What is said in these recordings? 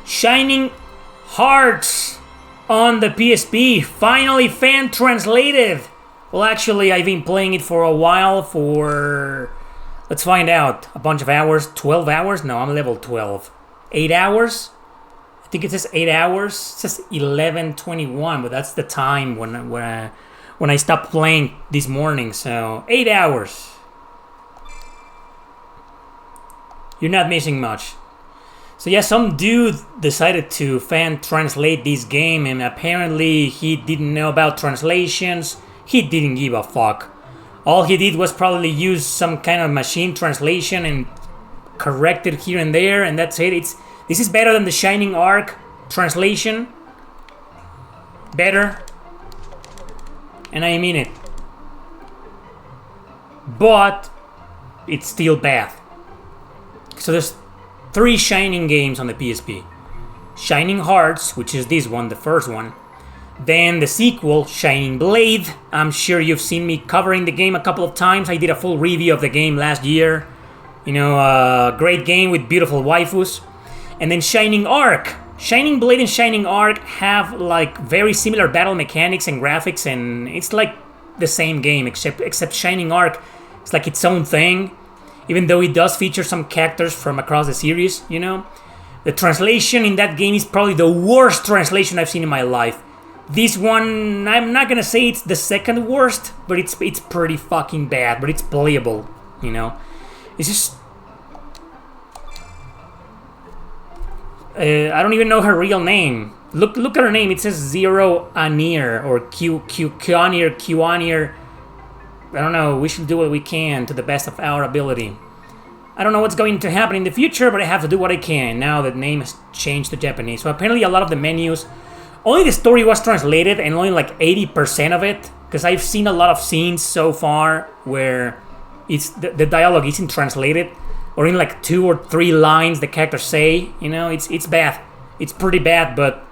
Shining Hearts on the PSP. Finally fan-translated. Well, actually, I've been playing it for a while for... Let's find out. A bunch of hours. 12 hours? No, I'm level 12. 8 hours? I think it says 8 hours. It says 11:21, but that's the time when I stopped playing this morning. So 8 hours. You're not missing much. So yeah, some dude decided to fan-translate this game, and apparently he didn't know about translations. He didn't give a fuck. All he did was probably use some kind of machine translation and correct it here and there, and that's it. This is better than the Shining Arc translation. Better. And I mean it. But it's still bad. So there's 3 Shining games on the PSP. Shining Hearts, which is this one, the first one. Then the sequel, Shining Blade. I'm sure you've seen me covering the game a couple of times. I did a full review of the game last year. You know, a great game with beautiful waifus. And then Shining Arc. Shining Blade and Shining Arc have like very similar battle mechanics and graphics, and it's like the same game, except Shining Arc is like its own thing. Even though it does feature some characters from across the series, you know. The translation in that game is probably the worst translation I've seen in my life. This one, I'm not gonna say it's the second worst, but it's pretty fucking bad, but it's playable, you know. It's just... I don't even know her real name. Look at her name, it says Zero Anir, or Qanir. I don't know, we should do what we can to the best of our ability. I don't know what's going to happen in the future, but I have to do what I can now that the name has changed to Japanese. So apparently a lot of the menus, only the story was translated, and only like 80% of it, because I've seen a lot of scenes so far where it's the dialogue isn't translated, or in like 2 or 3 lines the characters say, you know, it's bad. It's pretty bad, but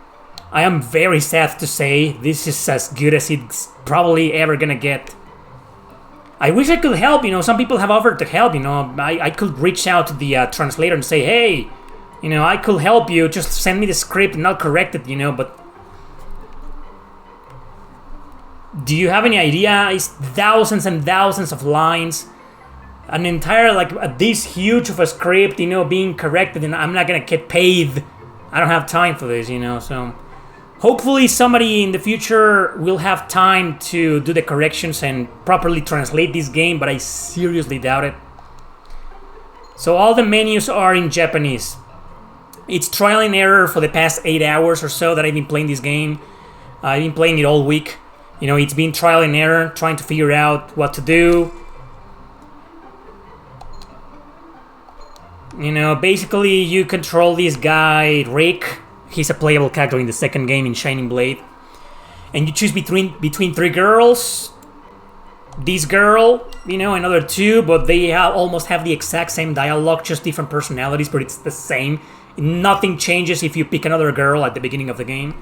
I am very sad to say this is as good as it's probably ever gonna get. I wish I could help, you know, some people have offered to help, you know, I could reach out to the translator and say, hey, you know, I could help you, just send me the script and I'll correct it, you know, but... Do you have any idea? It's thousands and thousands of lines, an entire, like, this huge of a script, you know, being corrected, and I'm not gonna get paid. I don't have time for this, you know, so... Hopefully somebody in the future will have time to do the corrections and properly translate this game, but I seriously doubt it. So all the menus are in Japanese. It's trial and error for the past 8 hours or so that I've been playing this game. I've been playing it all week. You know, it's been trial and error, trying to figure out what to do. You know, basically you control this guy, Rick. He's a playable character in the second game in Shining Blade. And you choose between 3 girls. This girl, you know, another 2, but they almost have the exact same dialogue, just different personalities, but it's the same. Nothing changes if you pick another girl at the beginning of the game.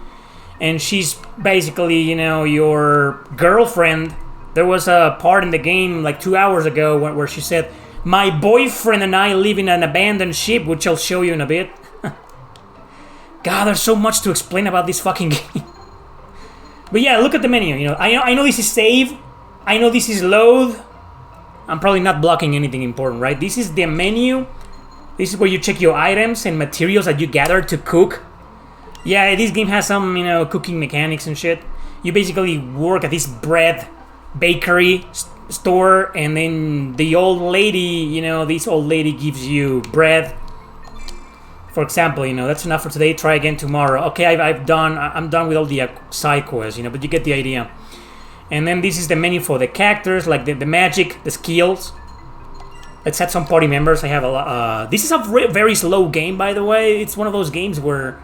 And she's basically, you know, your girlfriend. There was a part in the game like 2 hours ago where she said, my boyfriend and I live in an abandoned ship, which I'll show you in a bit. God, there's so much to explain about this fucking game. But yeah, look at the menu, you know. I know this is save. I know this is load. I'm probably not blocking anything important, right? This is the menu. This is where you check your items and materials that you gather to cook. Yeah, this game has some, you know, cooking mechanics and shit. You basically work at this bread bakery store, and then the old lady, you know, this old lady gives you bread. For example, you know, that's enough for today, try again tomorrow. Okay, I'm done with all the side quests, you know, but you get the idea. And then this is the menu for the characters, like the magic, the skills. Let's add some party members. I have a lot. This is a very slow game, by the way. It's one of those games where,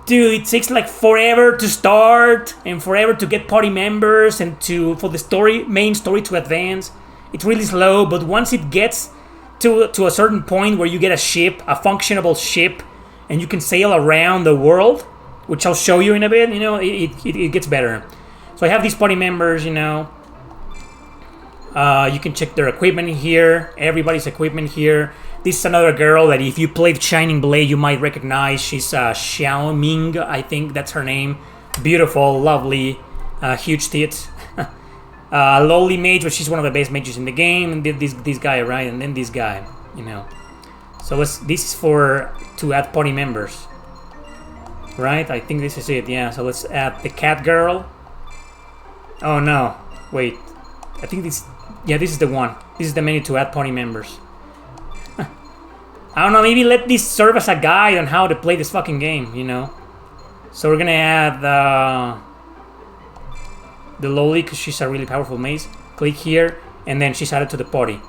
dude, it takes like forever to start and forever to get party members and for the main story to advance. It's really slow, but once it gets to a certain point where you get a ship, a functionable ship, and you can sail around the world, which I'll show you in a bit, you know, it gets better. So I have these party members, you know. You can check their equipment here, everybody's equipment here. This is another girl that if you played Shining Blade, you might recognize. She's Xiao Ming, I think that's her name. Beautiful, lovely, huge tits. Lowly mage, but she's one of the best mages in the game. And then this guy, right? And then this guy, you know. So this is to add party members. Right? I think this is it, yeah. So let's add the cat girl. Oh no, wait. I think this is the one. This is the menu to add party members. I don't know, maybe let this serve as a guide on how to play this fucking game, you know? So we're gonna add the lowly, because she's a really powerful mage. Click here, and then she's added to the party.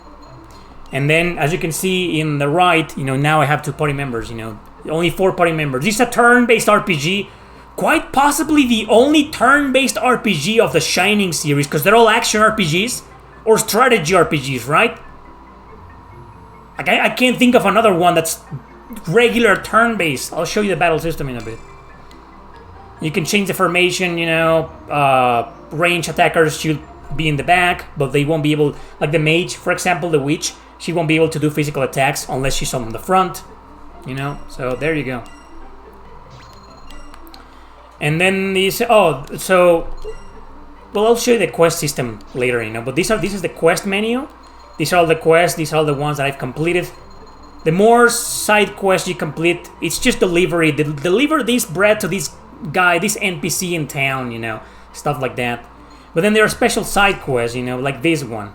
And then, as you can see in the right, you know, now I have 2 party members, you know. Only 4 party members. This is a turn-based RPG. Quite possibly the only turn-based RPG of the Shining series, because they're all action RPGs or strategy RPGs, right? Like, I can't think of another one that's regular turn-based. I'll show you the battle system in a bit. You can change the formation, you know. Range attackers should be in the back, but they won't be able... Like the mage, for example, the witch, she won't be able to do physical attacks unless she's on the front. You know, so there you go. And then these... Oh, so... Well, I'll show you the quest system later, you know. But this is the quest menu. These are all the quests. These are all the ones that I've completed. The more side quests you complete, it's just delivery. Deliver this bread to this guy, this NPC in town, you know. Stuff like that. But then there are special side quests, you know, like this one.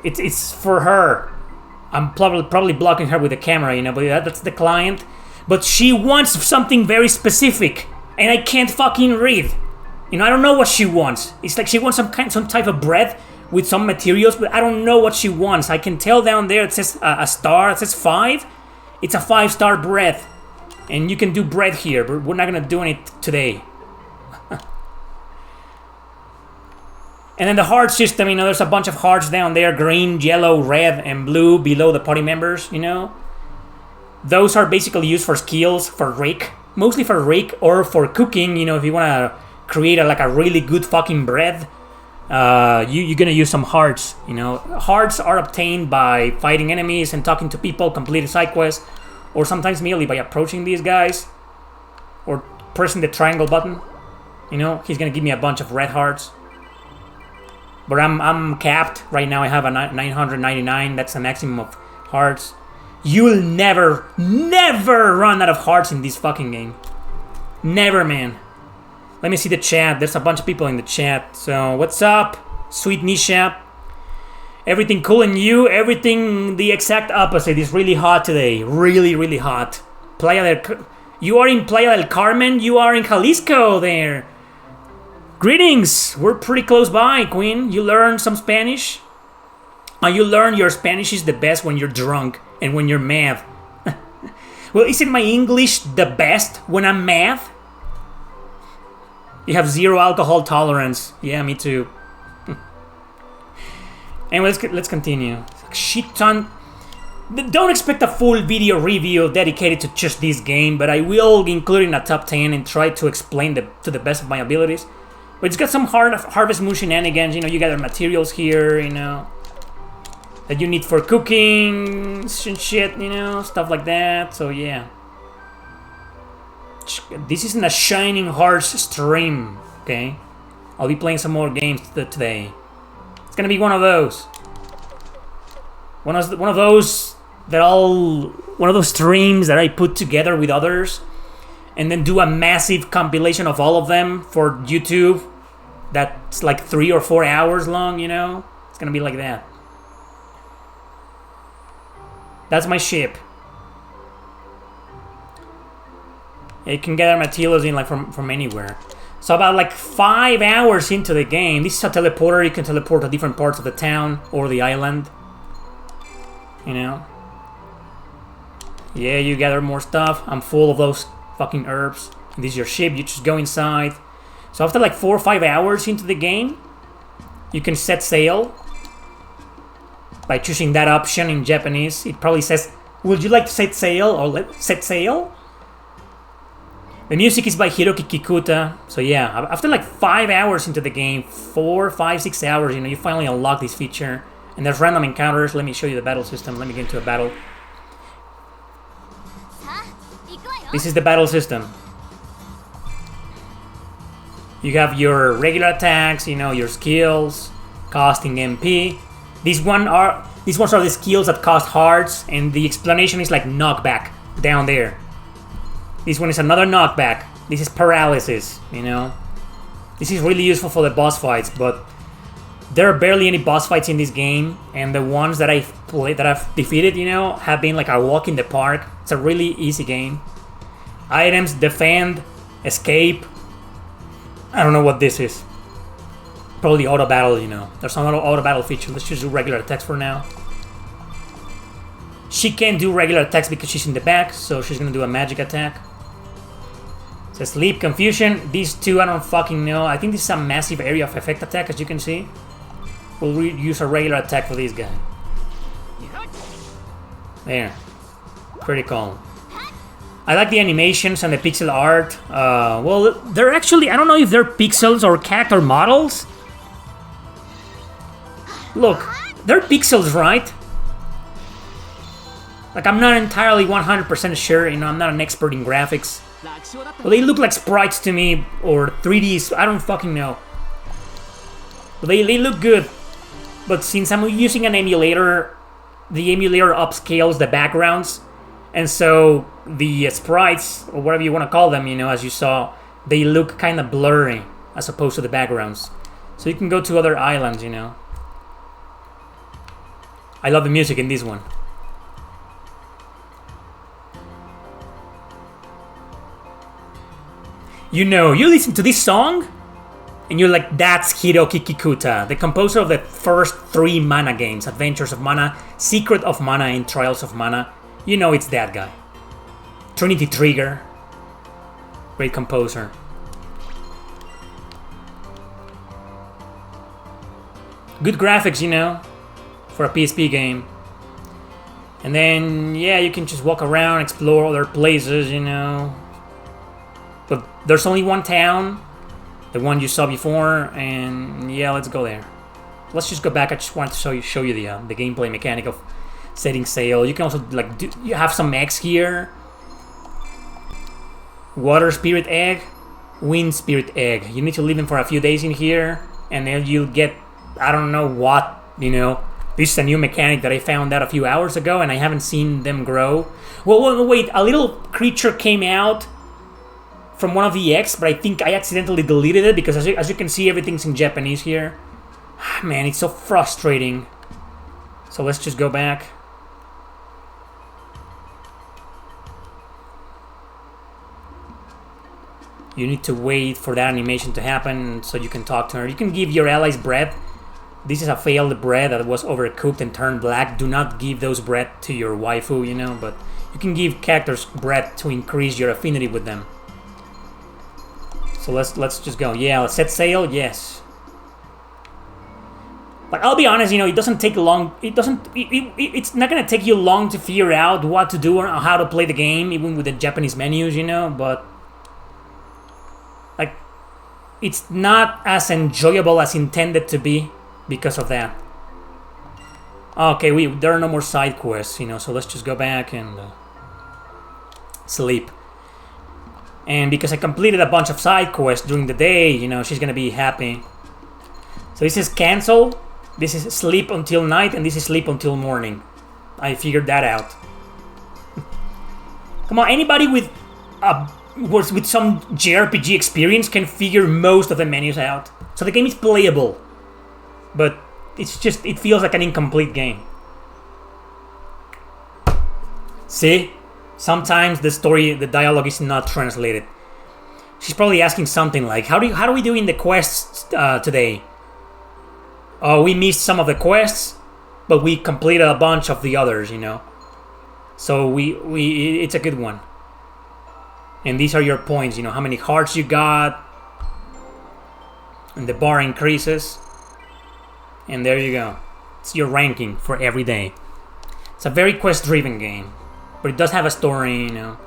It's for her. I'm probably blocking her with the camera, you know, but that's the client. But she wants something very specific, and I can't fucking read. You know, I don't know what she wants. It's like she wants some type of bread with some materials, but I don't know what she wants. I can tell down there it says a star. It says 5. It's a 5-star bread, and you can do bread here, but we're not gonna do it today. And then the heart system, you know, there's a bunch of hearts down there, green, yellow, red, and blue below the party members, you know. Those are basically used for skills, for rake, mostly for rake or for cooking, you know, if you want to create a really good fucking bread, you're going to use some hearts, you know. Hearts are obtained by fighting enemies and talking to people, completing side quests, or sometimes merely by approaching these guys, or pressing the triangle button, you know. He's going to give me a bunch of red hearts. But I'm capped. Right now I have a 999. That's the maximum of hearts. You will never run out of hearts in this fucking game. Never, man. Let me see the chat. There's a bunch of people in the chat. So, what's up? Sweet Nisha. Everything cool and you? Everything the exact opposite. It's really hot today. Really, really hot. You are in Playa del Carmen? You are in Jalisco there. Greetings! We're pretty close by, Queen. You learned some Spanish? You learn your Spanish is the best when you're drunk and when you're mad. Well, isn't my English the best when I'm mad? You have 0 alcohol tolerance. Yeah, me too. Anyway, let's continue. Shit ton. Don't expect a full video review dedicated to just this game, but I will include it in a top 10 and try to explain to the best of my abilities. But it's got some Harvest Moon shenanigans, you know, you got the materials here, you know, that you need for cooking and shit, you know, stuff like that, so yeah. This isn't a Shining Hearts stream, okay? I'll be playing some more games today. It's gonna be one of those. One of those streams that I put together with others and then do a massive compilation of all of them for YouTube. That's like 3 or 4 hours long, you know? It's gonna be like that. That's my ship. You can get our materials in like from anywhere. So about like 5 hours into the game, this is a teleporter. You can teleport to different parts of the town or the island. You know? Yeah, you gather more stuff. I'm full of those fucking herbs. And this is your ship, you just go inside. So after like 4 or 5 hours into the game, you can set sail by choosing that option in Japanese. It probably says, would you like to set sail or set sail? The music is by Hiroki Kikuta. So yeah, after like 5 hours into the game, 4, 5, 6 hours, you know, you finally unlock this feature. And there's random encounters. Let me show you the battle system. Let me get into a battle. This is the battle system. You have your regular attacks, you know, your skills, costing MP. These ones are the skills that cost hearts, and the explanation is like knockback down there. This one is another knockback. This is paralysis, you know. This is really useful for the boss fights, but there are barely any boss fights in this game, and the ones that I've defeated, you know, have been like a walk in the park. It's a really easy game. Items, defend, escape. I don't know what this is. Probably auto battle, you know. There's some auto battle feature. Let's just do regular attacks for now. She can't do regular attacks because she's in the back, so she's gonna do a magic attack. It says sleep, confusion. These two, I don't fucking know. I think this is a massive area of effect attack, as you can see. We'll use a regular attack for this guy. There. Pretty cool. I like the animations and the pixel art. Well, they're actually, I don't know if they're pixels or character models. Look, they're pixels, right? Like, I'm not entirely 100% sure, you know, I'm not an expert in graphics. Well, they look like sprites to me, or 3Ds, I don't fucking know. But they look good. But since I'm using an emulator, the emulator upscales the backgrounds. And so the sprites, or whatever you want to call them, you know, as you saw, they look kind of blurry as opposed to the backgrounds. So you can go to other islands, you know. I love the music in this one. You know, you listen to this song, and you're like, that's Hiroki Kikuta, the composer of the first 3 Mana games, Adventures of Mana, Secret of Mana, and Trials of Mana. You know it's that guy. Trinity Trigger. Great composer. Good graphics, you know, for a PSP game. And then, yeah, you can just walk around, explore other places, you know. But there's only one town, the one you saw before, and yeah, let's go there. Let's just go back. I just wanted to show you the gameplay mechanic of setting sail. You can also like you have some eggs here. Water spirit egg, wind spirit egg. You need to leave them for a few days in here, and then you'll get, I don't know what, you know. This is a new mechanic that I found out a few hours ago, and I haven't seen them grow. Well, wait, a little creature came out from one of the eggs, but I think I accidentally deleted it because as you can see, everything's in Japanese here. Man, it's so frustrating. So let's just go back. You need to wait for that animation to happen so you can talk to her. You can give your allies bread. This is a failed bread that was overcooked and turned black. Do not give those bread to your waifu, you know, but you can give characters bread to increase your affinity with them. So let's just go. Yeah, let's set sail. Yes. Like, I'll be honest, you know, it doesn't take long. It's not gonna take you long to figure out what to do or how to play the game, even with the Japanese menus, you know. But like, it's not as enjoyable as intended to be because of that. Okay, there are no more side quests, you know. So let's just go back and sleep. And because I completed a bunch of side quests during the day, you know, she's gonna be happy. So this is cancel. This is sleep until night, and this is sleep until morning. I figured that out. Come on, anybody with some JRPG experience can figure most of the menus out. So the game is playable, but it's just, it feels like an incomplete game. See? Sometimes the dialogue is not translated. She's probably asking something like, how do we do in the quests today? Oh, we missed some of the quests, but we completed a bunch of the others, you know. So it's a good one. And these are your points, you know, how many hearts you got. And the bar increases. And there you go. It's your ranking for every day. It's a very quest-driven game. But it does have a story, you know.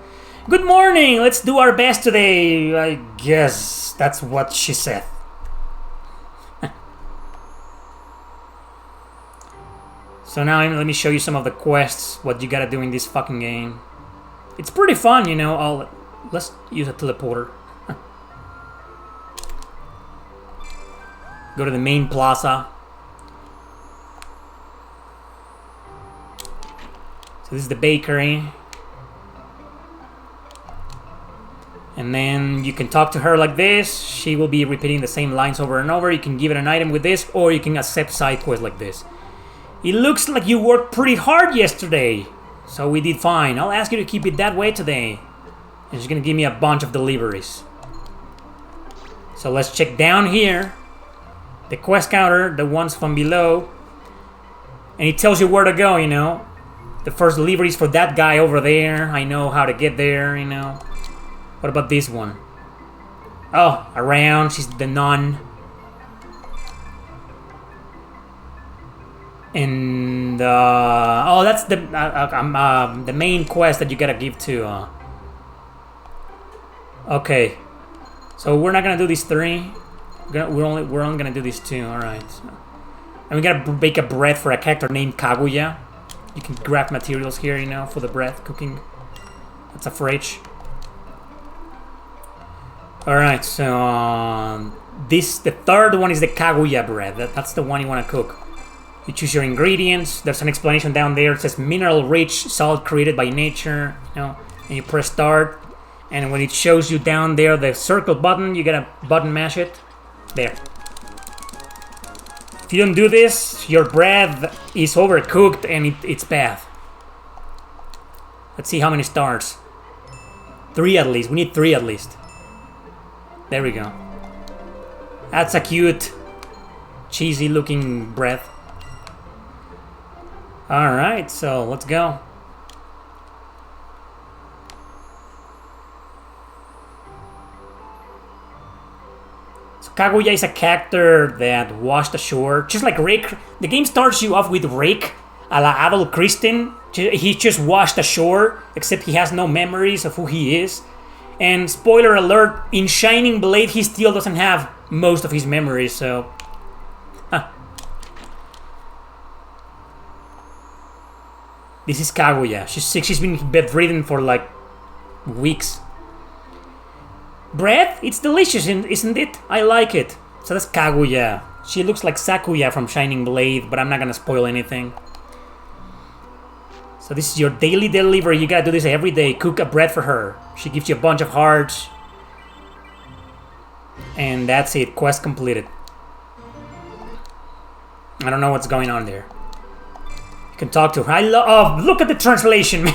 Good morning! Let's do our best today! I guess that's what she said. So now let me show you some of the quests, what you gotta do in this fucking game. It's pretty fun, you know. Let's use a teleporter. Go to the main plaza. So this is the bakery. And then you can talk to her like this. She will be repeating the same lines over and over. You can give it an item with this, or you can accept side quests like this. It looks like you worked pretty hard yesterday. So we did fine. I'll ask you to keep it that way today. And she's gonna give me a bunch of deliveries. So let's check down here. The quest counter, the ones from below. And it tells you where to go, you know. The first delivery is for that guy over there. I know how to get there, you know. What about this one? Oh, around. She's the nun. And oh, that's the main quest that you gotta give to. Okay, so we're not gonna do these three. We're only gonna do these two. All right. So, and we gotta bake a bread for a character named Kaguya. You can grab materials here, you know, for the bread cooking. That's a fridge. All right. So the third one is the Kaguya bread. That's the one you want to cook. You choose your ingredients. There's an explanation down there. It says mineral-rich salt created by nature. You know, and you press start, and when it shows you down there the circle button, you gotta button mash it. There. If you don't do this, your bread is overcooked and it's bad. Let's see how many stars. 3 at least. We need 3 at least. There we go. That's a cute, cheesy-looking bread. Alright, so let's go. So Kaguya is a character that washed ashore. Just like Rick. The game starts you off with Rick, a la adult Kristen. He just washed ashore, except he has no memories of who he is. And spoiler alert, in Shining Blade he still doesn't have most of his memories, so... This is Kaguya. She's sick. She's been bedridden for like weeks. Bread? It's delicious, isn't it? I like it. So that's Kaguya. She looks like Sakuya from Shining Blade, but I'm not gonna spoil anything. So this is your daily delivery. You gotta do this every day. Cook a bread for her. She gives you a bunch of hearts. And that's it. Quest completed. I don't know what's going on there. You can talk to her. Oh, look at the translation, man.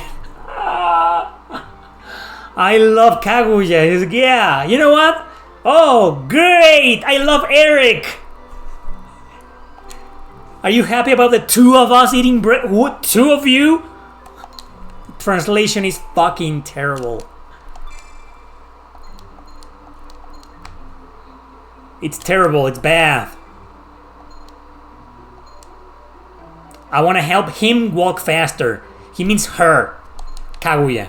I love Kaguya. He's like, yeah, you know what? Oh, great. I love Eric. Are you happy about the 2 of us eating bread? What? 2 of you? Translation is fucking terrible. It's terrible. It's bad. I want to help him walk faster. He means her. Kaguya.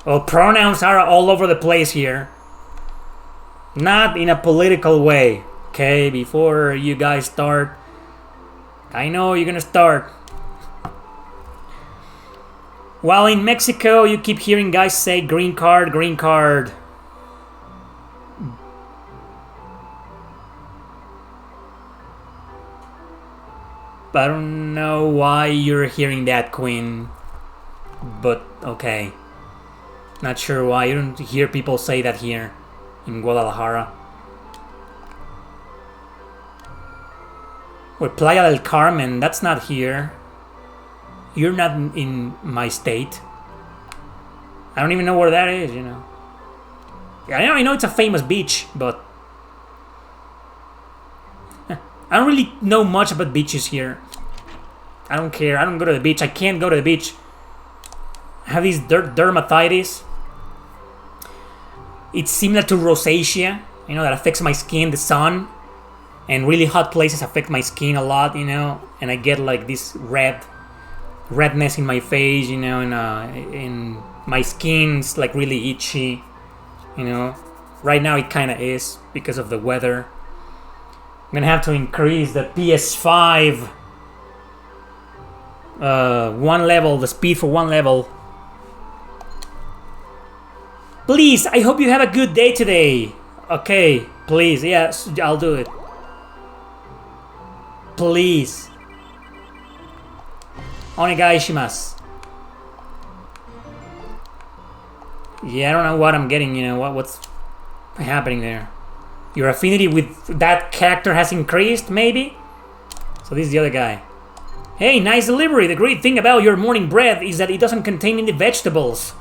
Well, pronouns are all over the place here. Not in a political way. Okay, before you guys start. I know you're gonna start. While in Mexico, you keep hearing guys say green card, green card. I don't know why you're hearing that, Queen. But, okay. Not sure why. You don't hear people say that here in Guadalajara. Or Playa del Carmen, that's not here. You're not in my state. I don't even know where that is, you know. Yeah, I know it's a famous beach, but... I don't really know much about beaches here. I don't care. I don't go to the beach. I can't go to the beach. I have these dermatitis. It's similar to rosacea, you know, that affects my skin, the sun. And really hot places affect my skin a lot, you know. And I get like this redness in my face, you know, and my skin's like really itchy, you know. Right now it kind of is because of the weather. I'm gonna have to increase the PS5 One level, the speed for one level. Please, I hope you have a good day today. Okay, please, yes, I'll do it. Please. Onegai shimasu. Yeah, I don't know what I'm getting, you know, what's happening there. Your affinity with that character has increased, maybe? So this is the other guy. Hey, nice delivery. The great thing about your morning bread is that it doesn't contain any vegetables.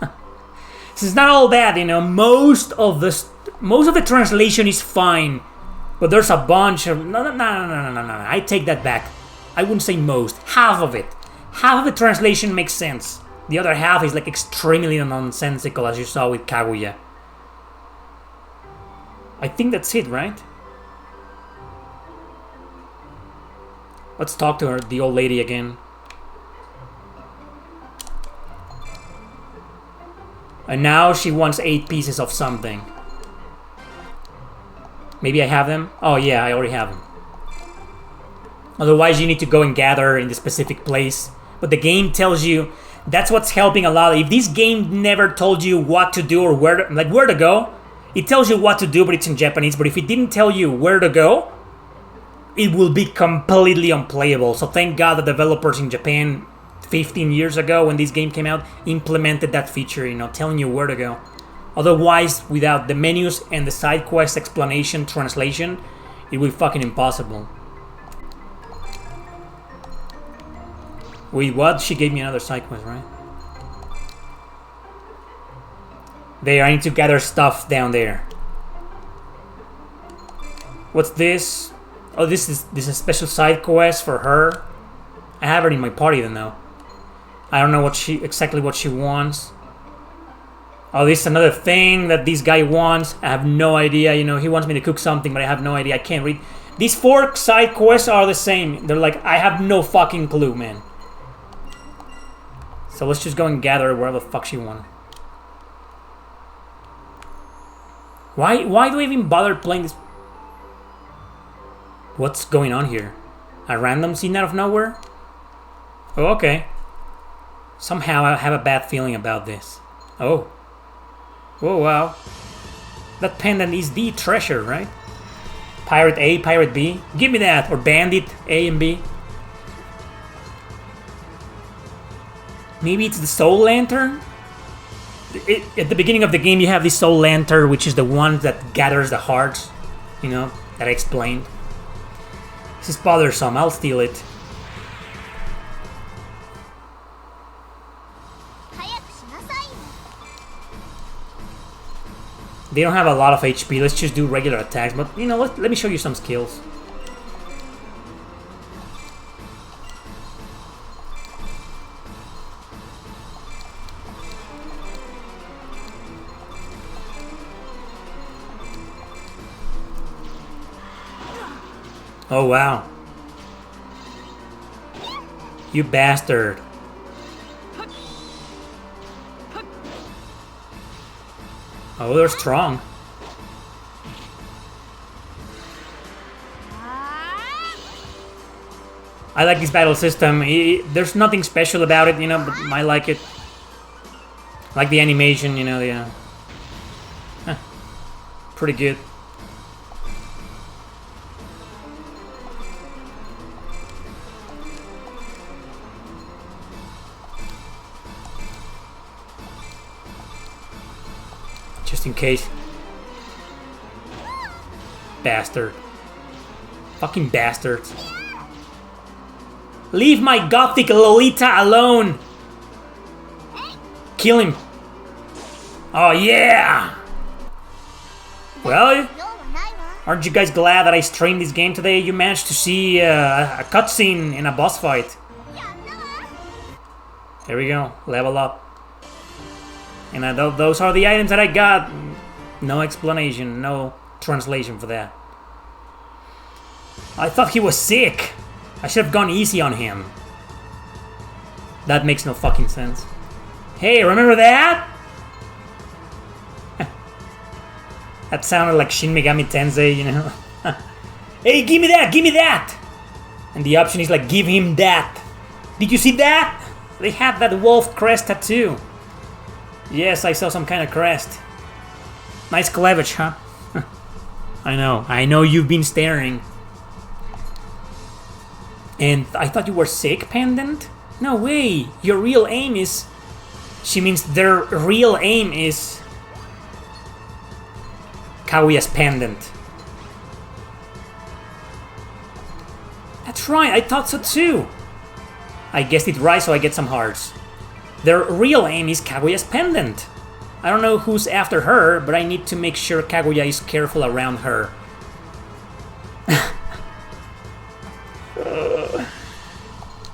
So it's not all bad, you know. Most of the translation is fine, but there's a bunch of no. I take that back. I wouldn't say most. Half of it. Half of the translation makes sense. The other half is like extremely nonsensical, as you saw with Kaguya. I think that's it, right? Let's talk to her, the old lady again. And now she wants 8 pieces of something. Maybe I have them? Oh yeah, I already have them. Otherwise you need to go and gather in the specific place. But the game tells you, that's what's helping a lot. If this game never told you what to do or where to go, it tells you what to do, but it's in Japanese. But if it didn't tell you where to go, it will be completely unplayable. So thank God the developers in Japan 15 years ago when this game came out implemented that feature, you know, telling you where to go. Otherwise, without the menus and the side quest explanation translation, it would be fucking impossible. Wait, what? She gave me another side quest, right? There, I need to gather stuff down there. What's this? Oh, this is a special side quest for her. I have her in my party then, though. I don't know exactly what she wants. Oh, this is another thing that this guy wants. I have no idea. You know, he wants me to cook something, but I have no idea. I can't read. These 4 side quests are the same. They're like, I have no fucking clue, man. So let's just go and gather wherever the fuck she wanted. Why do I even bother playing this? What's going on here? A random scene out of nowhere? Oh, okay. Somehow I have a bad feeling about this. Oh. Oh, wow. That pendant is the treasure, right? Pirate A, Pirate B. Give me that. Or Bandit A and B. Maybe it's the Soul Lantern? At the beginning of the game, you have this Soul Lantern, which is the one that gathers the hearts. You know, that I explained. This is bothersome. I'll steal it. They don't have a lot of HP. Let's just do regular attacks. But, you know, let me show you some skills. Oh, wow. You bastard. Oh, they're strong. I like this battle system. There's nothing special about it, you know, but I like it. I like the animation, you know, pretty good. Just in case. Bastard. Fucking bastards. Leave my gothic Lolita alone! Kill him. Oh yeah! Well, aren't you guys glad that I streamed this game today? You managed to see a cutscene in a boss fight. There we go. Level up. And those are the items that I got. No explanation, no translation for that. I thought he was sick. I should have gone easy on him. That makes no fucking sense. Hey, remember that? That sounded like Shin Megami Tensei, you know? Hey, give me that, give me that! And the option is like, give him that. Did you see that? They had that wolf crest tattoo. Yes, I saw some kind of crest. Nice cleavage, huh? I know you've been staring. And I thought you were sick, Pendant? No way, your real aim is... She means their real aim is... Kaguya's pendant. That's right, I thought so too. I guessed it right, so I get some hearts. Their real aim is Kaguya's pendant. I don't know who's after her, but I need to make sure Kaguya is careful around her.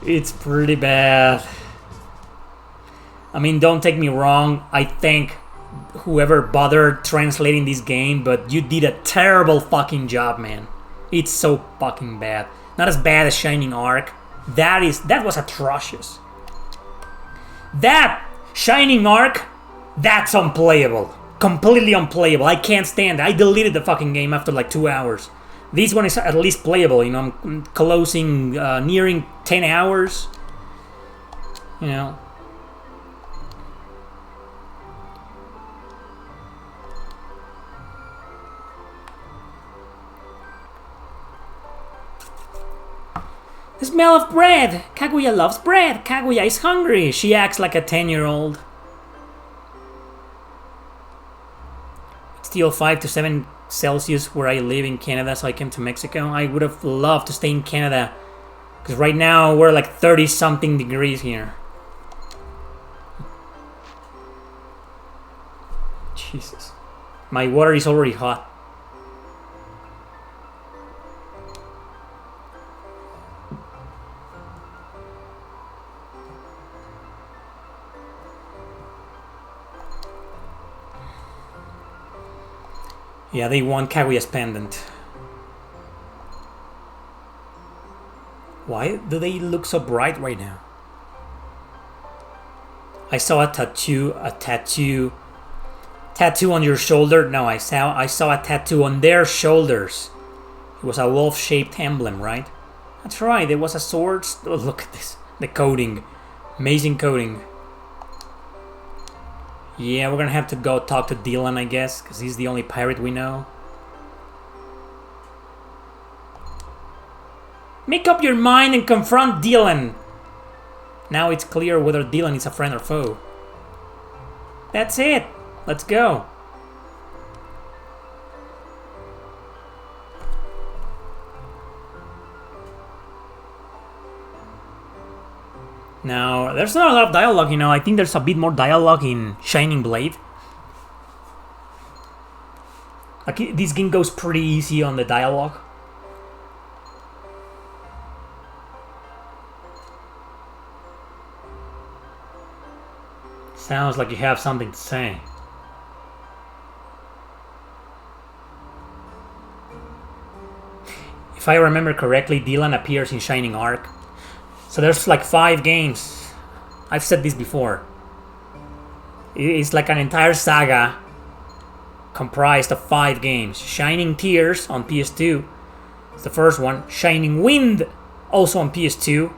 It's pretty bad. I mean, don't take me wrong, I thank whoever bothered translating this game, but you did a terrible fucking job, man. It's so fucking bad. Not as bad as Shining Arc. That was atrocious. That Shining Arc, that's unplayable. Completely unplayable. I can't stand it. I deleted the fucking game after like 2 hours. This one is at least playable, you know. I'm closing, nearing 10 hours. You know. The smell of bread! Kaguya loves bread! Kaguya is hungry! She acts like a 10-year-old. It's still 5 to 7 Celsius where I live in Canada, so I came to Mexico. I would have loved to stay in Canada, because right now we're like 30-something degrees here. Jesus. My water is already hot. Yeah, they want Kaguya's pendant. Why do they look so bright right now? I saw a tattoo on your shoulder. No, I saw a tattoo on their shoulders. It was a wolf-shaped emblem, right? That's right, there was a sword. Oh, look at this. The coding. Amazing coding. Yeah, we're gonna have to go talk to Dylan, I guess, because he's the only pirate we know. Make up your mind and confront Dylan! Now it's clear whether Dylan is a friend or foe. That's it! Let's go! Now, there's not a lot of dialogue, you know. I think there's a bit more dialogue in Shining Blade. Like, this game goes pretty easy on the dialogue. Sounds like you have something to say. If I remember correctly, Dylan appears in Shining Arc. So there's like 5 games. I've said this before. It's like an entire saga comprised of 5 games. Shining Tears on PS2. It's the first one. Shining Wind, also on PS2.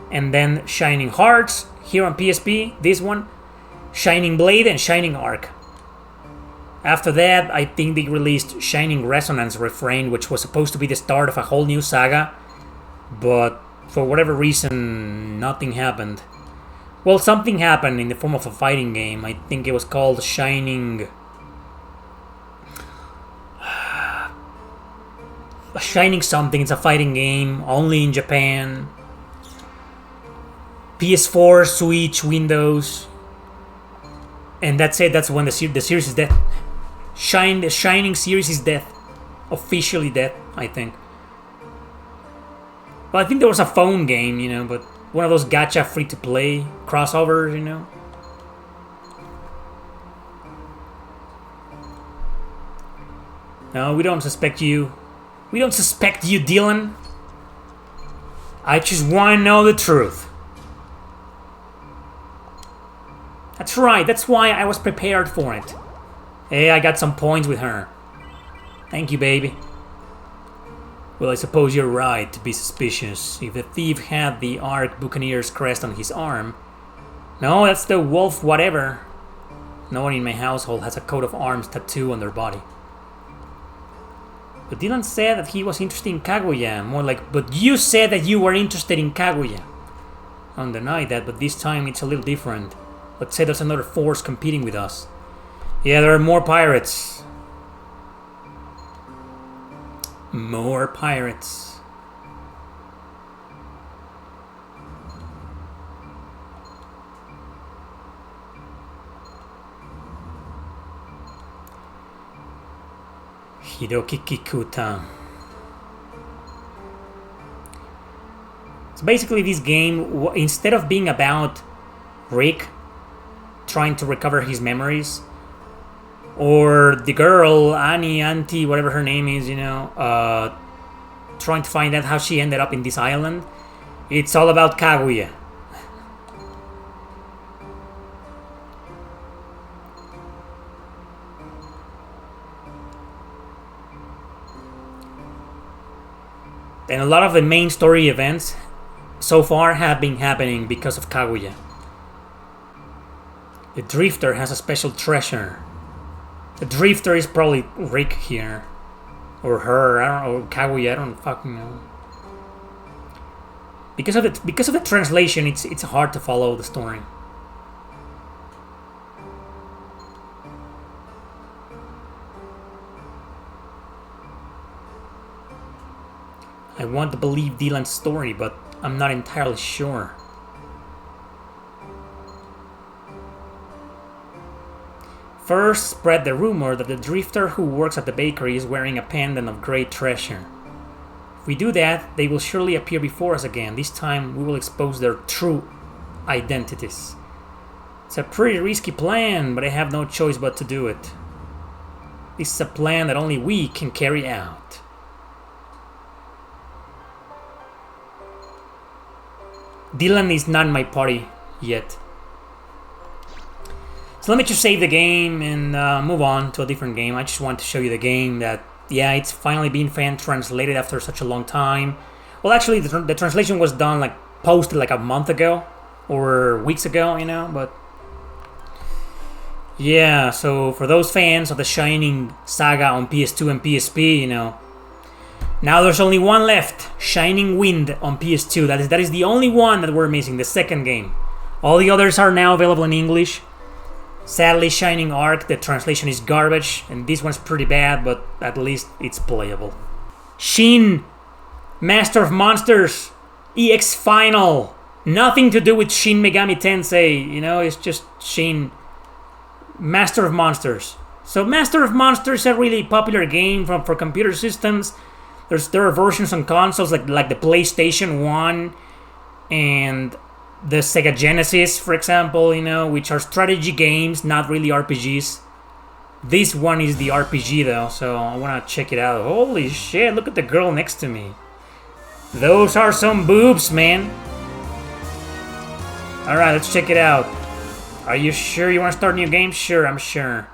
And then Shining Hearts, here on PSP, this one. Shining Blade and Shining Arc. After that, I think they released Shining Resonance Refrain, which was supposed to be the start of a whole new saga. But for whatever reason, nothing happened. Well, something happened in the form of a fighting game. I think it was called Shining... Shining something. It's a fighting game, only in Japan. PS4, Switch, Windows. And that's it. That's when the series is dead. The Shining series is dead. Officially dead, I think. Well, I think there was a phone game, you know, but one of those gacha free-to-play crossovers, you know. No, we don't suspect you. We don't suspect you, Dylan. I just want to know the truth. That's right, that's why I was prepared for it. Hey, I got some points with her. Thank you, baby. Well, I suppose you're right to be suspicious. If the thief had the Ark Buccaneer's crest on his arm... No, that's the wolf whatever. No one in my household has a coat of arms tattoo on their body. But Dylan said that he was interested in Kaguya. More like, but you said that you were interested in Kaguya. I don't deny that, but this time it's a little different. Let's say there's another force competing with us. Yeah, there are more pirates. More pirates. Hiroki Kikuta. So basically this game, instead of being about Rick trying to recover his memories, or the girl, Annie, Auntie, whatever her name is, you know, trying to find out how she ended up in this island, it's all about Kaguya. And a lot of the main story events so far have been happening because of Kaguya. The Drifter has a special treasure. The Drifter is probably Rick here. Or her, I don't know, Kaguya, I don't fucking know. Because of the translation, it's hard to follow the story. I want to believe Dylan's story, but I'm not entirely sure. First, spread the rumor that the Drifter who works at the bakery is wearing a pendant of great treasure. If we do that, they will surely appear before us again. This time, we will expose their true identities. It's a pretty risky plan, but I have no choice but to do it. This is a plan that only we can carry out. Dylan is not in my party yet. So let me just save the game and move on to a different game. I just want to show you the game that, yeah, it's finally been fan-translated after such a long time. Well, actually, the translation was done, like, posted like a month ago or weeks ago, you know, but... Yeah, so for those fans of the Shining saga on PS2 and PSP, you know, now there's only one left, Shining Wind on PS2. That is the only one that we're missing, the second game. All the others are now available in English. Sadly, Shining Arc, the translation is garbage, and this one's pretty bad, but at least it's playable. Shin, Master of Monsters, EX Final. Nothing to do with Shin Megami Tensei, you know, it's just Shin, Master of Monsters. So Master of Monsters is a really popular game for computer systems. There are versions on consoles like the PlayStation 1 and the Sega Genesis, for example, you know, which are strategy games, not really RPGs. This one is the RPG though, so I want to check it out. Holy shit, look at the girl next to me. Those are some boobs, man. Alright, let's check it out. Are you sure you want to start a new game? Sure, I'm sure.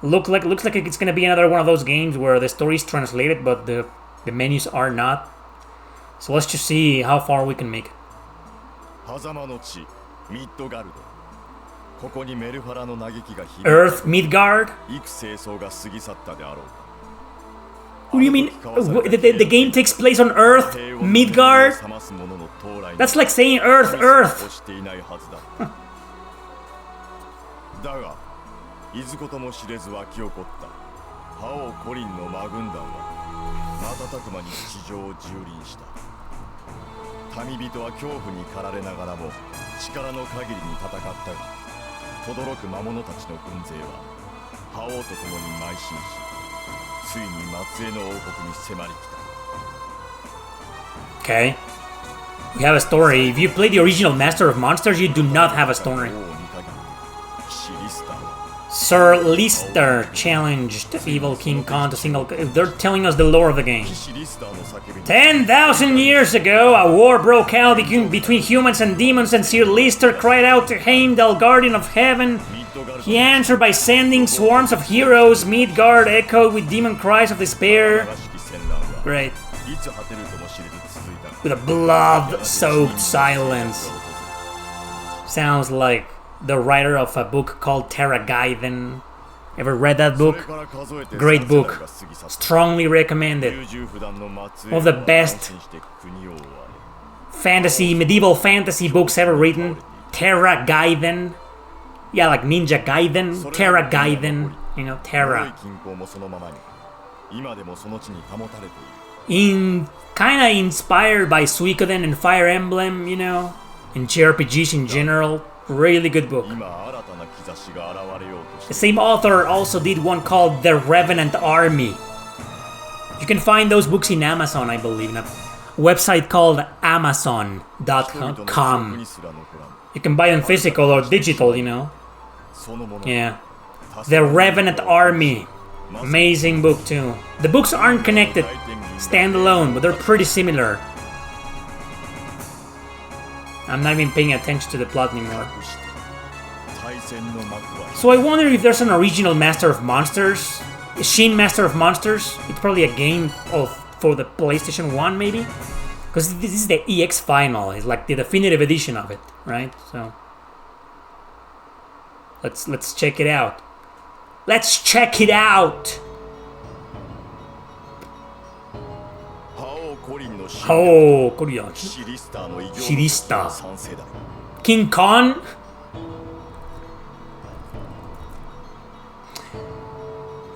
Looks like it's gonna be another one of those games where the story is translated, but the menus are not. So let's just see how far we can make it. Earth Midgard? What do you mean? The game takes place on Earth Midgard? That's like saying Earth. Huh. 瞬く間に地上を蹂躙した民人は恐怖に駆られながらも力の限りに戦ったが轟く魔物たちの軍勢は覇王と共に邁進しついに末裔の王国に迫り来た Okay. We have a story. If you play the original Master of Monsters, you do not have a story. Sir Lister challenged Evil King Khan to single... They're telling us the lore of the game. 10,000 years ago, a war broke out between humans and demons, and Sir Lister cried out to Heimdall, guardian of heaven. He answered by sending swarms of heroes. Midgard echoed with demon cries of despair. Great. With a blood-soaked silence. Sounds like the writer of a book called Terra Gaiden. Ever read that book? Great book. Strongly recommended. One of the best medieval fantasy books ever written. Terra Gaiden. Yeah, like Ninja Gaiden. Terra Gaiden. You know, Terra. Kinda inspired by Suikoden and Fire Emblem, you know, and JRPGs in general. Really good book. The same author also did one called The Revenant Army. You can find those books in Amazon, I believe, in a website called Amazon.com. You can buy them physical or digital, you know. Yeah. The Revenant Army. Amazing book too. The books aren't connected, standalone, but they're pretty similar. I'm not even paying attention to the plot anymore. So I wonder if there's an original Master of Monsters. Shin Master of Monsters. It's probably a game for the PlayStation 1 maybe? Because this is the EX Final. It's like the definitive edition of it, right? So let's check it out. Let's check it out! Oh, Korean. Shirista. King Khan?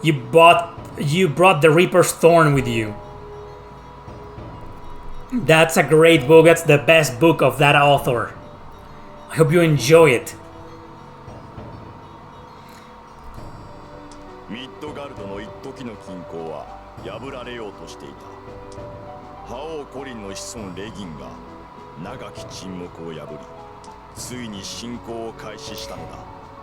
You brought the Reaper's Thorn with you. That's a great book. That's the best book of that author. I hope you enjoy it.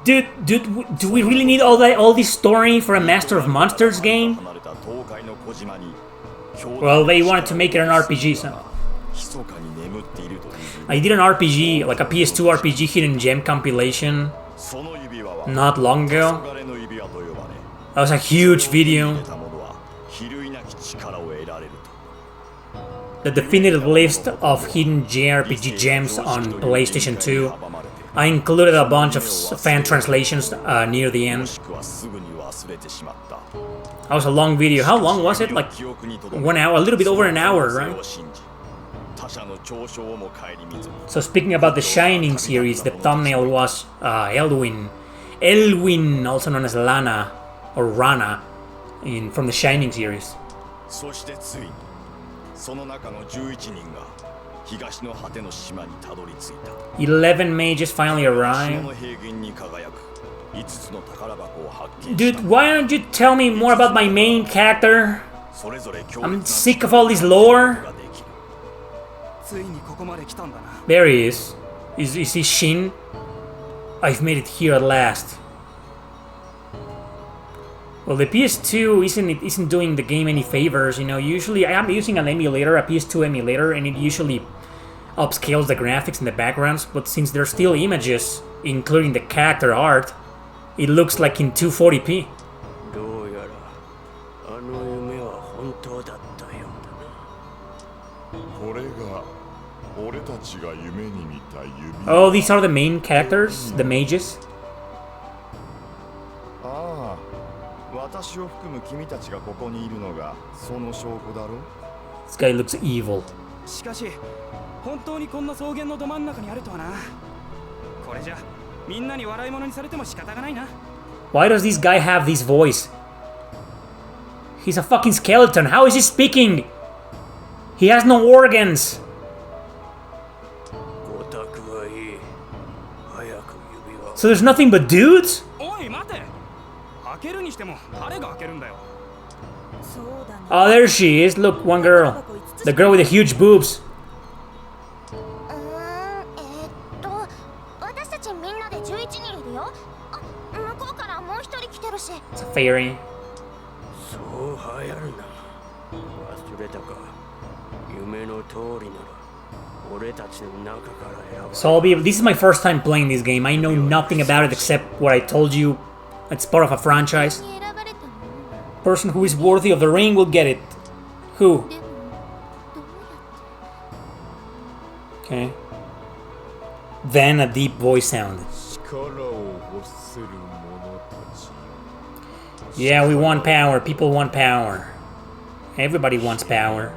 Dude, do we really need all this story for a Master of Monsters game? Well, they wanted to make it an RPG, so... I did an RPG, like a PS2 RPG Hidden Gem compilation, not long ago. That was a huge video. The definitive list of hidden JRPG gems on PlayStation 2. I included a bunch of fan translations near the end. That was a long video. How long was it? Like 1 hour, a little bit over an hour, right? So speaking about the Shining series, the thumbnail was Elwyn, also known as Lana or Rana, from the Shining series. 11 mages finally arrived. Dude, why don't you tell me more about my main character? I'm sick of all this lore. There he is. Is he Shin? I've made it here at last. Well, the PS2 isn't doing the game any favors, you know. Usually, I'm using an emulator, a PS2 emulator, and it usually upscales the graphics and the backgrounds. But since there's still images, including the character art, it looks like in 240p. Oh, these are the main characters, the mages. This guy looks evil. Why does this guy have this voice? He's a fucking skeleton. How is he speaking? He has no organs. So there's nothing but dudes? Oh, there she is. Look, one girl. The girl with the huge boobs. It's a fairy. So this is my first time playing this game. I know nothing about it except what I told you. It's part of a franchise. Person who is worthy of the ring will get it. Who? Okay. Then a deep voice sound. Yeah, we want power. People want power. Everybody wants power.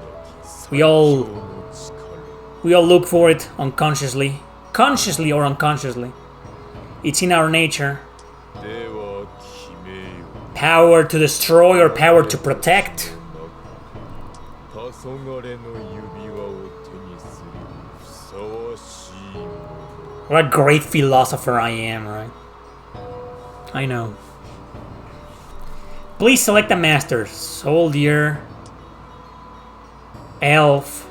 We all look for it unconsciously. Consciously or unconsciously. It's in our nature. Power to destroy or power to protect. What a great philosopher I am, right? I know. Please select a master. Soldier. Elf.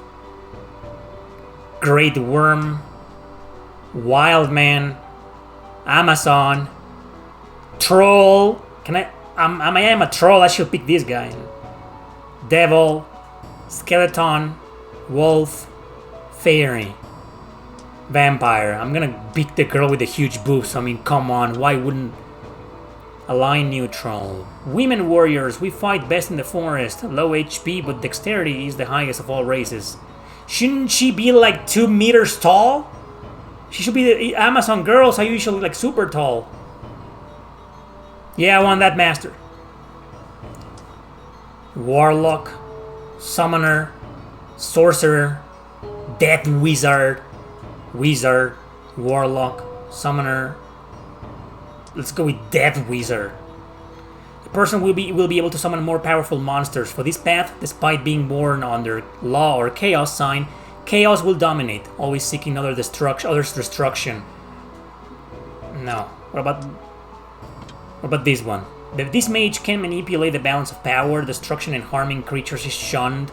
Great Worm. Wild Man. Amazon. Troll. I am a troll. I should pick this guy. Devil. Skeleton. Wolf. Fairy. Vampire. I'm gonna pick the girl with the huge boobs. I mean, come on. Why wouldn't... Align neutral. Women warriors. We fight best in the forest. Low HP, but dexterity is the highest of all races. Shouldn't she be like 2 meters tall? She should be the Amazon girls are usually like super tall. Yeah, I want that master. Warlock. Summoner. Sorcerer. Death Wizard. Wizard. Warlock. Summoner. Let's go with Death Wizard. The person will be able to summon more powerful monsters. For this path, despite being born under Law or Chaos sign, Chaos will dominate, always seeking others' destruction. No. What about this one? This mage can manipulate the balance of power. Destruction and harming creatures is shunned.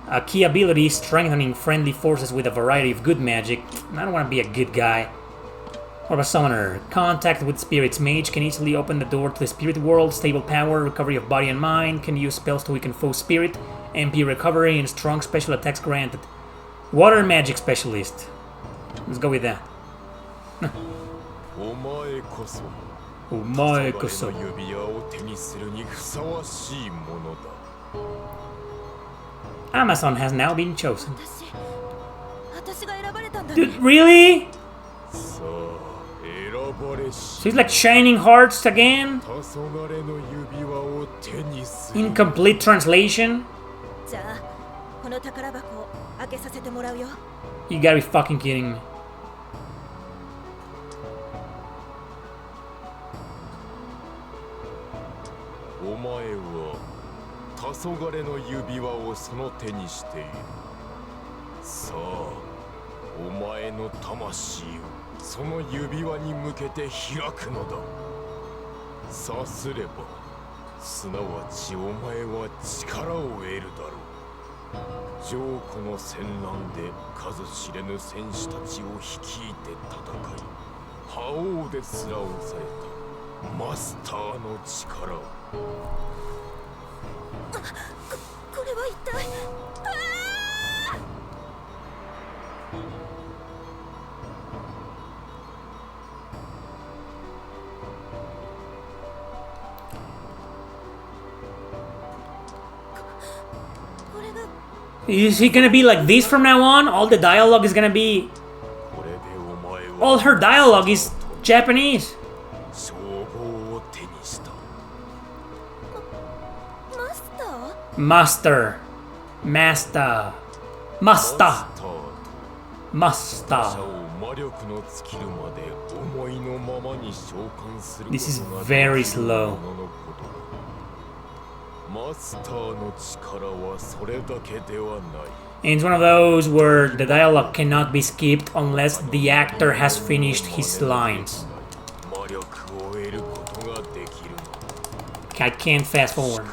A key ability, strengthening friendly forces with a variety of good magic. I don't want to be a good guy. What about Summoner? Contact with spirits. Mage can easily open the door to the spirit world. Stable power, recovery of body and mind. Can use spells to weaken foe spirit. MP recovery and strong special attacks granted. Water magic specialist. Let's go with that. Omae koso. Amazon has now been chosen. Dude, really? So he's like Shining Hearts again? Incomplete translation? You gotta be fucking kidding me. Is he gonna be like this from now on? All the dialogue is gonna be... All her dialogue is Japanese. Master. Master. Master. Master. This is very slow. And it's one of those where the dialogue cannot be skipped unless the actor has finished his lines. I can't fast forward.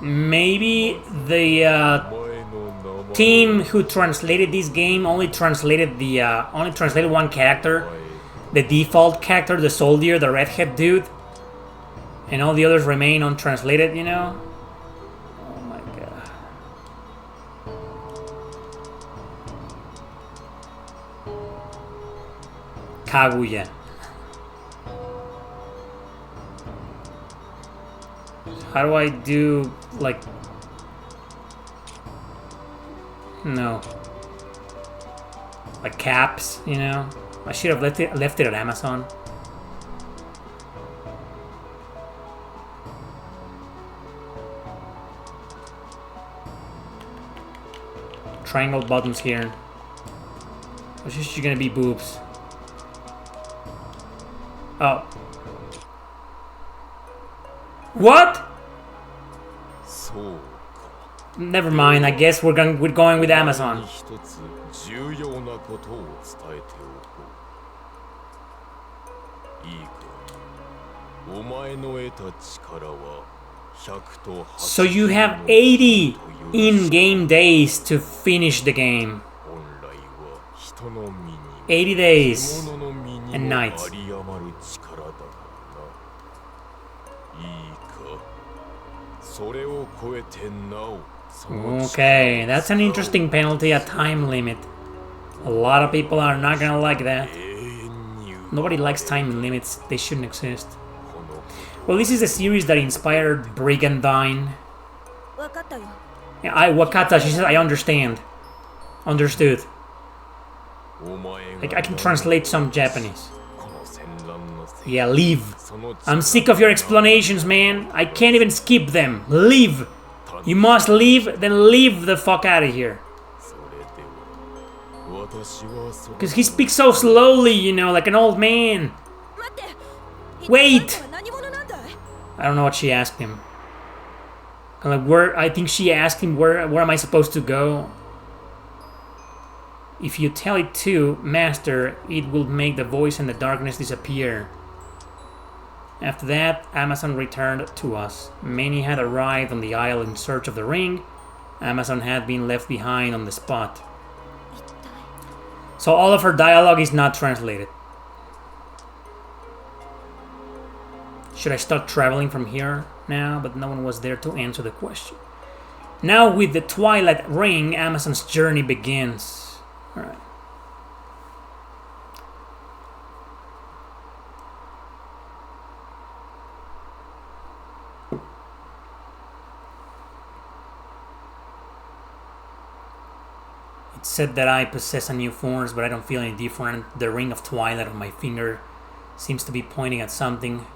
Maybe the team who translated this game only translated one character, the default character, the soldier, the redhead dude, and all the others remain untranslated, you know? Oh my god. Kaguya. How do I do, like... No. Like caps, you know? I should have left it at Amazon. Triangle buttons here. It's just gonna be boobs. Oh. What? Never mind, I guess we're going with Amazon. So you have 80 in-game days to finish the game. 80 days and nights. Okay, that's an interesting penalty, a time limit. A lot of people are not gonna like that. Nobody likes time limits, they shouldn't exist. Well, this is a series that inspired Brigandine. Yeah, Wakata, she says, I understand. Understood. Like, I can translate some Japanese. Yeah, leave. I'm sick of your explanations, man. I can't even skip them. Leave. You must leave, then leave the fuck out of here. Because he speaks so slowly, you know, like an old man. Wait! I don't know what she asked him. Like, I think she asked him, where am I supposed to go? If you tell it to Master, it will make the voice and the darkness disappear. After that, Amazon returned to us. Many had arrived on the isle in search of the ring. Amazon had been left behind on the spot. So all of her dialogue is not translated. Should I start traveling from here now? But no one was there to answer the question. Now with the Twilight Ring, Amazon's journey begins. Alright. It said that I possess a new force, but I don't feel any different. The ring of twilight on my finger seems to be pointing at something.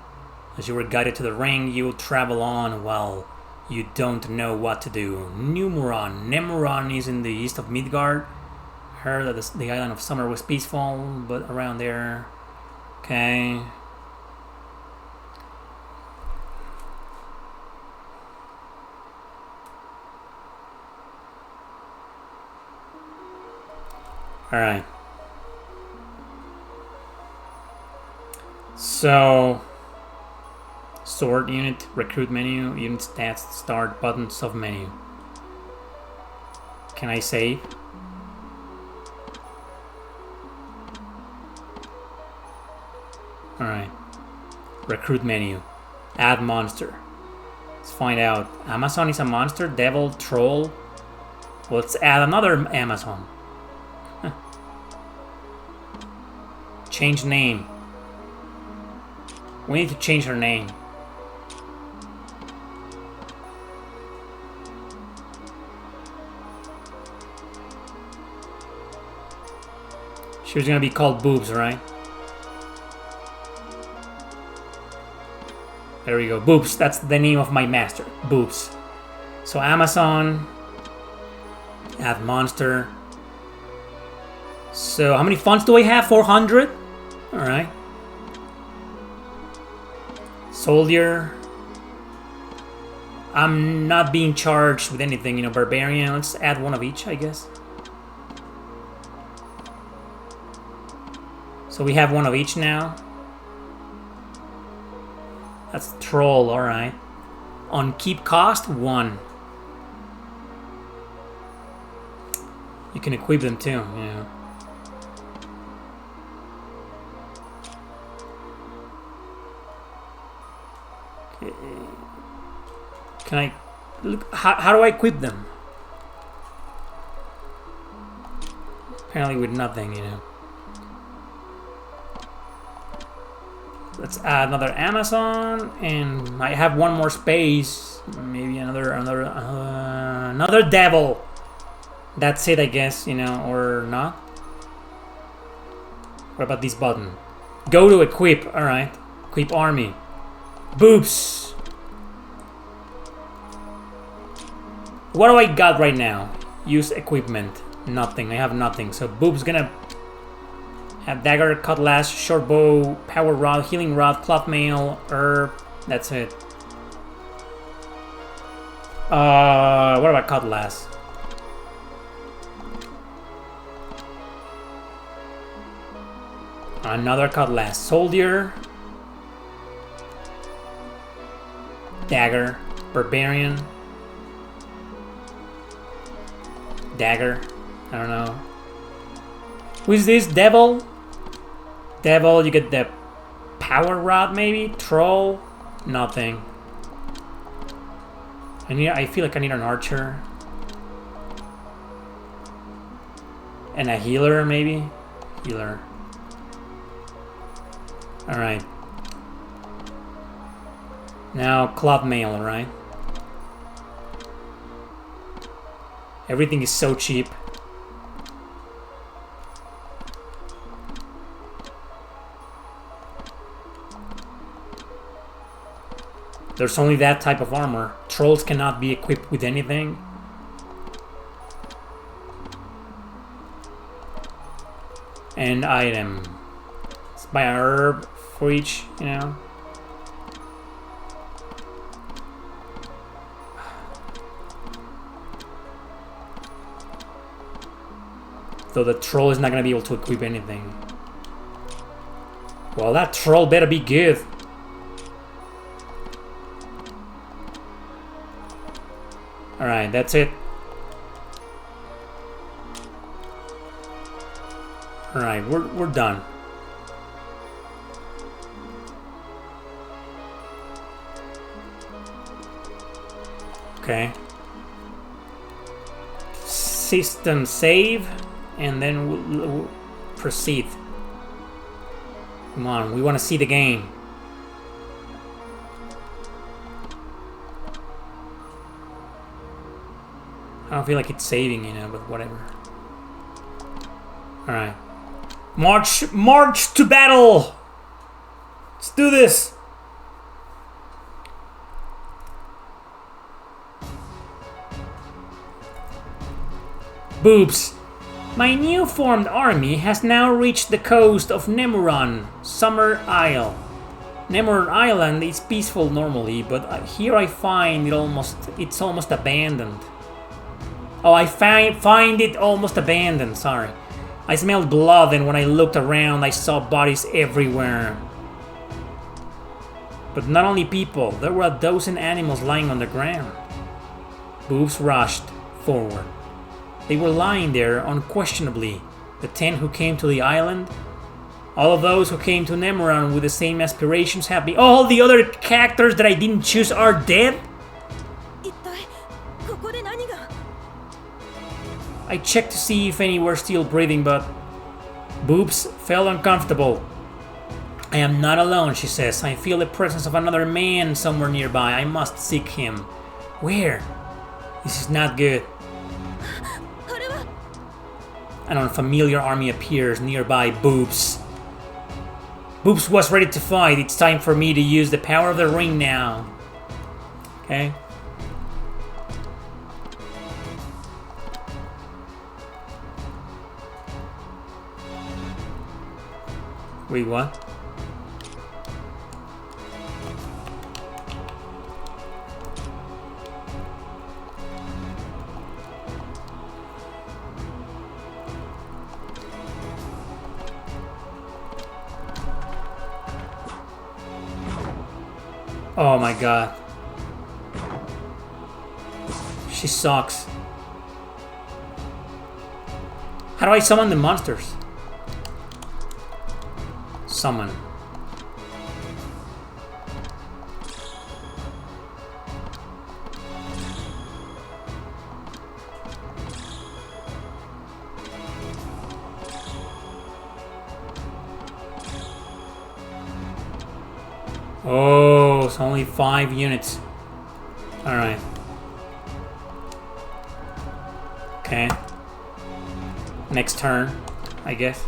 As you were guided to the ring, you will travel on while you don't know what to do. Nemuron is in the east of Midgard. Heard that the island of summer was peaceful, but around there... Okay... Alright. So... Sword unit, recruit menu, unit stats, start button, sub menu. Can I save? Alright. Recruit menu. Add monster. Let's find out. Amazon is a monster, devil, troll. Well, let's add another Amazon. Huh. Change name. We need to change her name. She was gonna be called Boobs, right? There we go. Boobs. That's the name of my master. Boobs. So Amazon. Add monster. So how many fonts do I have? 400? Alright. Soldier. I'm not being charged with anything, you know, barbarian. Let's add one of each, I guess. So we have one of each now. That's troll, alright. On keep cost, 1. You can equip them too, yeah. Okay. Can I look? How do I equip them? Apparently with nothing, you know. Let's add another Amazon, and I have one more space. Maybe another devil. That's it, I guess, you know, or not. What about this button? Go to equip. All right, equip army. Boobs. What do I got right now? Use equipment. Nothing. I have nothing. So Boob's gonna have dagger, cutlass, short bow, power rod, healing rod, cloth mail, herb. That's it. What about cutlass? Another cutlass. Soldier. Dagger. Barbarian. Dagger. I don't know. Who is this? Devil? Devil, you get the power rod maybe? Troll? Nothing. I feel like I need an archer. And a healer maybe? Healer. Alright. Now cloth mail, right? Everything is so cheap. There's only that type of armor. Trolls cannot be equipped with anything. And item. Let's buy a herb for each, you know. So the troll is not gonna be able to equip anything. Well, that troll better be good. Alright, that's it. Alright, we're done. Okay. System save, and then we'll proceed. Come on, we want to see the game. I don't feel like it's saving, you know, but whatever. Alright. March to battle! Let's do this! Boobs. My new formed army has now reached the coast of Nemuran, Summer Isle. Nemuran Island is peaceful normally, but here I find it's almost abandoned. Oh, I find it almost abandoned, sorry. I smelled blood, and when I looked around I saw bodies everywhere. But not only people, there were a dozen animals lying on the ground. Boobs rushed forward. They were lying there unquestionably. The 10 who came to the island. All of those who came to Nemuran with the same aspirations have been... All the other characters that I didn't choose are dead? I checked to see if any were still breathing, but... Boobs felt uncomfortable. I am not alone, she says. I feel the presence of another man somewhere nearby. I must seek him. Where? This is not good. An unfamiliar army appears nearby. Boobs. Boobs was ready to fight. It's time for me to use the power of the ring now. Okay. Wait, what? Oh my god. She sucks. How do I summon the monsters? Summon. Oh, it's only 5 units. Alright. Okay. Next turn, I guess.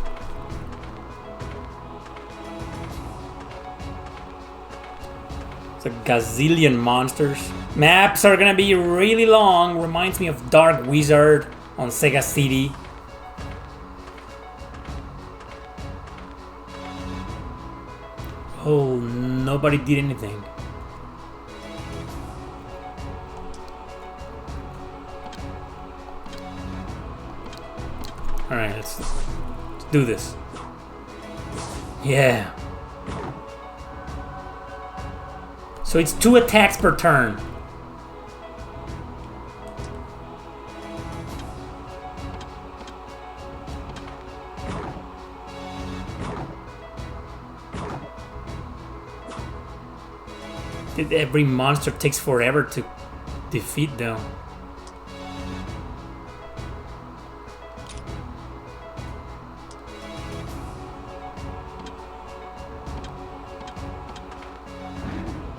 It's a gazillion monsters. Maps are gonna be really long. Reminds me of Dark Wizard on Sega CD. Oh, nobody did anything. Alright, let's do this. Yeah. So it's 2 attacks per turn. Every monster takes forever to defeat though.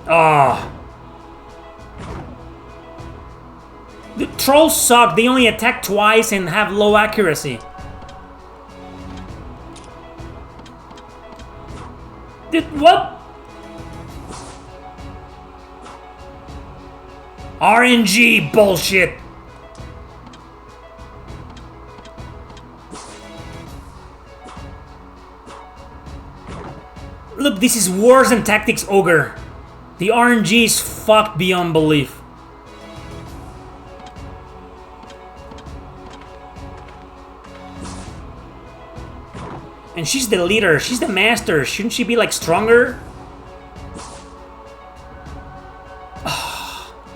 Ah. The trolls suck. They only attack twice and have low accuracy. What? RNG bullshit. Look, this is worse than Tactics Ogre. The RNG is fucked beyond belief. And she's the leader, she's the master. Shouldn't she be like stronger?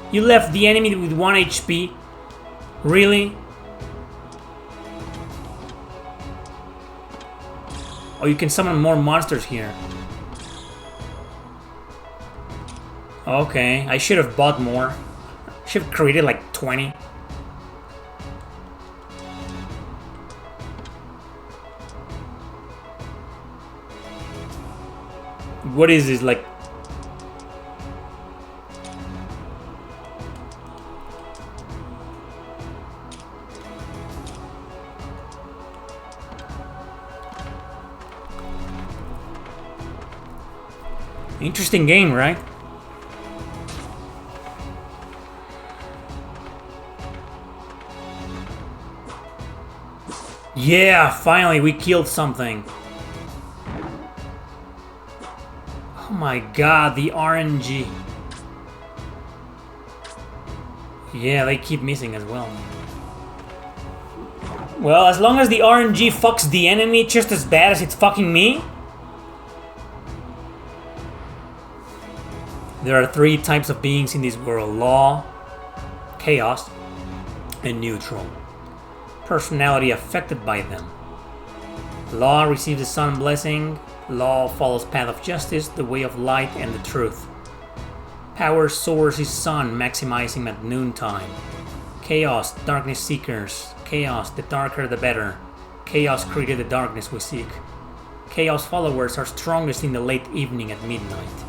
You left the enemy with 1 HP? Really? Oh, you can summon more monsters here. Okay, I should have bought more. Should have created like 20. What is this, like? Interesting game, right? Yeah, finally we killed something. Oh my god, the RNG. Yeah, they keep missing as well. Well, as long as the RNG fucks the enemy just as bad as it's fucking me. There are 3 types of beings in this world: law, chaos, and neutral. Personality affected by them. Law receives the sun blessing. Law follows path of justice, the way of light, and the truth. Power source is sun, maximizing at noontime. Chaos, darkness seekers. Chaos, the darker the better. Chaos created the darkness we seek. Chaos followers are strongest in the late evening at midnight.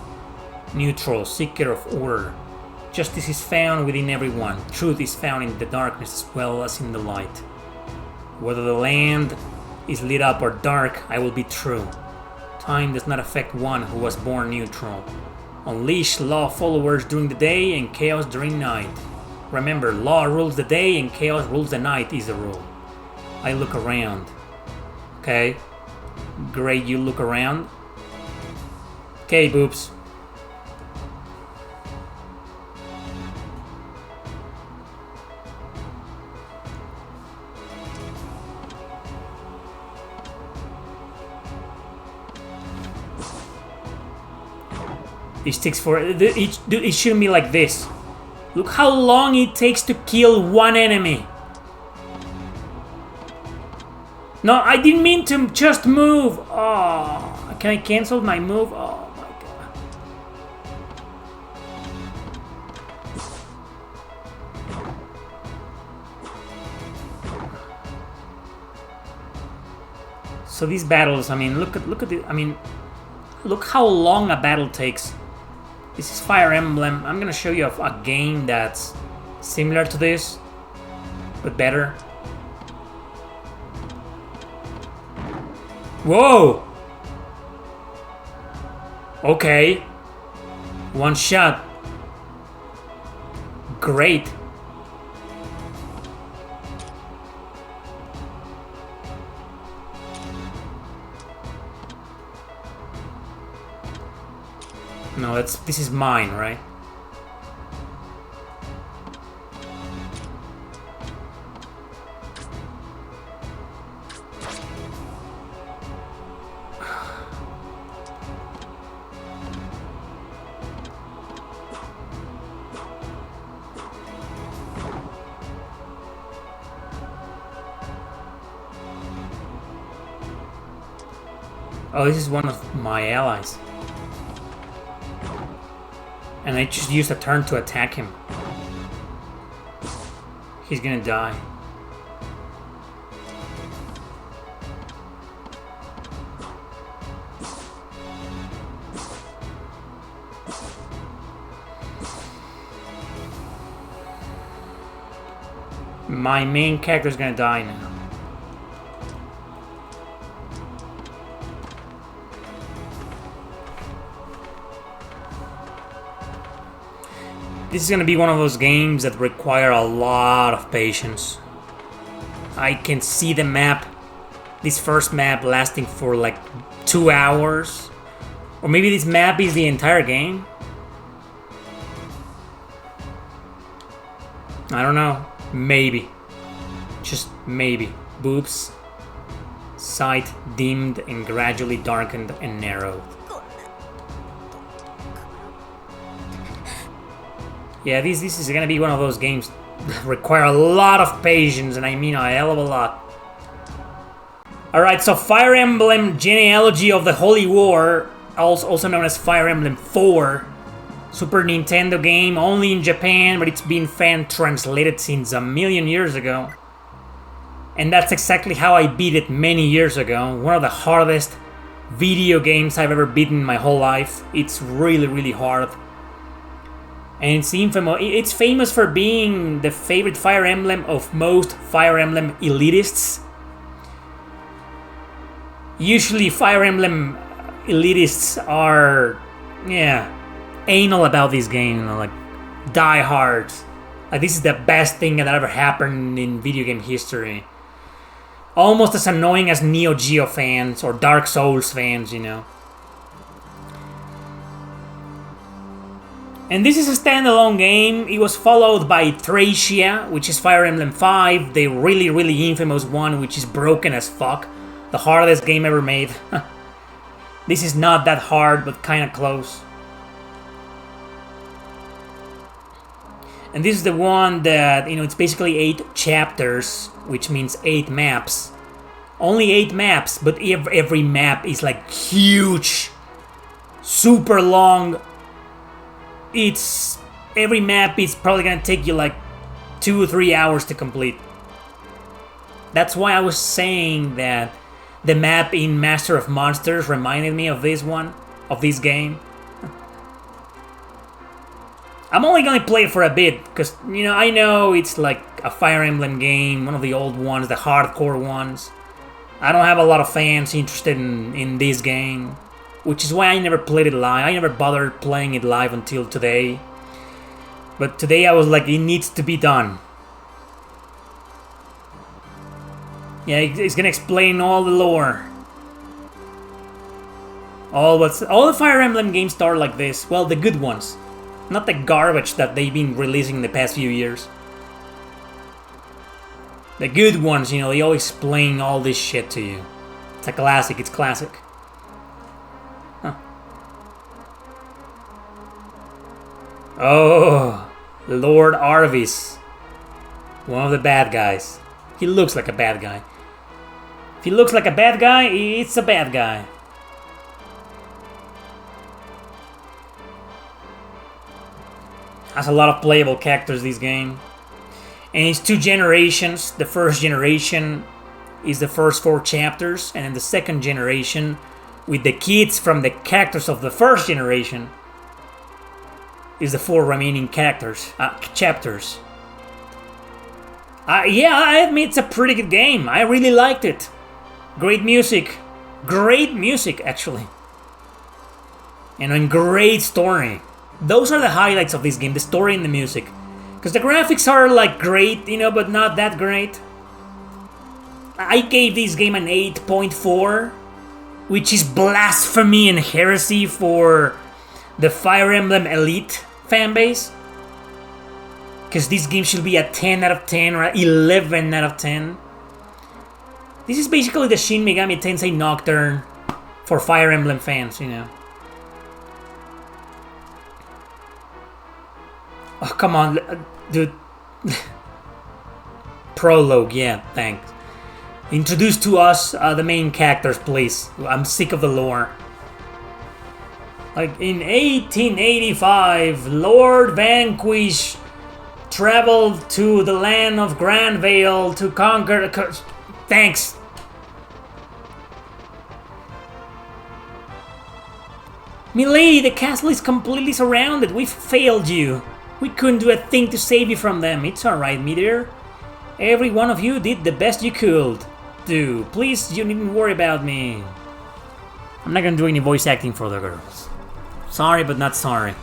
Neutral, seeker of order. Justice is found within everyone. Truth is found in the darkness as well as in the light. Whether the land is lit up or dark, I will be true. Time does not affect one who was born neutral. Unleash law followers during the day and chaos during night. Remember, law rules the day and chaos rules the night is the rule. I look around. Okay. Great, you look around. Okay, boobs. It takes for it shouldn't be like this. Look how long it takes to kill one enemy. No, I didn't mean to just move. Oh, can I cancel my move? Oh my god. So these battles, I mean, look at the, I mean, look how long a battle takes. This is Fire Emblem. I'm gonna show you a game that's similar to this, but better. Whoa! Okay. One shot. Great. No, this is mine, right? Oh, this is one of my allies. And I just used a turn to attack him. He's gonna die. My main character's gonna die now. This is gonna be one of those games that require a lot of patience. I can see the map, this first map lasting for like 2 hours. Or maybe this map is the entire game. I don't know. Maybe. Just maybe. Boobs. Sight dimmed and gradually darkened and narrowed. Yeah, this is gonna be one of those games that require a lot of patience, and I mean a hell of a lot. Alright, so Fire Emblem Genealogy of the Holy War, also known as Fire Emblem 4. Super Nintendo game, only in Japan, but it's been fan-translated since a million years ago. And that's exactly how I beat it many years ago. One of the hardest video games I've ever beaten in my whole life. It's really, really hard. And it's famous for being the favorite Fire Emblem of most Fire Emblem elitists. Usually Fire Emblem elitists are, yeah, anal about this game, you know, like die hard. Like this is the best thing that ever happened in video game history. Almost as annoying as Neo Geo fans or Dark Souls fans, you know. And this is a standalone game. It was followed by Thracia, which is Fire Emblem 5, the really, really infamous one, which is broken as fuck. The hardest game ever made. This is not that hard, but kinda close. And this is the one that, you know, it's basically 8 chapters, which means 8 maps. Only 8 maps, but every map is like huge, super long. Every map is probably gonna take you like 2 or 3 hours to complete. That's why I was saying that the map in Master of Monsters reminded me of this one, of this game. I'm only gonna play it for a bit, because, you know, I know it's like a Fire Emblem game, one of the old ones, the hardcore ones. I don't have a lot of fans interested in this game. Which is why I never played it live. I never bothered playing it live until today. But today I was like, it needs to be done. Yeah, it's gonna explain all the lore. All the Fire Emblem games start like this. Well, the good ones. Not the garbage that they've been releasing in the past few years. The good ones, you know, they all explain all this shit to you. It's a classic, it's classic. Oh, Lord Arvis. One of the bad guys. He looks like a bad guy. If he looks like a bad guy, it's a bad guy. Has a lot of playable characters, this game. And it's 2 generations. The first generation is the first 4 chapters, and then the second generation, with the kids from the characters of the first generation, is the 4 remaining chapters. Yeah, I admit it's a pretty good game. I really liked it. Great music. Great music, actually. And a great story. Those are the highlights of this game, the story and the music. Because the graphics are like great, you know, but not that great. I gave this game an 8.4, which is blasphemy and heresy for the Fire Emblem Elite fanbase. Because this game should be a 10 out of 10 or 11 out of 10. This is basically the Shin Megami Tensei Nocturne for Fire Emblem fans, you know. Oh, come on, dude. Prologue, yeah, thanks. Introduce to us the main characters, please. I'm sick of the lore. Like, in 1885, Lord Vanquish traveled to the land of Granvale to conquer... Thanks. Milady, the castle is completely surrounded. We've failed you. We couldn't do a thing to save you from them. It's alright, Meteor. Every one of you did the best you could. Please, you needn't worry about me. I'm not gonna do any voice acting for the girls. Sorry, but not sorry.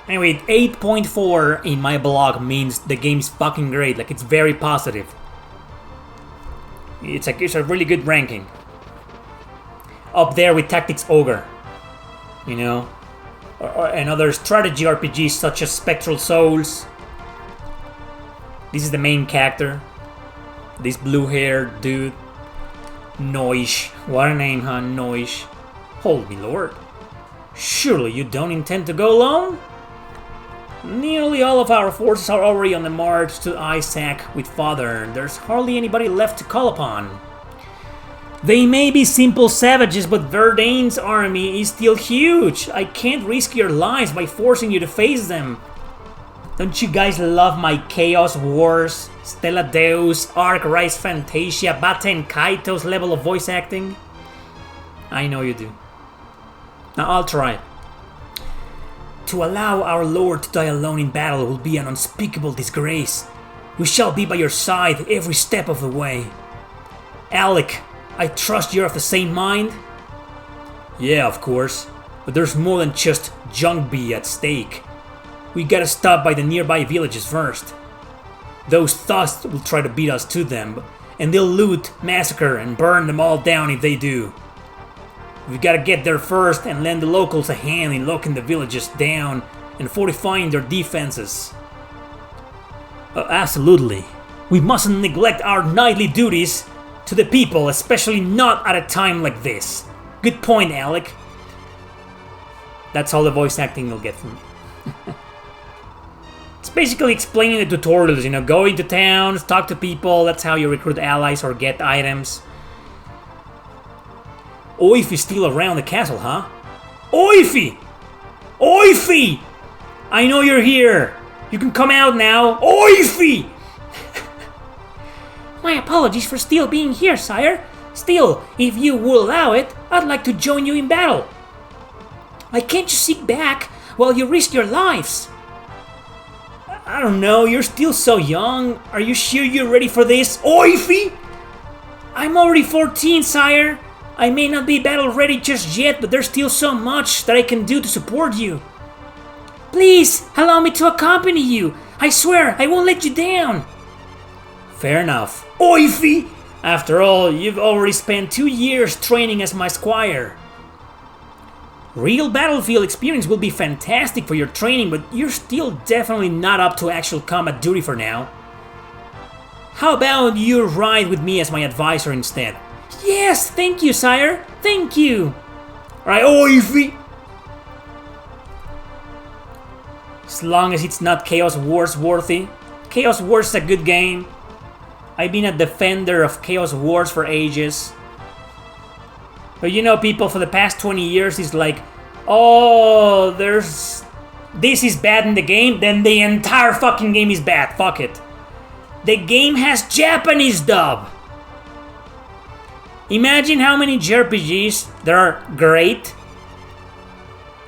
Anyway, 8.4 in my blog means the game's fucking great. Like, it's very positive. It's a really good ranking. Up there with Tactics Ogre. You know? And other strategy RPGs such as Spectral Souls. This is the main character. This blue-haired dude. Noish. What a name, huh? Noish. Hold me, Lord. Surely you don't intend to go alone? Nearly all of our forces are already on the march to Isaac with Father. There's hardly anybody left to call upon. They may be simple savages, but Verdane's army is still huge. I can't risk your lives by forcing you to face them. Don't you guys love my Chaos Wars, Stella Deus, Arc Rise Fantasia, Bata and Kaito's level of voice acting? I know you do. Now I'll try. To allow our lord to die alone in battle will be an unspeakable disgrace. We shall be by your side every step of the way. Alec, I trust you're of the same mind? Yeah, of course. But there's more than just Jungby at stake. We gotta stop by the nearby villages first. Those thugs will try to beat us to them, and they'll loot, massacre, and burn them all down if they do. We gotta get there first and lend the locals a hand in locking the villages down and fortifying their defenses. Absolutely. We mustn't neglect our knightly duties to the people, especially not at a time like this. Good point, Alec. That's all the voice acting you'll get from me. It's basically explaining the tutorials, you know, going to towns, talk to people, that's how you recruit allies or get items. Oifi's still around the castle, huh? Oifi! Oifi! I know you're here! You can come out now! Oifi! My apologies for still being here, sire. Still, if you will allow it, I'd like to join you in battle. Why can't you seek back while you risk your lives? I don't know, you're still so young. Are you sure you're ready for this? Oifi! I'm already 14, sire. I may not be battle ready just yet, but there's still so much that I can do to support you. Please, allow me to accompany you. I swear, I won't let you down. Fair enough. Oifi! After all, you've already spent 2 years training as my squire. Real battlefield experience will be fantastic for your training, but you're still definitely not up to actual combat duty for now. How about you ride with me as my advisor instead? Yes, thank you, sire. Thank you. Alright, Oifi! As long as it's not Chaos Wars worthy. Chaos Wars is a good game. I've been a defender of Chaos Wars for ages. But you know, people for the past 20 years is like, oh, this is bad in the game, then the entire fucking game is bad. Fuck it. The game has Japanese dub. Imagine how many JRPGs that are great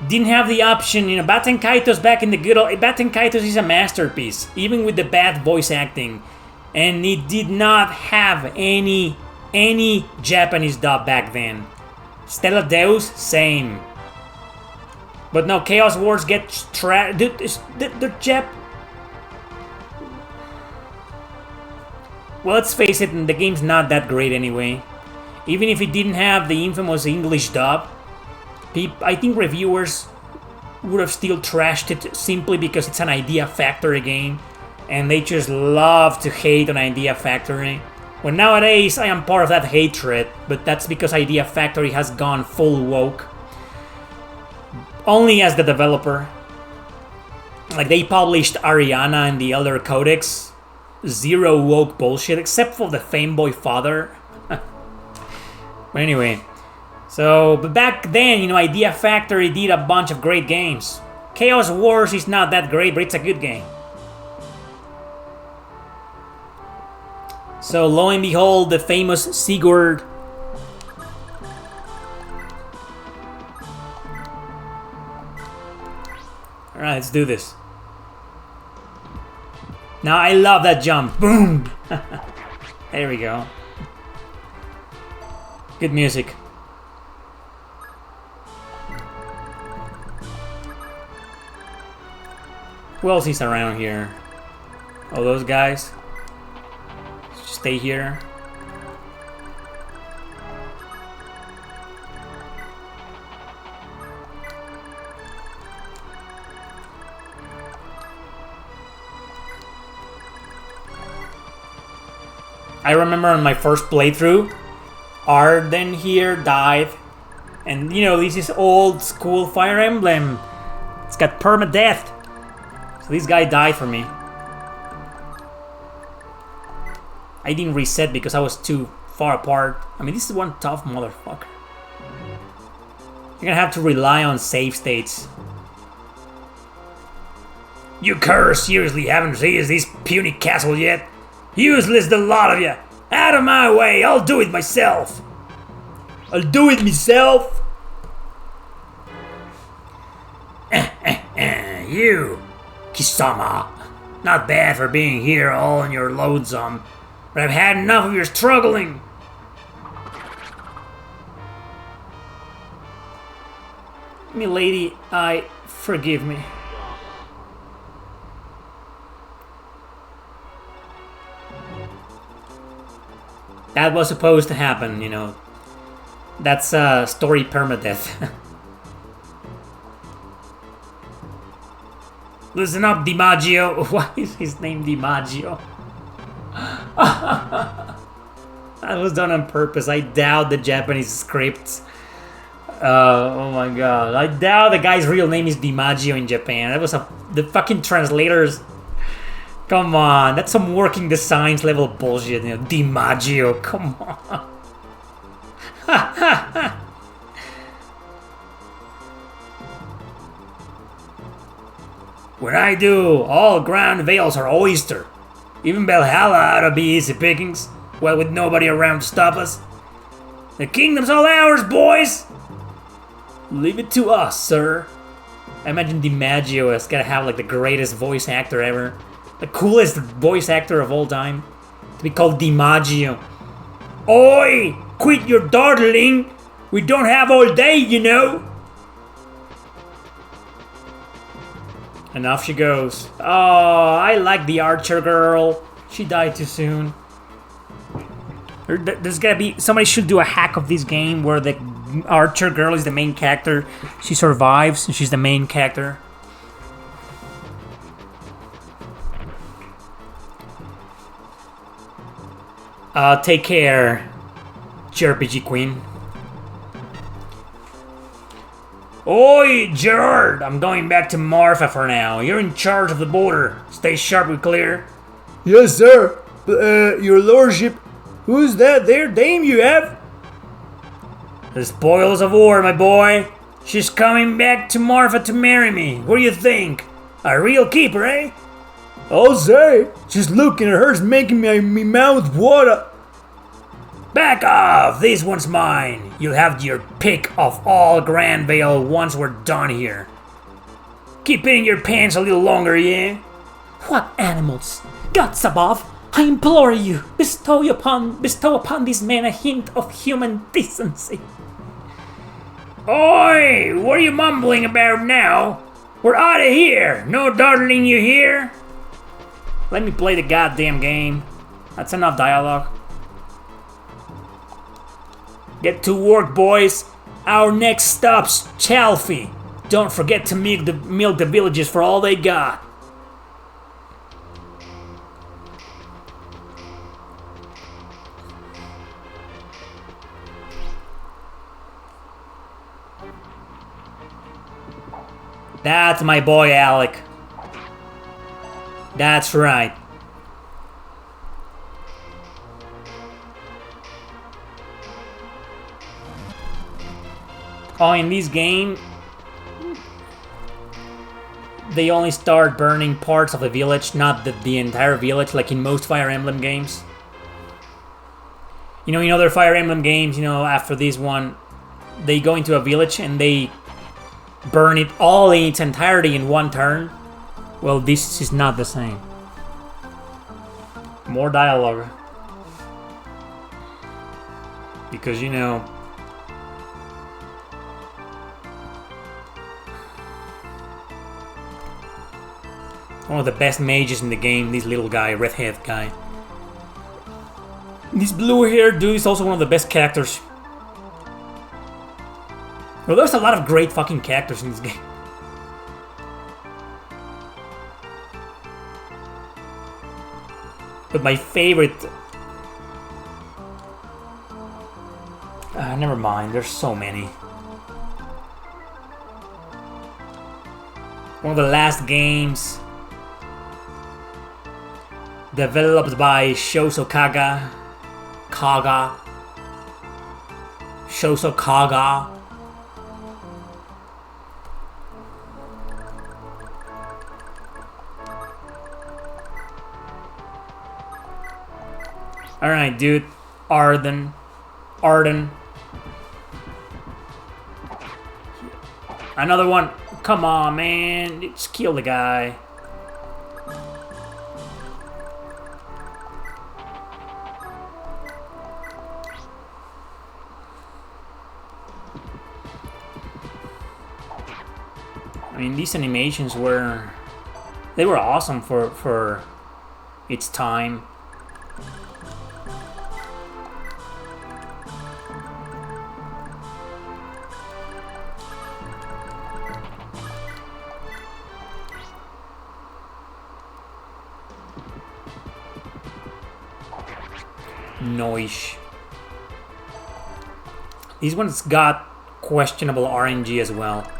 didn't have the option. You know, Baten Kaitos back in the good old... Baten Kaitos is a masterpiece, even with the bad voice acting. And it did not have any Japanese dub back then. Stella Deus, same. But no, Chaos Wars get the Jap... Well, let's face it, the game's not that great anyway. Even if it didn't have the infamous English dub, I think reviewers would have still trashed it simply because it's an Idea Factory game. And they just love to hate on Idea Factory. Well, nowadays, I am part of that hatred, but that's because Idea Factory has gone full woke. Only as the developer. Like, they published Ariana and the Elder Codex. Zero woke bullshit, except for the Fameboy Father. But anyway, but back then, you know, Idea Factory did a bunch of great games. Chaos Wars is not that great, but it's a good game. So, lo and behold, the famous Sigurd. Alright, let's do this. Now, I love that jump. Boom! There we go. Good music. Who else is around here? Oh, those guys? Just stay here. I remember on my first playthrough, Arden here died. And you know, this is old school Fire Emblem. It's got permadeath. So this guy died for me. I didn't reset because I was too far apart. I mean, this is one tough motherfucker. You're gonna have to rely on save states. You curs seriously haven't seized this puny castle yet? Useless, the lot of you! Out of my way, I'll do it myself! I'll do it myself! You, Kisama. Not bad for being here all on your lonesome, but I've had enough of your struggling! Milady, forgive me. That was supposed to happen, you know. That's story permadeath. Listen up, DiMaggio. Why is his name DiMaggio? That was done on purpose. I doubt the Japanese script. Oh my god. I doubt the guy's real name is DiMaggio in Japan. That was the fucking translators. Come on, that's some working designs level bullshit, you know, DiMaggio, come on. When I do, all ground veils are oyster. Even Valhalla ought to be easy pickings, well, with nobody around to stop us. The kingdom's all ours, boys! Leave it to us, sir. I imagine DiMaggio is gonna have like the greatest voice actor ever. The coolest voice actor of all time. To be called DiMaggio. Oi! Quit your dawdling! We don't have all day, you know! And off she goes. Oh, I like the archer girl. She died too soon. There's gotta be... Somebody should do a hack of this game where the archer girl is the main character. She survives and she's the main character. Take care, JRPG Queen. Oi, Gerard! I'm going back to Marfa for now. You're in charge of the border. Stay sharp and clear. Yes, sir. Your lordship, who's that there dame you have? The spoils of war, my boy. She's coming back to Marfa to marry me. What do you think? A real keeper, eh? I'll say. Just looking at her's making me mouth water. Back off! This one's mine. You'll have your pick of all Grand Vale once we're done here. Keep it in your pants a little longer, yeah? What animals? Gods above, I implore you, bestow upon this man a hint of human decency. Oi! What are you mumbling about now? We're out of here! No dawdling you here! Let me play the goddamn game. That's enough dialogue. Get to work, boys. Our next stop's Chalfie. Don't forget to milk the villagers for all they got. That's my boy Alec. That's right. Oh, in this game, they only start burning parts of the village, not the entire village, like in most Fire Emblem games. You know, in other Fire Emblem games, you know, after this one, they go into a village and they burn it all in its entirety in one turn. Well, this is not the same. More dialogue. Because, you know, one of the best mages in the game, this little guy, redhead guy. This blue-haired dude is also one of the best characters. Well, there's a lot of great fucking characters in this game. But my favorite... never mind, there's so many. One of the last games developed by Shoso Kaga. Shoso Kaga. Alright, dude. Arden. Another one. Come on, man. Just kill the guy. I mean, these animations were... They were awesome for its time. Noish. These ones got questionable RNG as well.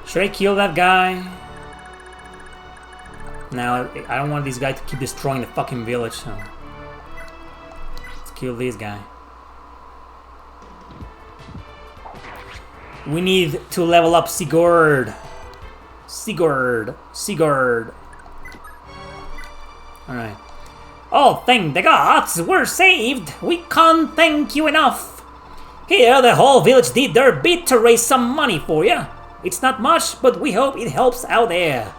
Should I kill that guy? Now, I don't want this guy to keep destroying the fucking village, so... Let's kill this guy. We need to level up Sigurd. Alright. Oh, thank the gods, we're saved! We can't thank you enough! Here, the whole village did their bit to raise some money for you. It's not much, but we hope it helps out there.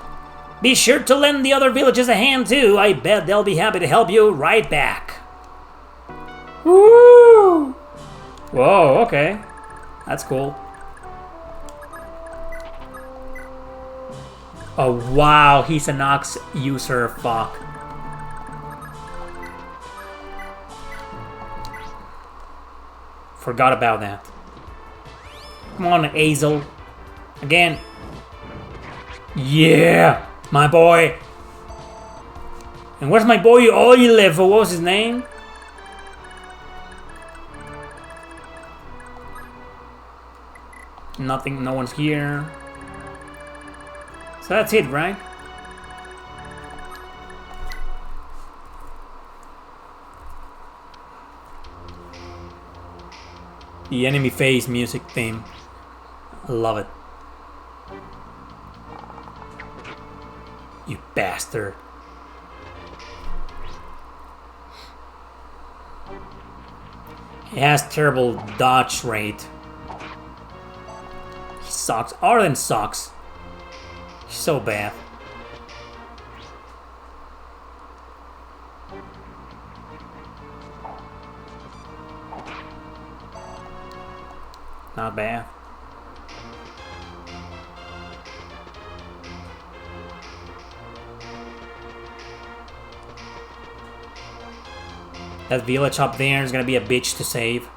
Be sure to lend the other villages a hand too. I bet they'll be happy to help you right back. Woo! Whoa, okay. That's cool. Oh wow, he's an Ox user, fuck. Forgot about that. Come on, Azel. Again. Yeah, my boy. And where's my boy Olive? What was his name? Nothing, no one's here. So that's it, right? The enemy phase music theme. I love it. You bastard. He has terrible dodge rate. He sucks. Arlen sucks. He's so bad. Not bad. That village up there is gonna be a bitch to save.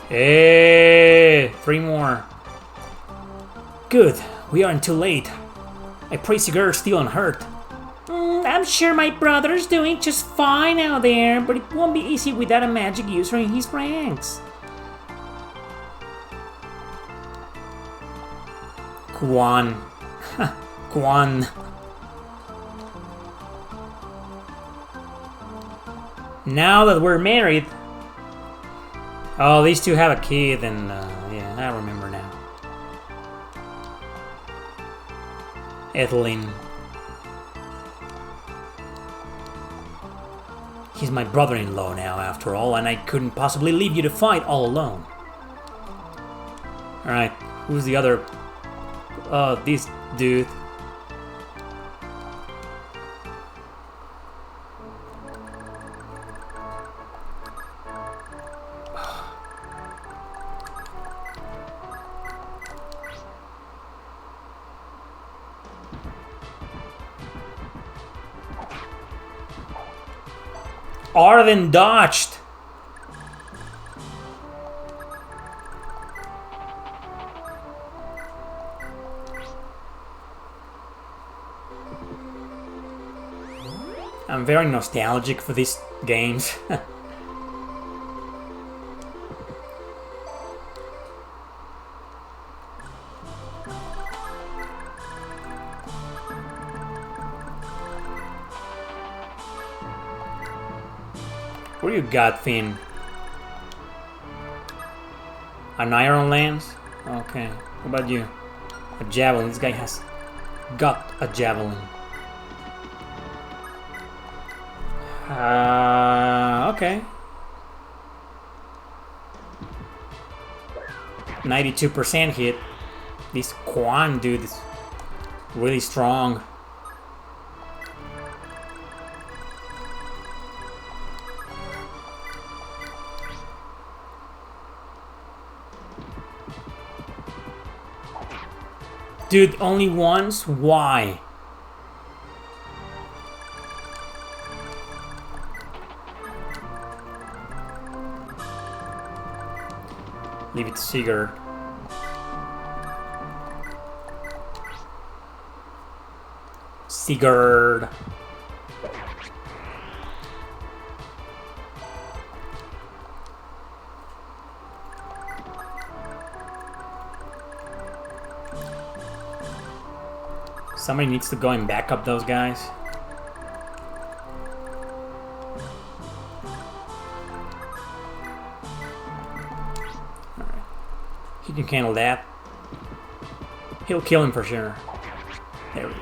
Hey, 3 more. Good, we aren't too late. I pray Sigur's still unhurt. I'm sure my brother's doing just fine out there, but it won't be easy without a magic user in his ranks. Guan. Guan. Now that we're married... Oh, these two have a kid, and yeah, I remember now. Elie. He's my brother-in-law now, after all, and I couldn't possibly leave you to fight all alone. Alright, who's the other... this dude. Arlen dodged. I'm very nostalgic for these games. What do you got, Finn? An iron lance? Okay. What about you? A javelin. This guy has got a javelin. Okay. 92% hit. This Quan dude is really strong. Dude, only once? Why? Leave it to Sigurd. Sigurd. Somebody needs to go and back up those guys. Alright. He can handle that. He'll kill him for sure. There we go.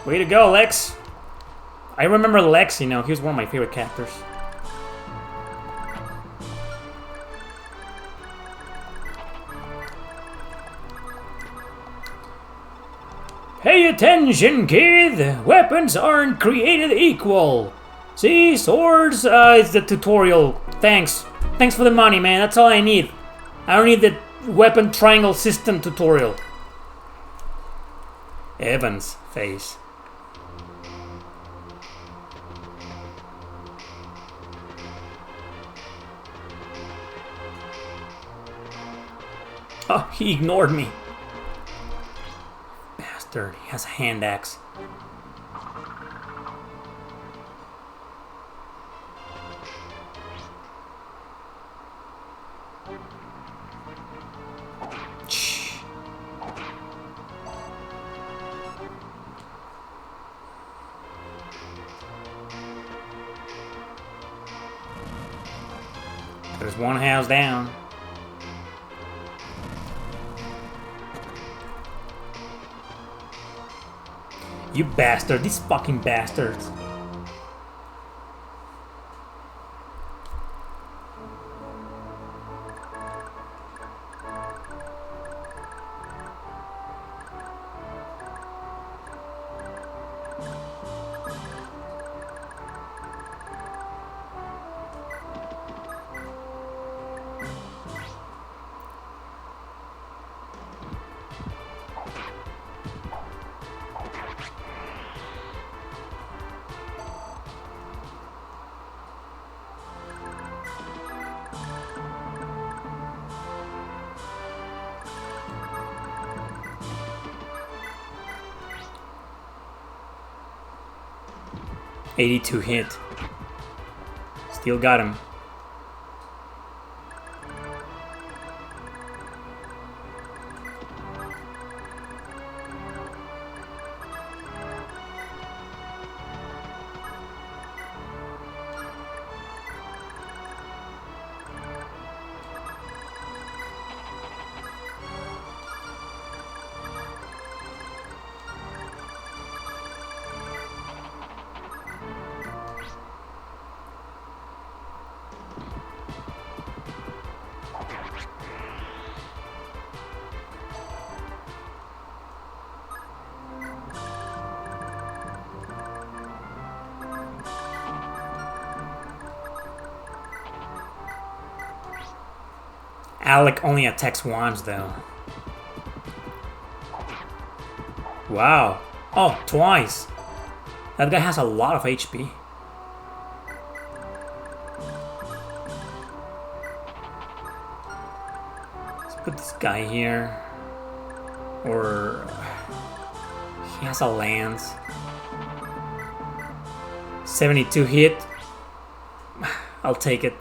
Way to go, Lex! I remember Lex, you know, he was one of my favorite characters. Pay attention, kid! Weapons aren't created equal! See, swords, it's the tutorial. Thanks. Thanks for the money, man. That's all I need. I don't need the weapon triangle system tutorial. Evan's face. Oh, he ignored me. Bastard, he has a hand axe. There's one house down. You bastard, these fucking bastards. .82 hit. Still got him. Alec only attacks once, though. Wow. Oh, twice. That guy has a lot of HP. Let's put this guy here. Or... he has a lance. 72 hit. I'll take it.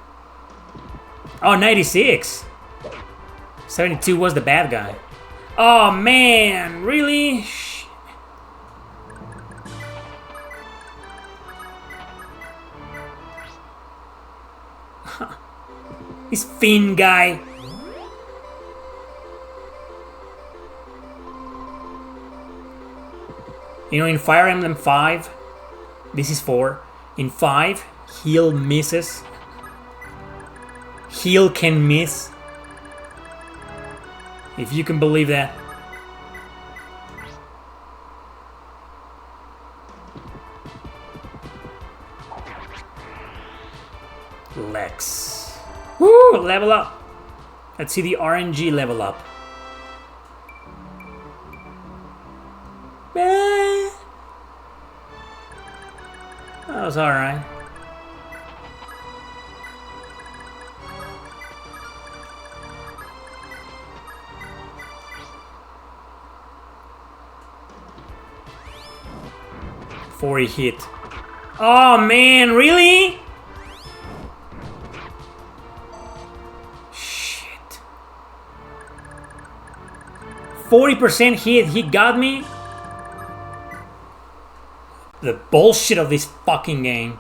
Oh, 96! 72 was the bad guy. Oh man, really? This Finn guy. You know, in Fire Emblem 5, this is 4. In 5, heal misses. Heal can miss. If you can believe that. Lex. Woo! Level up. Let's see the RNG level up. That was alright. .40 hit. Oh man, really? Shit. 40% hit, he got me? The bullshit of this fucking game.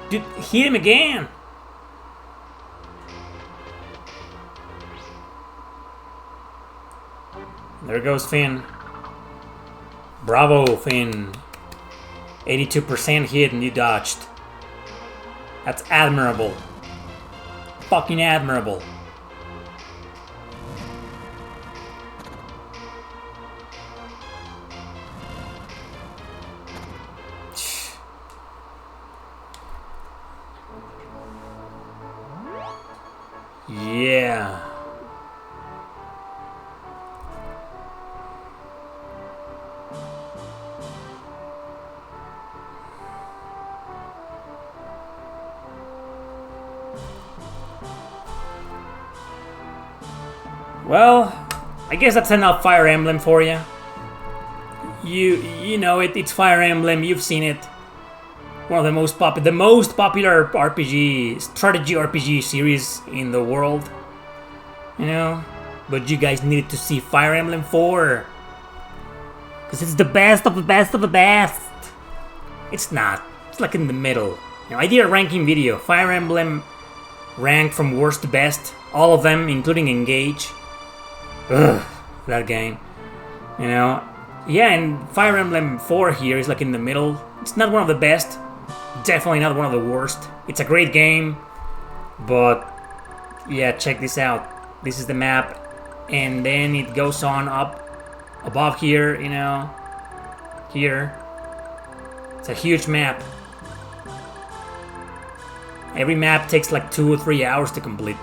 Dude, hit him again. There goes Finn. Bravo, Finn. 82% hit and you dodged. That's admirable. Fucking admirable. Yeah. Well, I guess that's enough Fire Emblem for you. You know it. It's Fire Emblem. You've seen it. One of the most popular RPG strategy RPG series in the world. You know, but you guys needed to see Fire Emblem 4. Because it's the best of the best of the best. It's not. It's like in the middle. I did a ranking video. Fire Emblem ranked from worst to best. All of them, including Engage. Ugh, that game. Yeah, and Fire Emblem 4 here is like in the middle. It's not one of the best. Definitely not one of the worst. It's a great game. But, yeah, check this out. This is the map. And then it goes on up above here, here. It's a huge map. Every map takes like 2 or 3 hours to complete.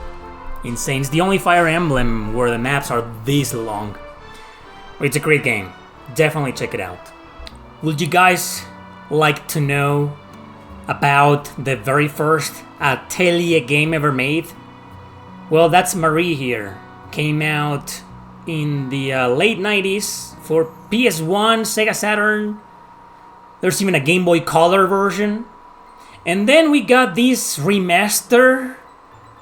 Insane. It's the only Fire Emblem where the maps are this long. It's a great game. Definitely check it out. Would you guys like to know about the very first Atelier game ever made? Well, that's Marie here. Came out in the late 90s for PS1, Sega Saturn. There's even a Game Boy Color version. And then we got this remaster,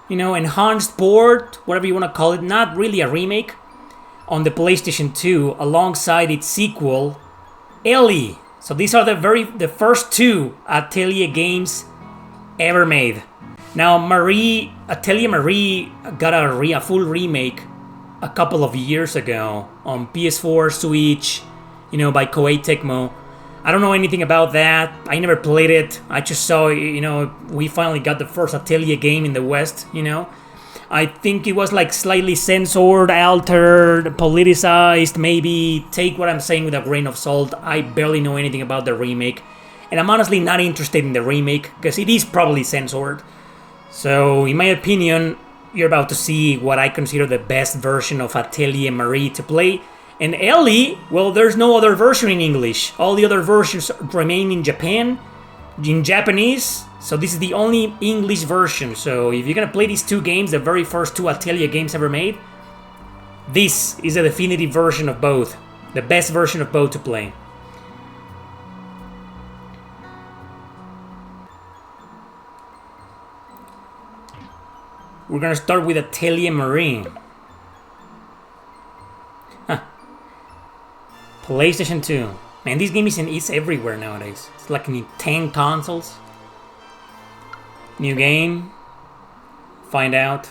enhanced port, whatever you want to call it, not really a remake, on the PlayStation 2 alongside its sequel, Elie. So these are the first 2 Atelier games ever made. Now Atelier Marie got a full remake a couple of years ago on PS4, Switch, by Koei Tecmo. I don't know anything about that. I never played it. I just saw, we finally got the first Atelier game in the West, I think it was like slightly censored, altered, politicized, maybe. Take what I'm saying with a grain of salt. I barely know anything about the remake. And I'm honestly not interested in the remake, because it is probably censored. So, in my opinion, you're about to see what I consider the best version of Atelier Marie to play. And Elie, well, there's no other version in English. All the other versions remain in Japanese. So this is the only English version. So if you're gonna play these 2 games, the very first 2 Atelier games ever made, this is a definitive version of both. The best version of both to play. We're gonna start with Atelier Marie. PlayStation 2. Man, this game is everywhere nowadays. It's like in 10 consoles. New game. Find out.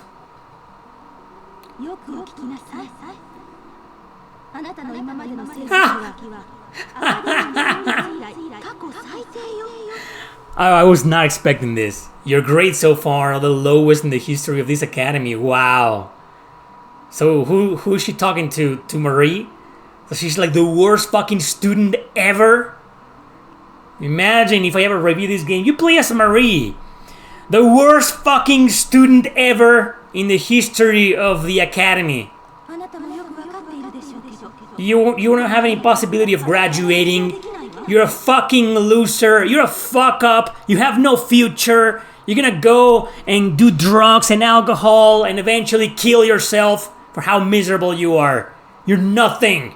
I was not expecting this. Your grade so far are the lowest in the history of this academy. Wow. So who is she talking to? To Marie? So she's like the worst fucking student ever. Imagine if I ever review this game. You play as Marie. The worst fucking student ever in the history of the academy. You don't have any possibility of graduating. You're a fucking loser. You're a fuck up. You have no future. You're gonna go and do drugs and alcohol and eventually kill yourself for how miserable you are. You're nothing.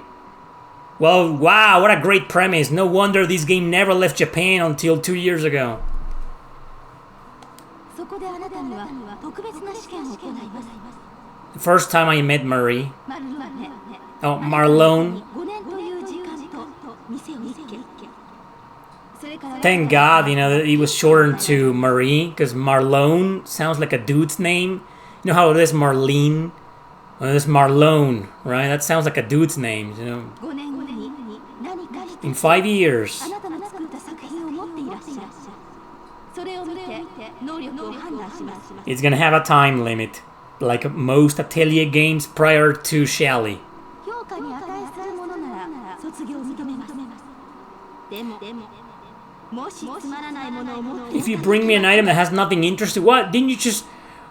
Well, wow, what a great premise. No wonder this game never left Japan until 2 years ago. The first time I met Marie. Oh, Marlone. Thank God, that it was shortened to Marie, because Marlone sounds like a dude's name. You know how it is Marlene? Well, it's Marlone, right? That sounds like a dude's name, In 5 years. It's gonna have a time limit, like most Atelier games prior to Shally. If you bring me an item that has nothing interesting, what?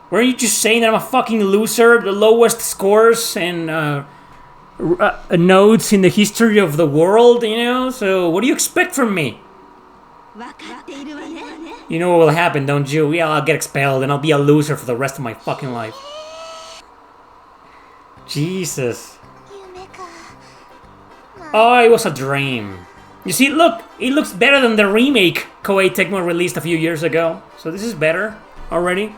Weren't you just saying that I'm a fucking loser? The lowest scores and notes in the history of the world, So what do you expect from me? You know what will happen, don't you? Yeah, I'll get expelled and I'll be a loser for the rest of my fucking life. Jesus. Oh, it was a dream. You see, look, it looks better than the remake Koei Tecmo released a few years ago. So this is better already.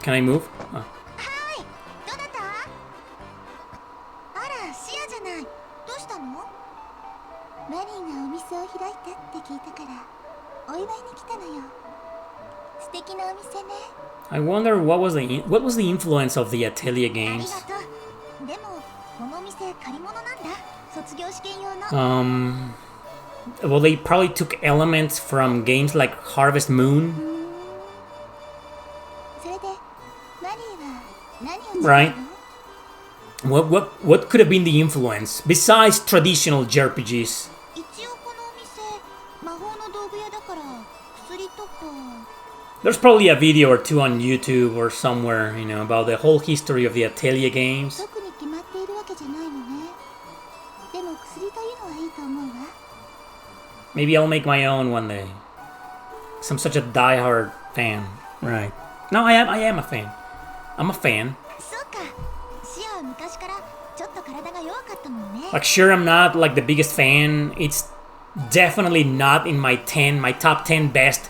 Can I move? Oh. はいどなた？あらシアじゃない。どうしたの？マリーがお店を開いたって聞いたからお祝いに来たのよ。素敵なお店ね。 I wonder what was the influence of the Atelier あり games. がとう。でもこのお店借り物なんだ。卒業試験用の。Well, they probably took elements from games like Harvest Moon. それでマリーは何を作るの？ Right. What could have been the influence besides traditional JRPGs? 一応このお店魔法の道具屋だから薬とか。 There's probably a video or two on YouTube or somewhere, you know, about the whole history of the Atelier games. 特に決まっているわけじゃないのね。でも薬というのはいいと思うわ。 Maybe I'll make my own one day. 'Cause I'm such a diehard fan. Right. No, I am a fan. I'm a fan. そうか。シアは昔からちょっと体が弱かったもんね。 Like, sure, I'm not like the biggest fan. It's definitely not in my top 10 best,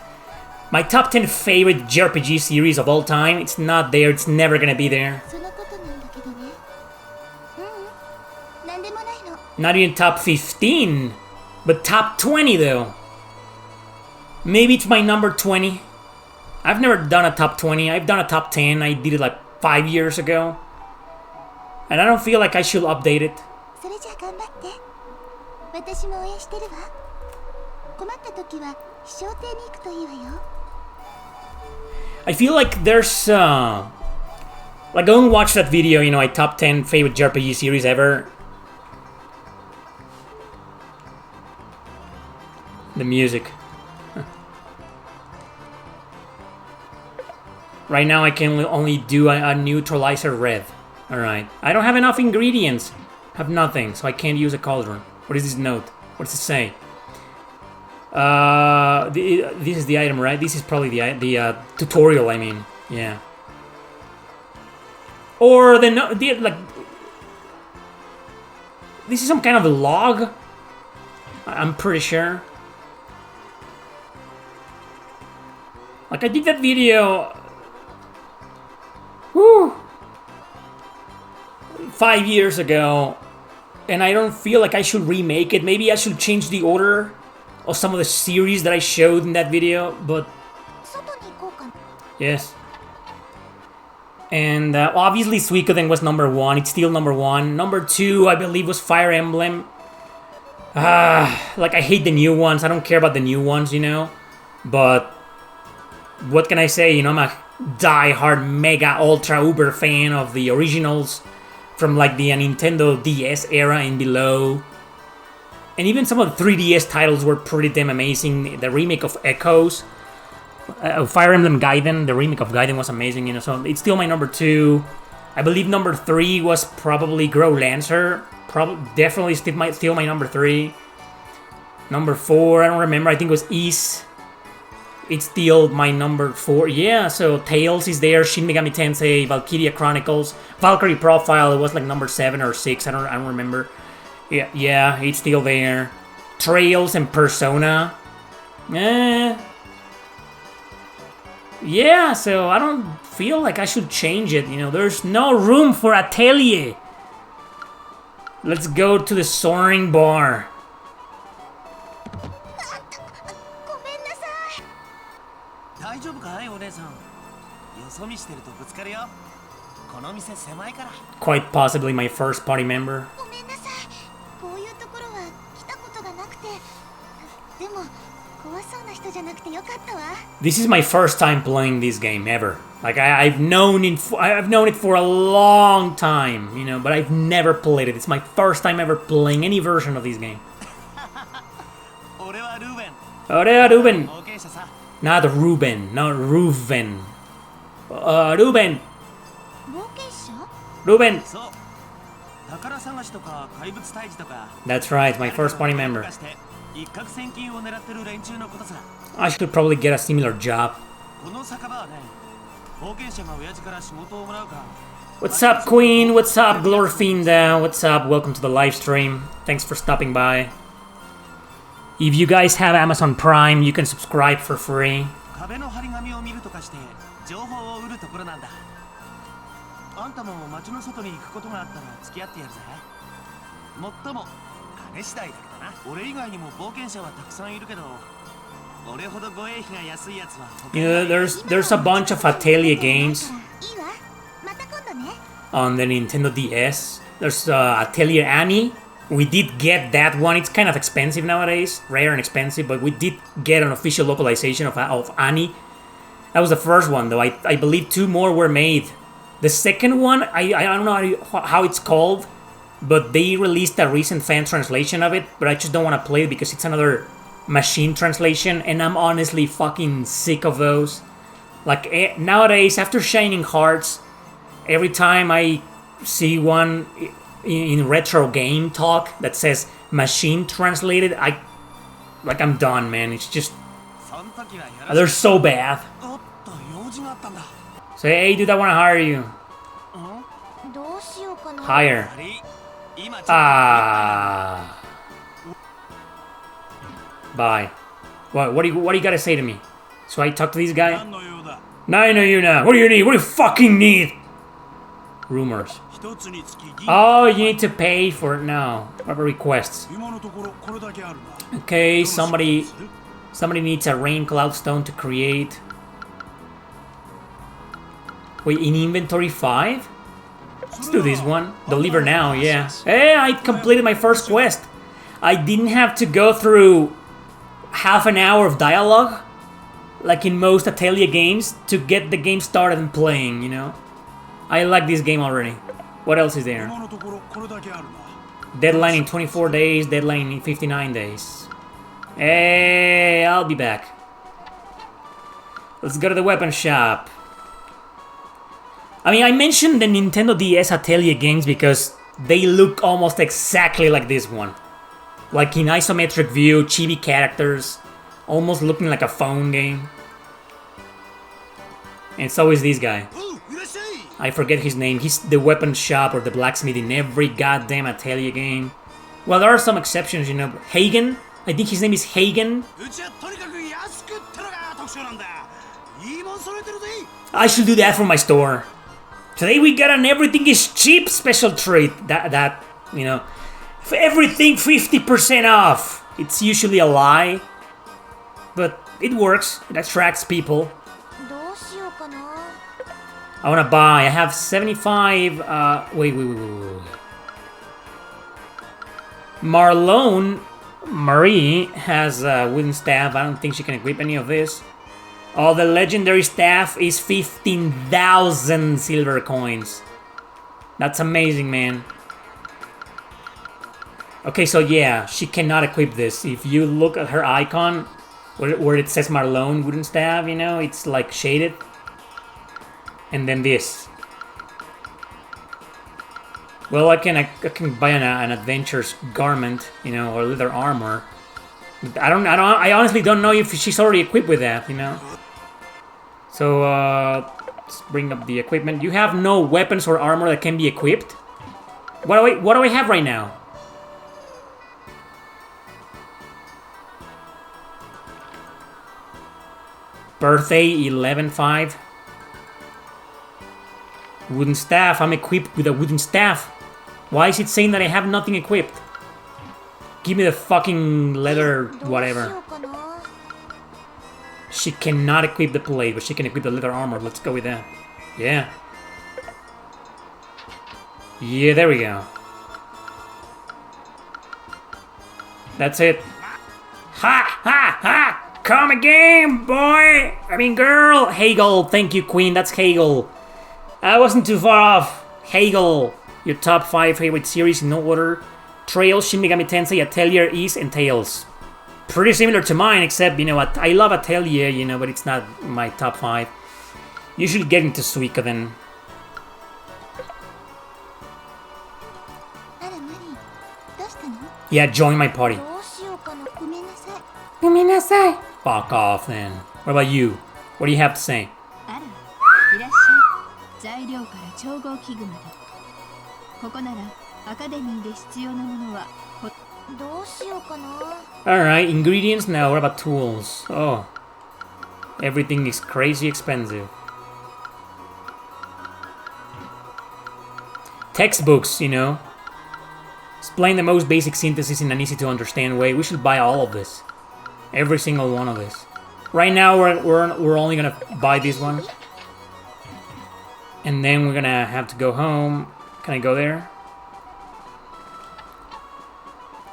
my top 10 favorite JRPG series of all time. It's not there. It's never gonna be there. そのことなんだけどね。なんでもないの。 Not even top 15, but top 20 though. Maybe it's my number 20. I've never done a top 20. I've done a top 10. I did it like 5 years ago. And I don't feel like I should update it. それじゃあ頑張って。私も応援してるわ。困った時は飛翔艇に行くといいわよ。 I feel like there's like, go and watch that video, you know, my top 10 favorite JRPG series ever. The music. Right now I can only do a neutralizer red. Alright. I don't have enough ingredients. Have nothing, so I can't use a cauldron. What is this note? What does it say? This is the item, right? This is probably the tutorial, I mean. Yeah. Or like... This is some kind of a log? I'm pretty sure. Like, I did that video... Whew! 5 years ago, and I don't feel like I should remake it. Maybe I should change the order of some of the series that I showed in that video, but... 外に行こうかな。 Yes. And obviously Suikoden was number 1. It's still number 1. Number 2, I believe, was Fire Emblem. Like, I hate the new ones. I don't care about the new ones, you know? But... what can I say? You know, I'm a die-hard, mega, ultra, uber fan of the originals from, like, the Nintendo DS era and below. And even some of the 3DS titles were pretty damn amazing. The remake of Echoes, Fire Emblem Gaiden, the remake of Gaiden was amazing, you know, so it's still my number 2. I believe number 3 was probably Grow Lancer. Definitely still my number 3. Number 4, I don't remember, I think it was Ys. It's still my number 4. Yeah, so Tales is there, Shin Megami Tensei, Valkyria Chronicles, Valkyrie Profile, it was like number 7 or 6, I don't remember. Yeah, it's still there. Trails and Persona. Yeah, so I don't feel like I should change it, you know, there's no room for Atelier. Let's go to the Soaring Bar. ごめんなさい。大丈夫かいお姉さん。よそ見してるとぶつかるよ。この店狭いから。 Quite possibly my first party member. ごめんなさい。こういうところは来たことがなくて。でも怖そうな人じゃなくてよかったわ。 This is my first time playing this game ever. Like I've known it for a long time, you know, but I've never played it. It's my first time ever playing any version of this game. 俺はルーベン。 Ore Ruben. 冒険者さ。 Not Ruben, not Ruven. Ruben. 冒険者？ Ruben. そう。宝探しとか怪物退治とか。 That's right, my first party member. 一攫千金を狙ってる連中のことさ。 I should probably get a similar job. この酒場はね、冒険者が親父から仕事をもらうから。 What's up, Queen? What's up, Glorfinda? What's up? Welcome to the live stream. Thanks for stopping by. If you guys have Amazon Prime, you can subscribe for free. 壁の張り紙を見るとかして情報を売るところなんだ。あんたも街の外に行くことがあったら付き合ってやるぜ。もっとも金次第だけどな。俺以外にも冒険者はたくさんいるけど、俺ほど護衛費が安いやつは他に You know, there's a bunch of Atelier games いいわ、また今度ね。 on the Nintendo DS. There's Atelier Annie. We did get that one. It's kind of expensive nowadays, rare and expensive, but we did get an official localization of Annie. That was the first one, though. I believe 2 more were made. The second one, I don't know how it's called, but they released a recent fan translation of it, but I just don't want to play it because it's another machine translation, and I'm honestly fucking sick of those. Like, nowadays, after Shining Hearts, every time I see one in retro game talk that says machine translated, I'm done, man. It's just, they're so bad. So hey dude, I wanna hire you. どうしようかな。 Hire. Ah. Bye. What do you gotta say to me? So I talk to this guy? No, I know you now. What do you need? What do you fucking need? Rumors. Oh, you need to pay for it now. What are requests? Okay, somebody needs a rain cloud stone to create. Wait, in inventory 5? Let's do this one. Deliver now, yeah. Hey, I completed my first quest. I didn't have to go through half an hour of dialogue, like in most Atelier games, to get the game started and playing, you know? I like this game already. What else is there? Deadline in 24 days, deadline in 59 days. Hey, I'll be back. Let's go to the weapon shop. I mean, I mentioned the Nintendo DS Atelier games because they look almost exactly like this one. Like in isometric view, chibi characters, almost looking like a phone game. And so is this guy. I forget his name. He's the weapon shop or the blacksmith in every goddamn Atelier game. Well, there are some exceptions, you know. Hagen? I think his name is Hagen. I should do that for my store. Today we got an everything is cheap special treat. That you know, everything 50% off. It's usually a lie, but it works. It attracts people. どうしようかな。 I wanna buy. I have 75. Wait. Marie has a wooden staff. I don't think she can equip any of this. Oh, the legendary staff is 15,000 silver coins. That's amazing, man. Okay, so yeah, she cannot equip this. If you look at her icon, where it says Marlone wooden staff, you know, it's like shaded. And then this. Well, I can buy an adventurer's garment, you know, or leather armor. I honestly don't know if she's already equipped with that, you know. So let's bring up the equipment. You have no weapons or armor that can be equipped. What do I have right now? Birthday 11/5. Wooden staff. I'm equipped with a wooden staff. Why is it saying that I have nothing equipped? Give me the fucking leather whatever. She cannot equip the plate, but she can equip the leather armor. Let's go with that. Yeah. Yeah, there we go. That's it. Ha! Ha! Ha! Come again, boy! I mean, girl! Hegel, thank you, queen. That's Hegel. I wasn't too far off. Hegel, your top 5 favorite series in no order. Trails, Shin Megami Tensei, Atelier, East, and Tales. Pretty similar to mine, except, you know, I love Atelier, you know, but it's not my top 5. Usually get into Suikoden. Yeah, join my party. Fuck off, then. What about you? What do you have to say? Alright, ingredients now. What about tools? Oh. Everything is crazy expensive. Textbooks, you know. Explain the most basic synthesis in an easy to understand way. We should buy all of this. Every single one of this. Right now we're only gonna buy this one. And then we're gonna have to go home. Can I go there?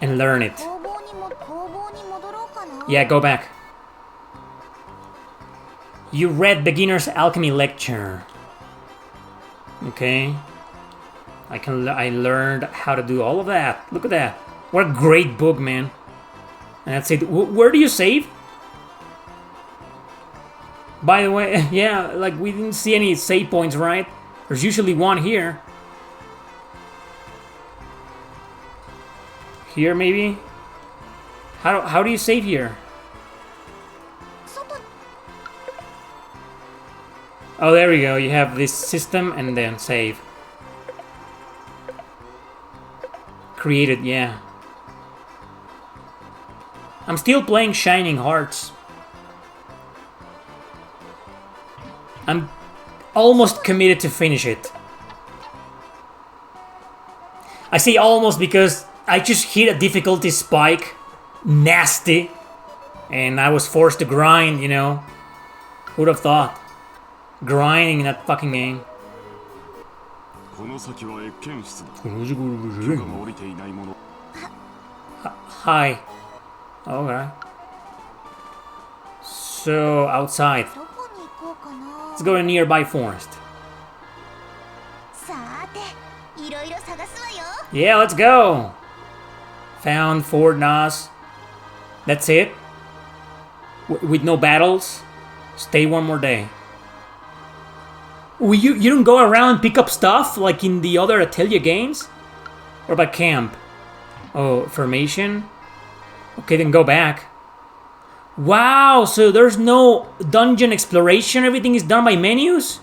And learn it. Yeah, go back. You read Beginner's Alchemy Lecture. Okay. I learned how to do all of that. Look at that. What a great book, man. And that's it. Where do you save? By the way, yeah, like we didn't see any save points, right? There's usually one here. Here, maybe? How do you save here? Oh, there we go. You have this system and then save. Created, yeah. I'm still playing Shining Hearts. I'm almost committed to finish it. I say almost because I just hit a difficulty spike. Nasty. And I was forced to grind, you know. Who'd have thought? Grinding in that fucking game. Hi. Okay. So, outside. Let's go to a nearby forest. Yeah, let's go. Found Fort Nas. That's it? With no battles? Stay one more day. You don't go around and pick up stuff like in the other Atelier games? Or about camp? Oh, formation? Okay, then go back. Wow, so there's no dungeon exploration? Everything is done by menus?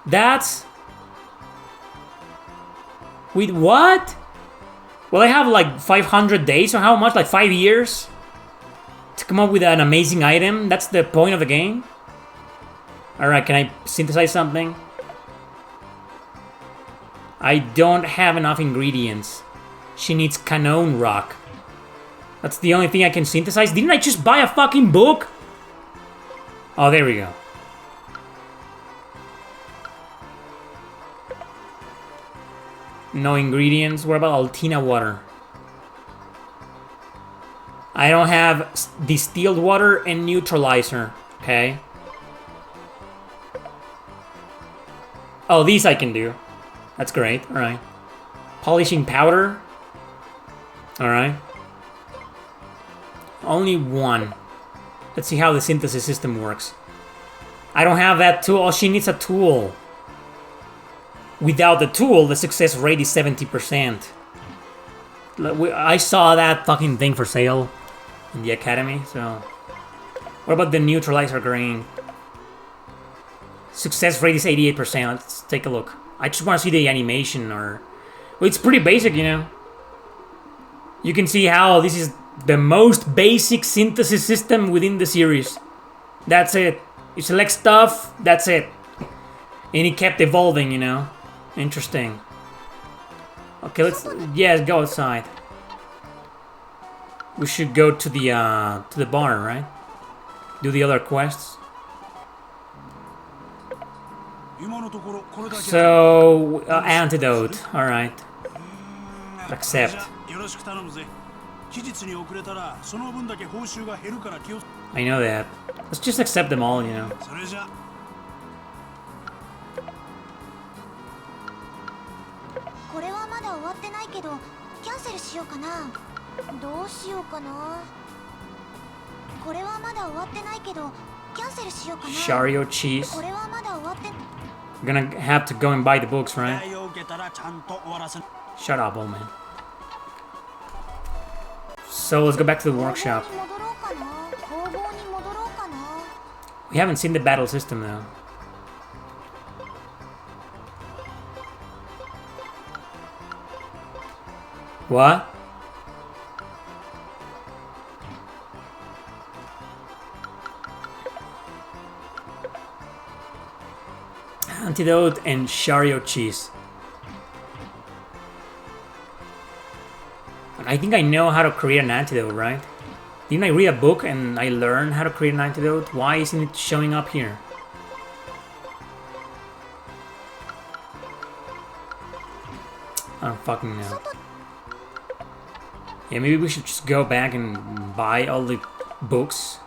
That's... Wait, what? Well, I have like 500 days, or how much? Like 5 years? To come up with an amazing item? That's the point of the game? Alright, can I synthesize something? I don't have enough ingredients. She needs Canon Rock. That's the only thing I can synthesize? Didn't I just buy a fucking book? Oh, there we go. No ingredients. What about Altina water? I don't have distilled water and neutralizer. Okay. Oh, these I can do. That's great. Alright. Polishing powder. Alright. Only one. Let's see how the synthesis system works. I don't have that tool. Oh, she needs a tool. Without the tool, the success rate is 70%. I saw that fucking thing for sale in the academy, so... What about the neutralizer grain? Success rate is 88%. Let's take a look. I just want to see the animation, or... Well, it's pretty basic, you know. You can see how this is the most basic synthesis system within the series. That's it. You select stuff, that's it. And it kept evolving, you know. Interesting. Okay, let's... Yeah, go outside. We should go to the barn, right? Do the other quests. So, antidote. Alright. Accept. I know that. Let's just accept them all, you know. Shario cheese. We're gonna have to go and buy the books, right? Shut up, old man. So let's go back to the workshop. We haven't seen the battle system though. What? Antidote and Shario cheese. I think I know how to create an antidote, right? Didn't I read a book and I learned how to create an antidote? Why isn't it showing up here? I don't fucking know. Yeah, maybe we should just go back and buy all the books.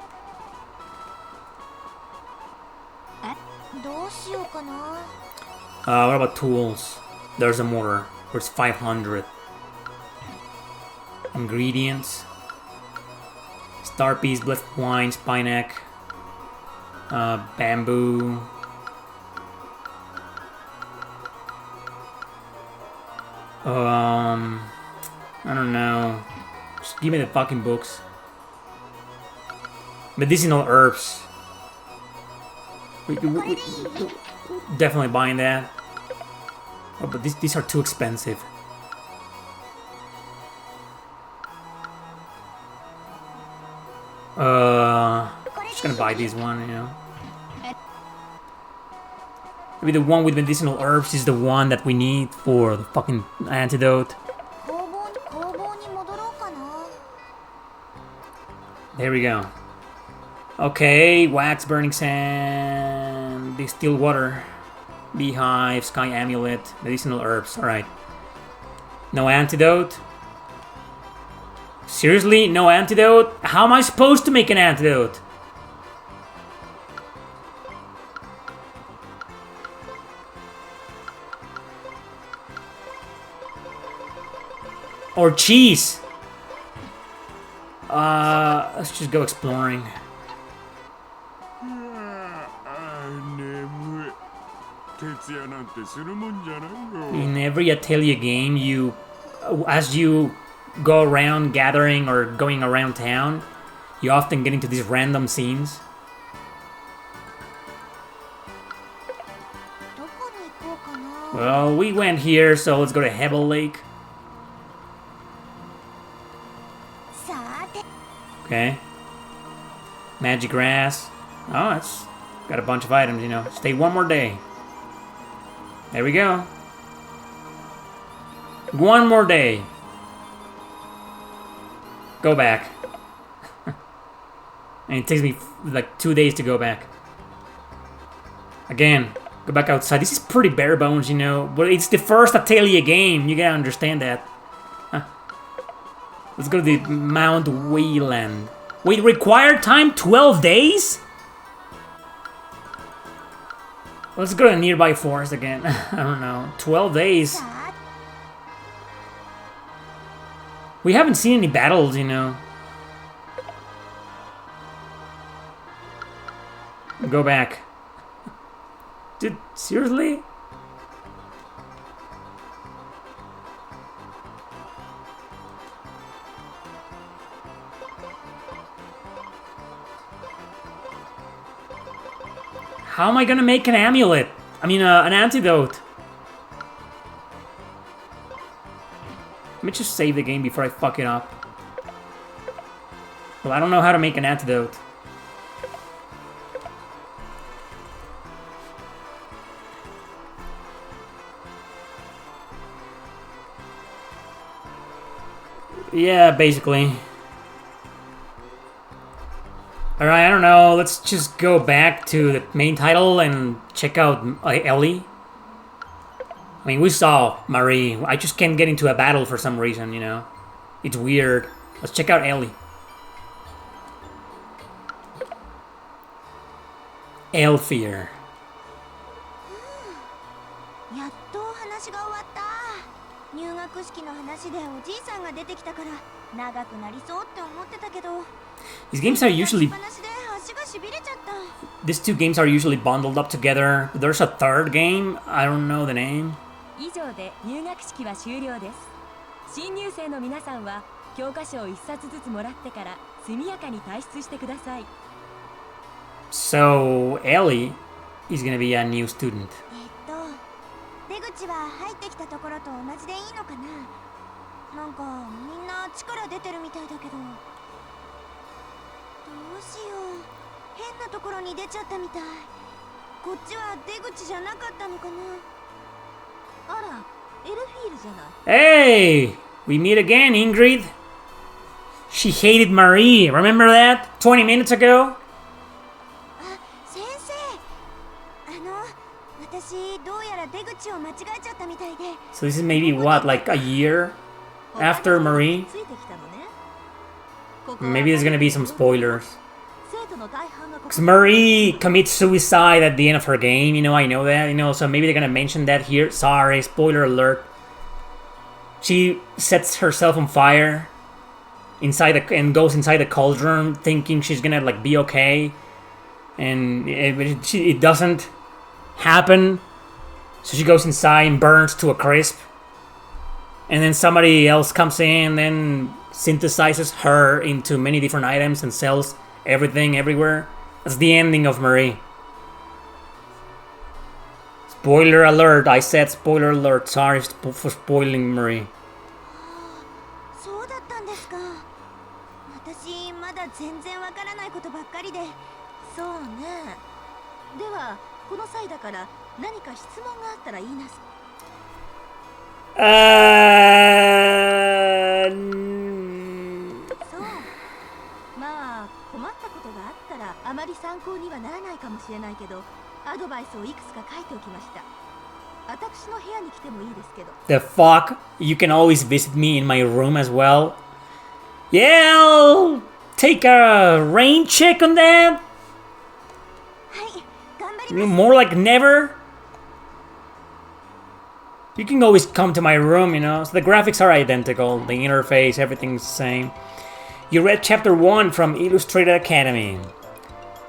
What about tools? There's a mortar. There's 500. Ingredients. Star piece, blessed wine, spinac. Bamboo. I don't know. Just give me the fucking books. Medicinal herbs. We definitely buying that. Oh, but these are too expensive. Just gonna buy this one, you know. Maybe the one with medicinal herbs is the one that we need for the fucking antidote. There we go. Okay, wax, burning sand, distilled water, beehive, sky amulet, medicinal herbs. Alright. No antidote? Seriously? No antidote? How am I supposed to make an antidote? Or cheese? Let's just go exploring. In every Atelier game, as you go around gathering or going around town, you often get into these random scenes. Well, we went here, so let's go to Hebel Lake. Okay. Magic grass. Oh, it's got a bunch of items, you know. Stay one more day. There we go. One more day. Go back. And it takes me like 2 days to go back. Again, go back outside. This is pretty bare bones, you know. But it's the first Atelier game. You gotta understand that. Let's go to the Mount Wayland. Wait, required time 12 days? Let's go to a nearby forest again. I don't know. 12 days. We haven't seen any battles, you know. Go back. Dude, seriously? How am I gonna make an amulet? I mean, an antidote. Let me just save the game before I fuck it up. Well, I don't know how to make an antidote. Yeah, basically. Alright, I don't know. Let's just go back to the main title and check out Elie. I mean, we saw Marie. I just can't get into a battle for some reason, you know. It's weird. Let's check out Elie. Elfier. やっと話が終わった。入学式の話でおじいさんが出てきたから長くなりそうって思ってたけど。 These games are usually... These two games are usually bundled up together. There's a third game. I don't know the name. 以上で入学式は終了です。新入生の皆さんは教科書を1冊ずつもらってから速やかに退出してください。 So, Elie is gonna be a new student. 出口は入ってきたところと同じでいいのかな。なんかみんな力出てるみたいだけど。どうしよう。変なところに出ちゃったみたい。こっちは出口じゃなかったのかな。あら、エルフィールじゃない。 Hey! We meet again, Ingrid. She hated Marie. Remember that? 20 minutes ago? あ、先生。私どうやら出口を間違えちゃったみたいで。 So this is maybe what, like a year after Marie? ついてきたのね。 Maybe there's gonna be some spoilers. 生徒の大半がここ Because Marie commits suicide at the end of her game, you know, I know that, you know, so maybe they're gonna mention that here. Sorry, spoiler alert. She sets herself on fire and goes inside the cauldron thinking she's gonna, like, be okay. And it doesn't happen. So she goes inside and burns to a crisp. And then somebody else comes in and then synthesizes her into many different items and sells everything everywhere. That's the ending of Marie. Spoiler alert, I said spoiler alert. Sorry for spoiling Marie. そうだったんですか。私まだ全然わからないことばっかりで。そうね。ではこの際だから何か質問があったら言いなさい。そう。まあ困ったことがあったらあまり参考にはならないかもしれないけど、アドバイスをいくつか書いておきました。私の部屋に来てもいいですけど。 The fuck? You can always visit me in my room as well. Yeah, I'll take a rain check on that. はい、頑張ります。 More like never. You can always come to my room, you know. So the graphics are identical, the interface, everything's the same. You read chapter 1 from Illustrated Academy.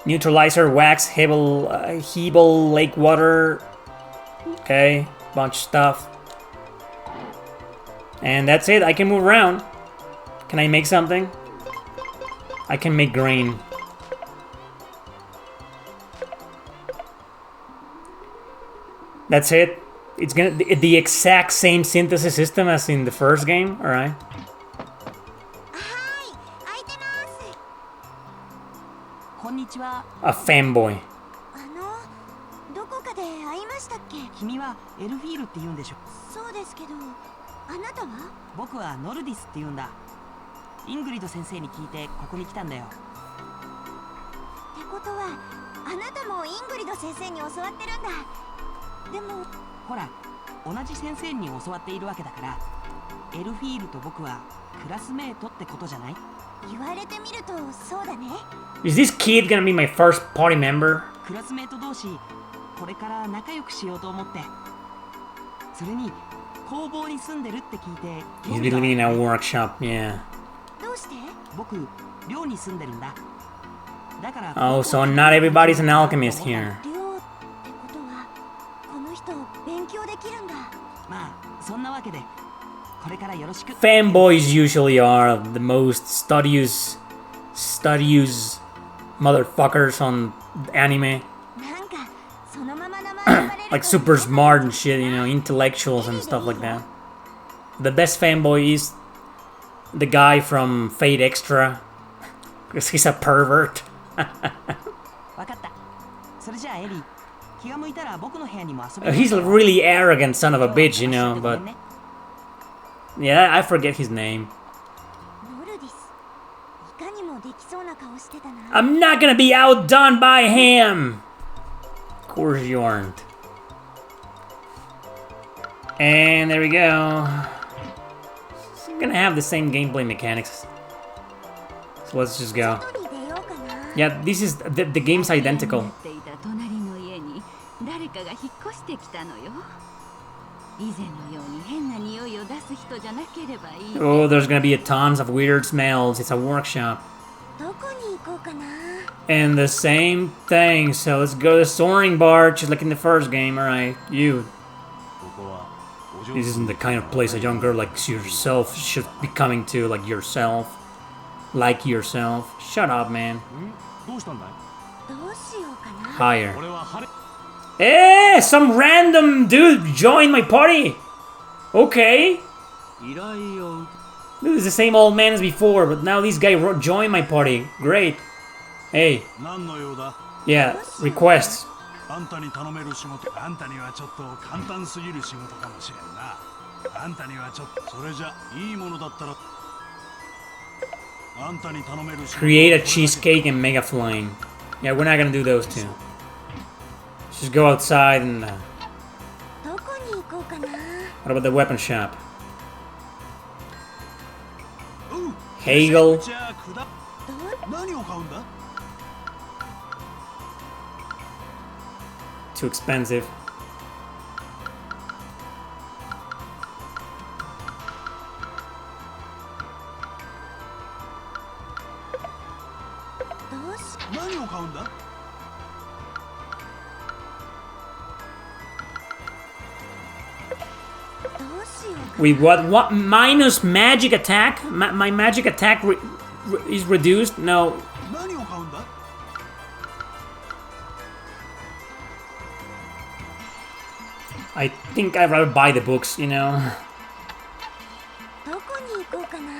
Neutralizer, wax, Hebel, lake water. Okay, bunch of stuff. And that's it, I can move around. Can I make something? I can make grain. That's it. It's gonna the exact same synthesis system as in the first game. All right. はい、空いてます。こんにちは。 A fanboy. どこかで会いましたっけ。君はエルフィールって言うんでしょ。そうですけど、あなたは？僕はノルディスって言うんだ。イングリッド先生に聞いてここに来たんだよ。ってことは、あなたもイングリッド先生に教わってるんだ。でも、ほら、同じ先生に教わっているわけだから、エルフィールと僕はクラスメートってことじゃない？言われてみるとそうだね。 Is this kid gonna be my first party member? クラスメート同士、これから仲良くしようと思って。それに工房に住んでるって聞いて。 He's been living in a workshop, yeah. どうして？僕、寮に住んでるんだ。だから。 Oh, so not everybody's an alchemist here. 寮ってことは、この人勉強できるんだ。まあ、そんなわけで、これからよろしく。 Fanboys usually are the most studious motherfuckers on anime. なんかそのまま名前呼ばれると Like super smart and shit, you know, intellectuals and stuff like that. The best fanboy is the guy from Fate Extra. Because he's a pervert. わかった。それじゃあエリー、気が向いたら僕の部屋にも遊びに。 He's a really arrogant son of a bitch, you know, but yeah, I forget his name. ノルディス。いかにもできそうな顔してたな。 I'm not gonna be outdone by him! Of course you aren't. And there we go. It's gonna have the same gameplay mechanics. So let's just go. 外に出ようかな。 Yeah, this is the game's identical. っていた隣の家に誰かが引っ越してきたのよ。以前のように変な匂いを出す人じゃなければいい。 Oh, there's gonna be a tons of weird smells. It's a workshop. どこに行こうかな。 And the same thing. So let's go to the soaring bar, just like in the first game. Alright, you. This isn't the kind of place a young girl like yourself should be coming to, like yourself. Like yourself. Shut up, man. どうしようかな。 Higher. Hey, some random dude joined my party. Okay. This is the same old man as before, but now this guy joined my party. Great. Hey. Yeah, requests. あんたに頼める仕事、あんたにはちょっと簡単すぎる仕事かもしれんな。あんたにはちょっとそれじゃいいものだったら。あんたに頼める仕事。Create a cheesecake and mega flying. Yeah, we're not gonna do those two. Just go outside and. どこに行こうかな。 What about the weapon shop? Hagel. じゃあくだ。何を買うんだ。 Too expensive. どうし。何を買うんだ。 どうしようか。 Wait, what? Minus magic attack? My magic attack is reduced? No. 何を買うんだ。 I think I'd rather buy the books, you know? どこに行こうかな。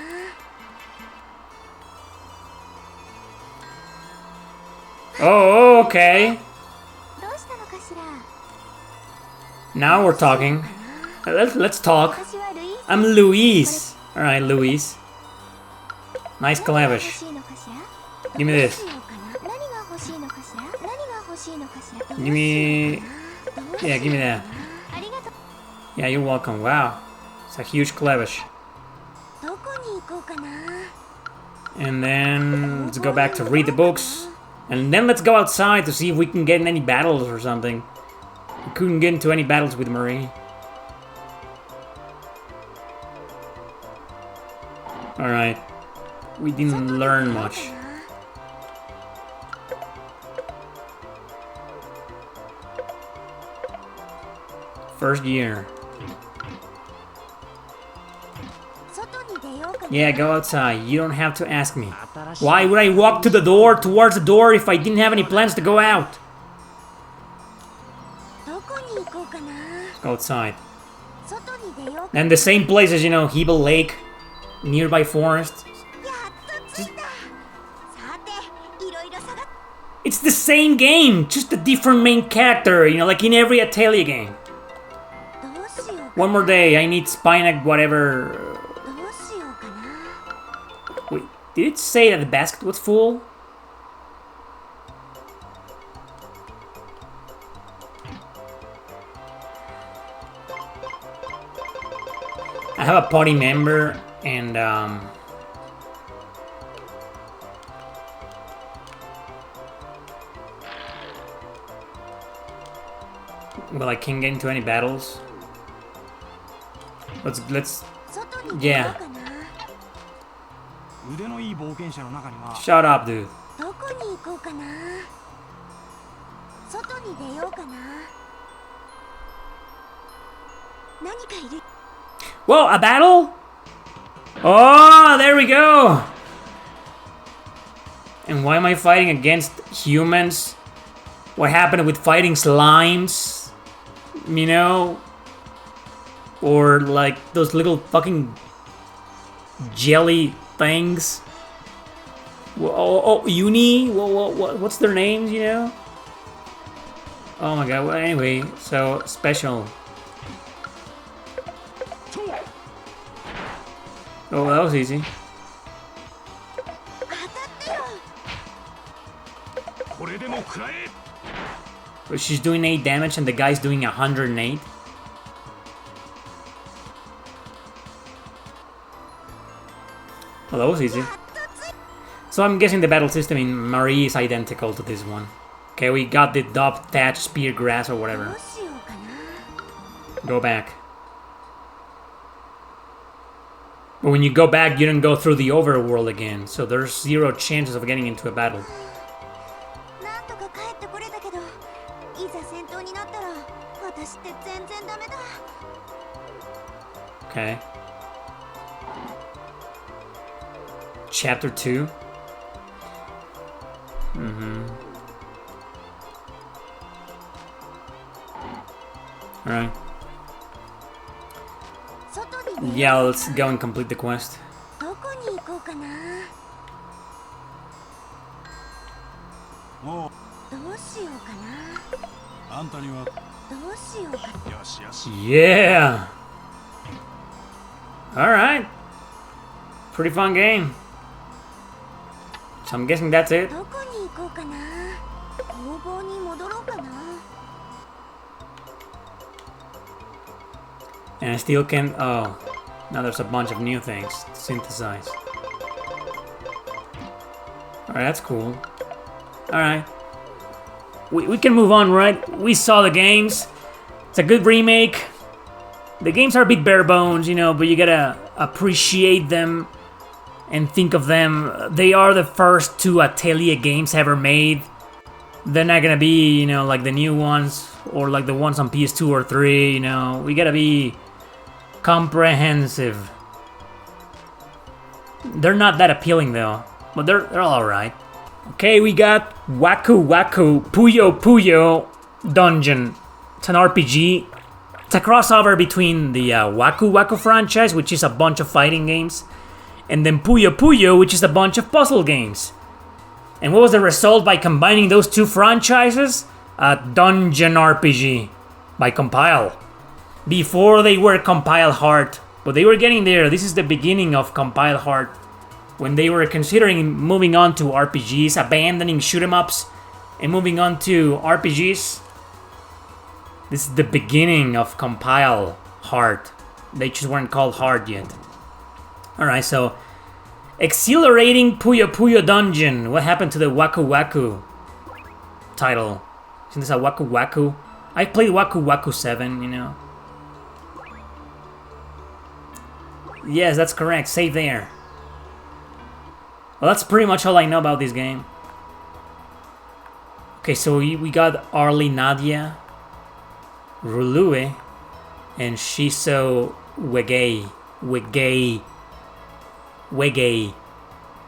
Oh, okay. どうしたのかしら。 Now we're talking. Let's talk. 私はルイース。 I'm Luis. Alright, Luis. Nice 何が欲 clavish. しいのかしら。 Give me this. どうしようかな。何が欲しいのかしら。何が欲しいのかしら。 Give me... Yeah, give me that. ありがとう。 Yeah, you're welcome. Wow. It's a huge clavish. どこに行こうかな。 And then let's go back to read the books. And then let's go outside to see if we can get in any battles or something. We couldn't get into any battles with Marie. Alright. We didn't learn much. First year. 外に出ようかな。 Yeah, go outside. You don't have to ask me. Why would I walk to the door, towards the door, if I didn't have any plans to go out? どこに行こうかな。 Go outside. 外に出ようか。 And the same place as, you know, Hebel Lake, nearby forest. やっと着いた。さて、いろいろ探っ。 It's the same game, just a different main character, you know, like in every Atelier game. どうしようか。 One more day, I need Spinac, whatever. どうしようかな。 Wait, did it say that the basket was full? I have a party member, and well, I can't get into any battles. Let's 外に出よ yeah. うかな。腕のいい冒険者の中には。 Shut up, dude. どこに行こうかな。外に出ようかな。何かいる。 Whoa, a battle? Oh, there we go. And why am I fighting against humans? What happened with fighting slimes? You know? Or like those little fucking jelly things? Oh, Uni? What's their names, you know? Oh my god, well, anyway, so special. Oh, that was easy. 当たってよ。これでも食らえ。 So she's doing 8 damage and the guy's doing 108. Well, that was easy. So I'm guessing the battle system in Marie is identical to this one. Okay, we got the dub, thatch, spear, grass, or どう whatever. しようかな。 Go back. But when you go back, you don't go through the overworld again, so there's 0 chances of getting into a battle. なんとか帰ってこれたけど、いざ戦闘になったら、私って全然ダメだ。 Okay. Chapter 2. Alright. 外に出 Yeah, let's go and complete the quest. どこに行こうかな。もうどうしようかな。あんたにはどうしようか。よしよし Yeah. Alright. Pretty fun game. So I'm guessing that's it. どこに行こうかな。工房に戻ろうかな。 And I still can't... Oh. Now there's a bunch of new things to synthesize. Alright, that's cool. Alright. We can move on, right? We saw the games. It's a good remake. The games are a bit bare bones, you know, but you gotta appreciate them and think of them. They are the first 2 Atelier games ever made. They're not gonna be, you know, like the new ones or like the ones on PS2 or 3, you know. We gotta be comprehensive. They're not that appealing though, but they're all alright. Okay, we got Waku Puyo Dungeon. It's an RPG. It's a crossover between the Waku franchise, which is a bunch of fighting games, and then Puyo, which is a bunch of puzzle games. And what was the result by combining those 2 franchises? A dungeon RPG by Compile. Before they were Compile Heart, but they were getting there. This is the beginning of Compile Heart. When they were considering moving on to RPGs, abandoning shoot 'em ups, and moving on to RPGs. This is the beginning of Compile Heart. They just weren't called Heart yet. Alright, so... Exhilarating Puyo Dungeon. What happened to the Waku title? Isn't this a Waku? I played Waku 7, you know. Yes, that's correct. Save there. Well, that's pretty much all I know about this game. Okay, so we got Elie Nadia, Rulue, and Shiso Wegei.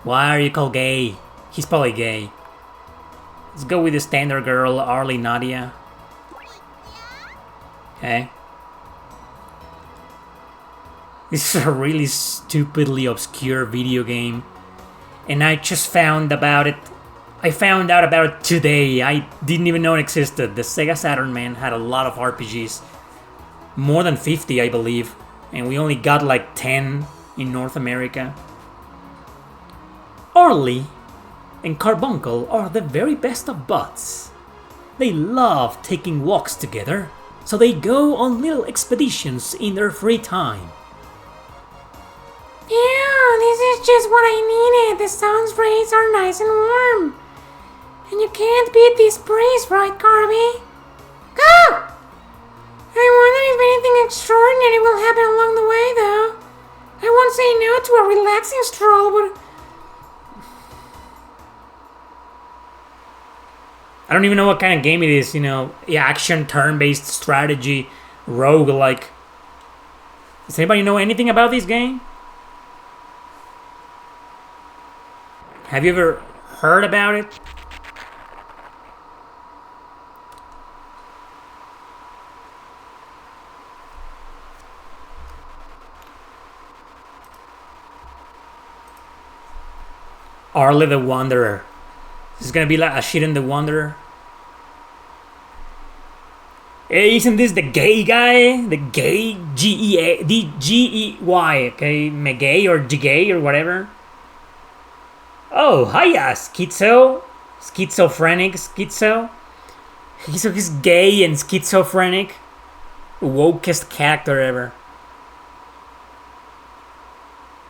Why are you called gay? He's probably gay. Let's go with the standard girl, Elie Nadia. Okay. This is a really stupidly obscure video game. And I just found about it. I found out about it today. I didn't even know it existed. The Sega Saturn, man, had a lot of RPGs. More than 50, I believe. And we only got like 10 in North America. Elie and Carbuncle are the very best of buds. They love taking walks together, so they go on little expeditions in their free time. Yeah, this is just what I needed. The sound rays are nice and warm. And you can't beat this breeze, right, Carby? Go! I wonder if anything extraordinary will happen along the way, though. I won't say no to a relaxing stroll, but... I don't even know what kind of game it is, you know. Yeah, action, turn-based strategy, roguelike. Does anybody know anything about this game? Have you ever heard about it? Elie the Wanderer. This is gonna be like a Shin the Wanderer. Hey, isn't this the gay guy? The gay G-E-A-D-G-E-Y, okay? Megay or Jigay or whatever. Oh, hiya, Schizo. Schizophrenic Schizo. He's gay and schizophrenic. Wokest character ever.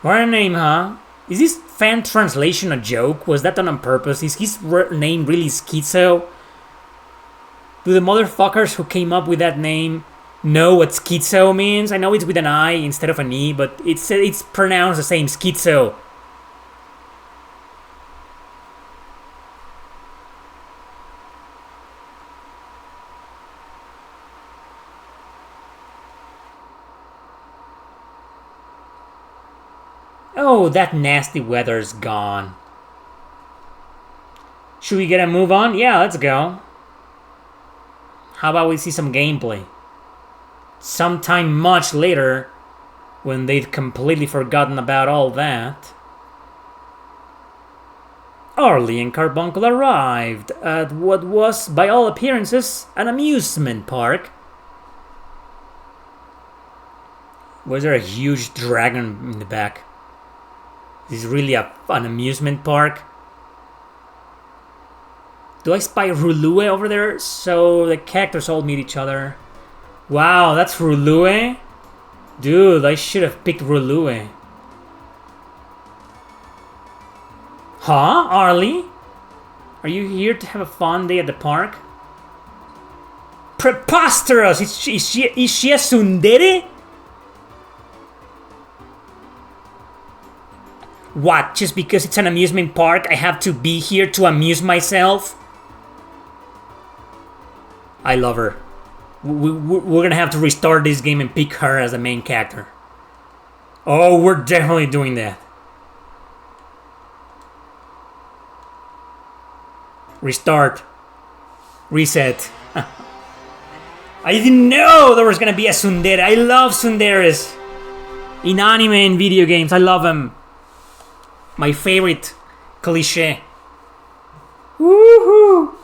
What a name, huh? Is this fan translation a joke? Was that done on purpose? Is his name really Schizo? Do the motherfuckers who came up with that name know what schizo means? I know it's with an I instead of an E, but it's pronounced the same, schizo. Oh, that nasty weather's gone. Should we get a move on? Yeah, let's go. How about we see some gameplay? Sometime much later, when they've completely forgotten about all that. Elie and Carbuncle arrived at what was, by all appearances, an amusement park. Was there a huge dragon in the back? Is this really an amusement park? Do I spy Rulue over there? So the characters all meet each other. Wow, that's Rulue? Dude, I should have picked Rulue. Huh, Elie? Are you here to have a fun day at the park? Preposterous! Is she a tsundere? What? Just because it's an amusement park, I have to be here to amuse myself? I love her. We're gonna have to restart this game and pick her as the main character. Oh, we're definitely doing that. Restart. Reset. I didn't know there was gonna be a tsundere. I love tsunderes. In anime and video games, I love them. My favorite cliche. Woohoo!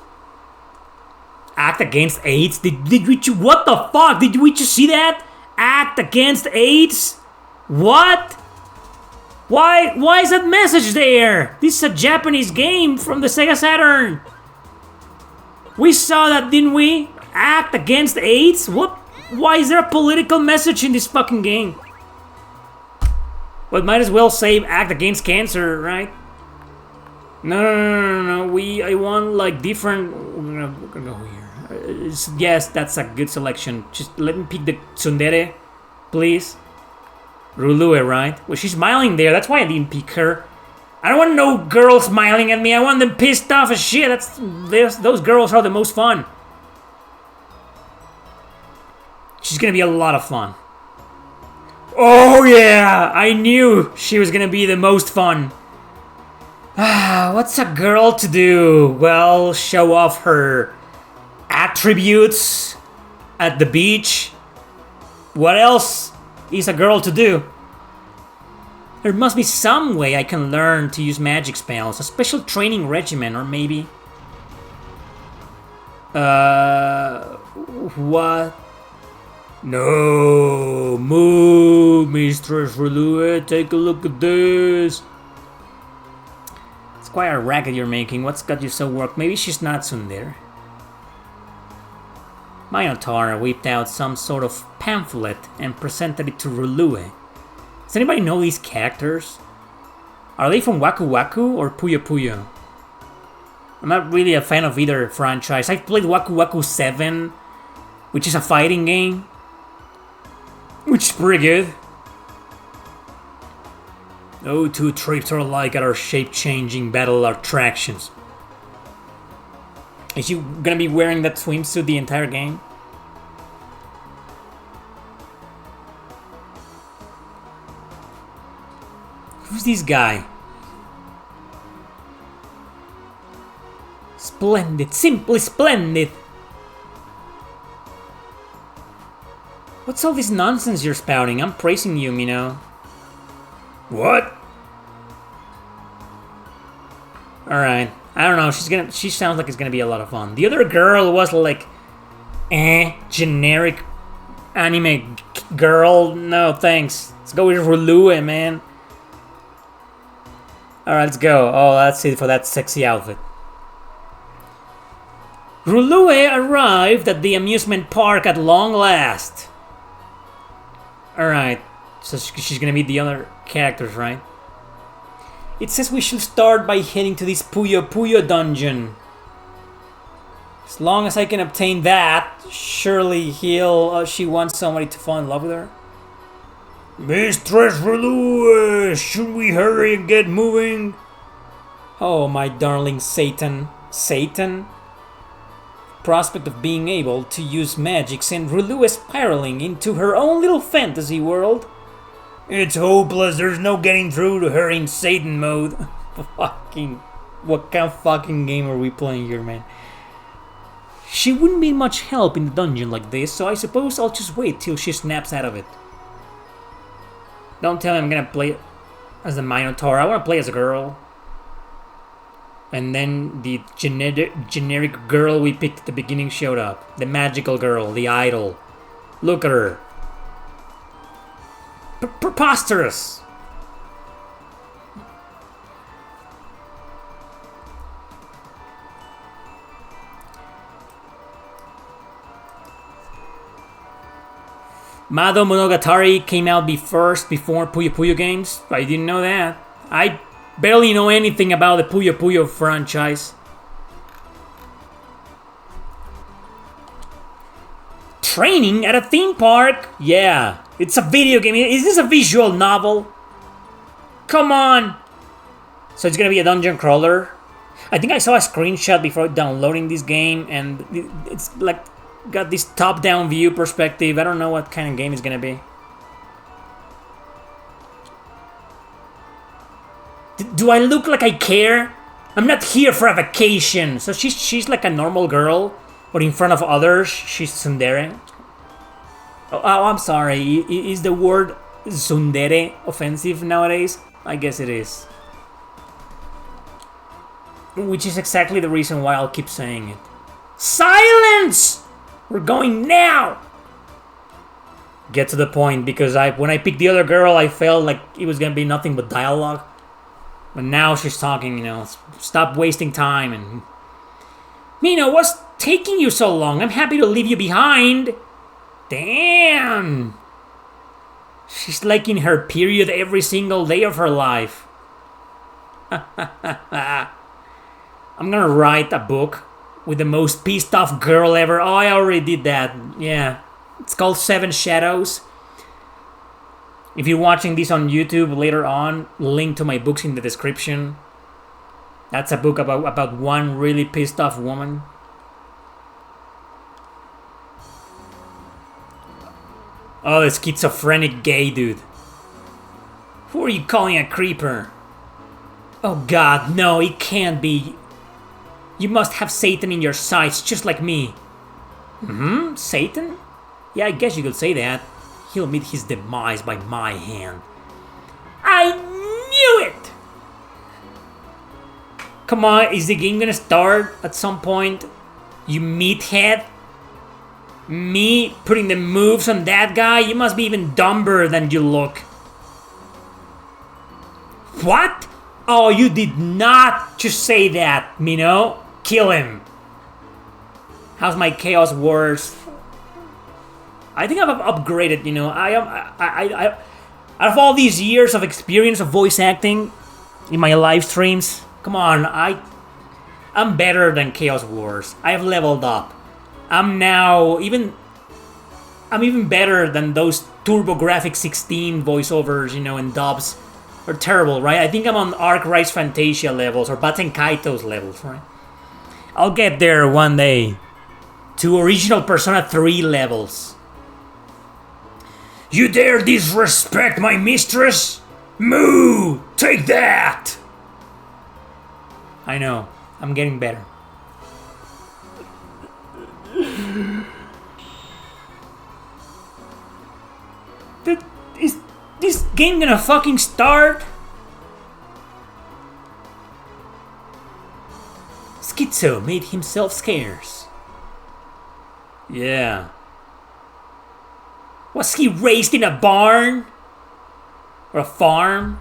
Act against AIDS? Did we what the fuck? Did we just see that? Act against AIDS? What? Why is that message there? This is a Japanese game from the Sega Saturn. We saw that, didn't we? Act against AIDS? What? Why is there a political message in this fucking game? Well, might as well say act against cancer, right? No. I want like different. We're gonna go here. Yes, that's a good selection. Just let me pick the tsundere, please. Rulue, right? Well, she's smiling there. That's why I didn't pick her. I don't want no girls smiling at me. I want them pissed off as shit. Those girls are the most fun. She's gonna be a lot of fun. Oh yeah, I knew she was gonna be the most fun. What's a girl to do? Well, show off her attributes at the beach. What else is a girl to do? There must be some way I can learn to use magic spells, a special training regimen, or maybe... What? No, move, Mistress Rulue, take a look at this. It's quite a racket you're making. What's got you so worked? Maybe she's not tsundere. Minotaur whipped out some sort of pamphlet and presented it to Rulue. Does anybody know these characters? Are they from Waku Waku or Puyo Puyo? I'm not really a fan of either franchise. I've played Waku Waku 7, which is a fighting game, which is pretty good. No two trips are alike at our shape-changing battle attractions. Is you gonna be wearing that swimsuit the entire game? Who's this guy? Splendid, simply splendid. What's all this nonsense you're spouting? I'm praising you, Mino. What? Alright. I don't know, she sounds like it's gonna be a lot of fun. The other girl was like generic anime girl. No thanks. Let's go with Rulue, man. Alright, let's go. Oh, that's it for that sexy outfit. Rulue arrived at the amusement park at long last. Alright, so she's gonna meet the other characters, right? It says we should start by heading to this Puyo Puyo dungeon. As long as I can obtain that, surely she wants somebody to fall in love with her. Mistress Rulue, should we hurry and get moving? Oh, my darling Satan. Satan? Prospect of being able to use magic sent Rulue spiraling into her own little fantasy world. It's hopeless, there's no getting through to her in Satan mode. What kind of fucking game are we playing here, man? She wouldn't be much help in the dungeon like this, so I suppose I'll just wait till she snaps out of it. Don't tell me I'm gonna play as a Minotaur, I wanna play as a girl. And then the generic girl we picked at the beginning showed up. The magical girl, the idol. Look at her. Preposterous! Mado Monogatari came out first before Puyo Puyo games. I didn't know that. I barely know anything about the Puyo Puyo franchise. Training at a theme park? Yeah, it's a video game. Is this a visual novel? Come on! So it's gonna be a dungeon crawler? I think I saw a screenshot before downloading this game, and it's like got this top-down view perspective. I don't know what kind of game it's gonna be. Do I look like I care? I'm not here for a vacation. So she's like a normal girl, but in front of others, she's tsundere. Oh, I'm sorry. Is the word tsundere offensive nowadays? I guess it is. Which is exactly the reason why I'll keep saying it. Silence! We're going now! Get to the point, because when I picked the other girl, I felt like it was gonna be nothing but dialogue. But now she's talking, you know, stop wasting time and... Mina, what's taking you so long? I'm happy to leave you behind. Damn! She's like in her period every single day of her life. I'm gonna write a book with the most pissed off girl ever. Oh, I already did that. Yeah. It's called Seven Shadows. If you're watching this on YouTube later on, link to my books in the description. That's a book about one really pissed off woman. Oh, the schizophrenic gay dude. Who are you calling a creeper? Oh god, no, it can't be. You must have Satan in your sights, just like me. Satan? Yeah, I guess you could say that. He'll meet his demise by my hand. I knew it! Come on, is the game gonna start at some point? You meathead? Me putting the moves on that guy? You must be even dumber than you look. What? Oh, you did not just say that, Mino. Kill him. How's my Chaos Wars? I think I've upgraded, you know. I out of all these years of experience of voice acting in my live streams, come on, I'm better than Chaos Wars. I've leveled up. I'm even better than those TurboGrafx 16 voiceovers, you know, and dubs. Are terrible, right? I think I'm on Arc Rise Fantasia levels or Baten Kaito's levels, right? I'll get there one day. To original Persona 3 levels. You dare disrespect my mistress? Moo! Take that! I know. I'm getting better. Is this game gonna fucking start? Schizo made himself scarce. Yeah. Was he raised in a barn? Or a farm?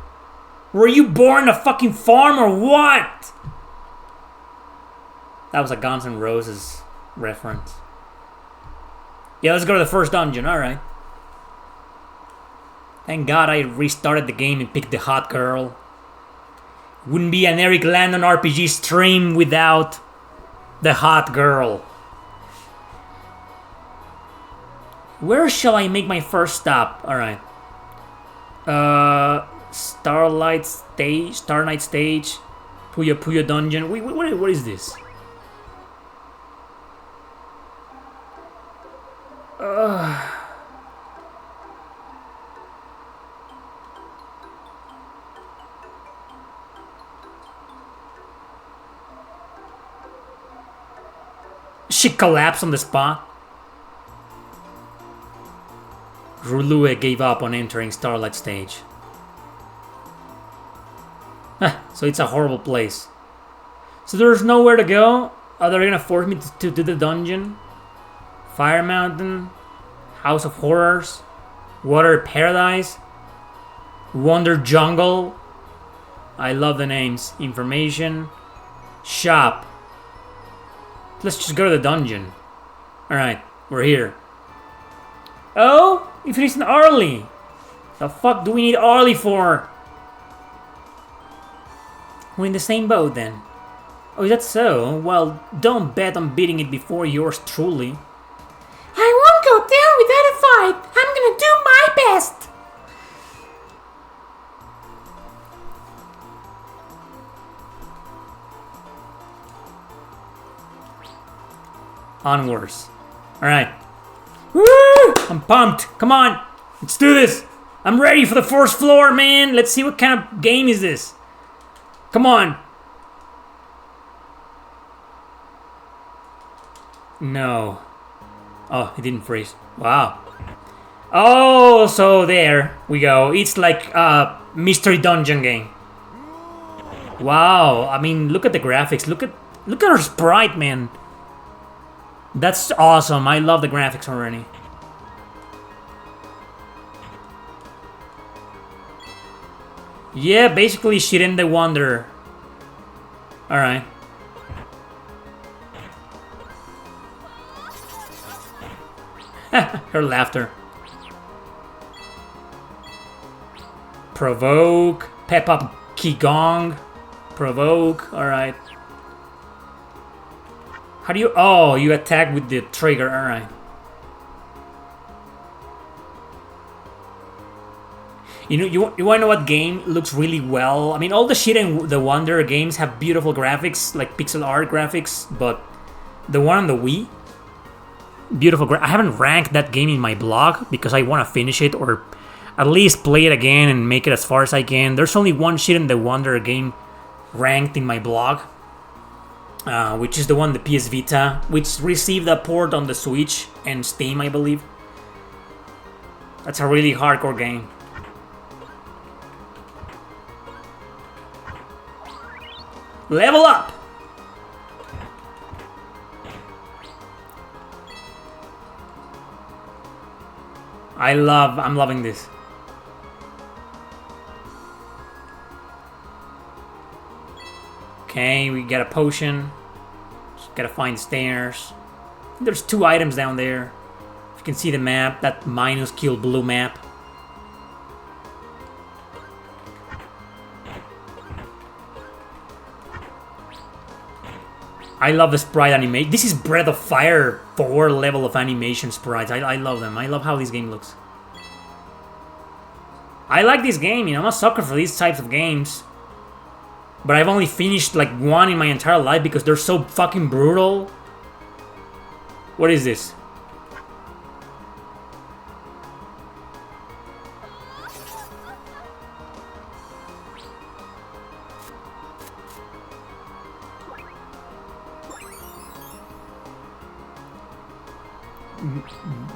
Were you born in a fucking farm or what? That was a Guns N' Roses reference. Yeah, let's go to the first dungeon, alright. Thank God I restarted the game and picked the hot girl. Wouldn't be an Eric Landon RPG stream without the hot girl. Where shall I make my first stop? Alright. Starlight Stage, Starlight Stage, Puyo Puyo Dungeon. Wait, what is this? She collapsed on the spot. Rulue gave up on entering Starlight Stage. So it's a horrible place. So there's nowhere to go? Oh, they're gonna force me to do the dungeon? Fire Mountain, House of Horrors, Water Paradise, Wonder Jungle. I love the names. Information, Shop. Let's just go to the dungeon. Alright, we're here. Oh, you finished early. The fuck do we need Elie for? We're in the same boat then. Oh, is that so? Well, don't bet on beating it before yours truly. I won't go down without a fight. I'm gonna do my best. Onwards. Alright. Woo! I'm pumped. Come on. Let's do this. I'm ready for the first floor, man. Let's see what kind of game is this. Come on. No. Oh, it didn't freeze. Wow. Oh, so there we go. It's like a mystery dungeon game. Wow. I mean, look at the graphics. Look at her sprite, man. That's awesome. I love the graphics already. Yeah, basically Shin the Wanderer. Alright. Her laughter. Provoke. Pep up Qigong. Provoke. Alright. How do you... Oh, you attack with the trigger. Alright. You know, you want to know what game looks really well? I mean, all the Shin and the Wanderer games have beautiful graphics, like pixel art graphics, but the one on the Wii, beautiful. I haven't ranked that game in my blog because I want to finish it or at least play it again and make it as far as I can. There's only one Shin and the Wanderer game ranked in my blog, which is the one, the PS Vita, which received a port on the Switch and Steam, I believe. That's a really hardcore game. Level up! I'm loving this. Okay, we got a potion. Just gotta find stairs. There's 2 items down there. If you can see the map, that minuscule blue map. I love the sprite animation. This is Breath of Fire 4 level of animation sprites. I love them. I love how this game looks. I like this game, you know, I'm a sucker for these types of games. But I've only finished like 1 in my entire life because they're so fucking brutal. What is this?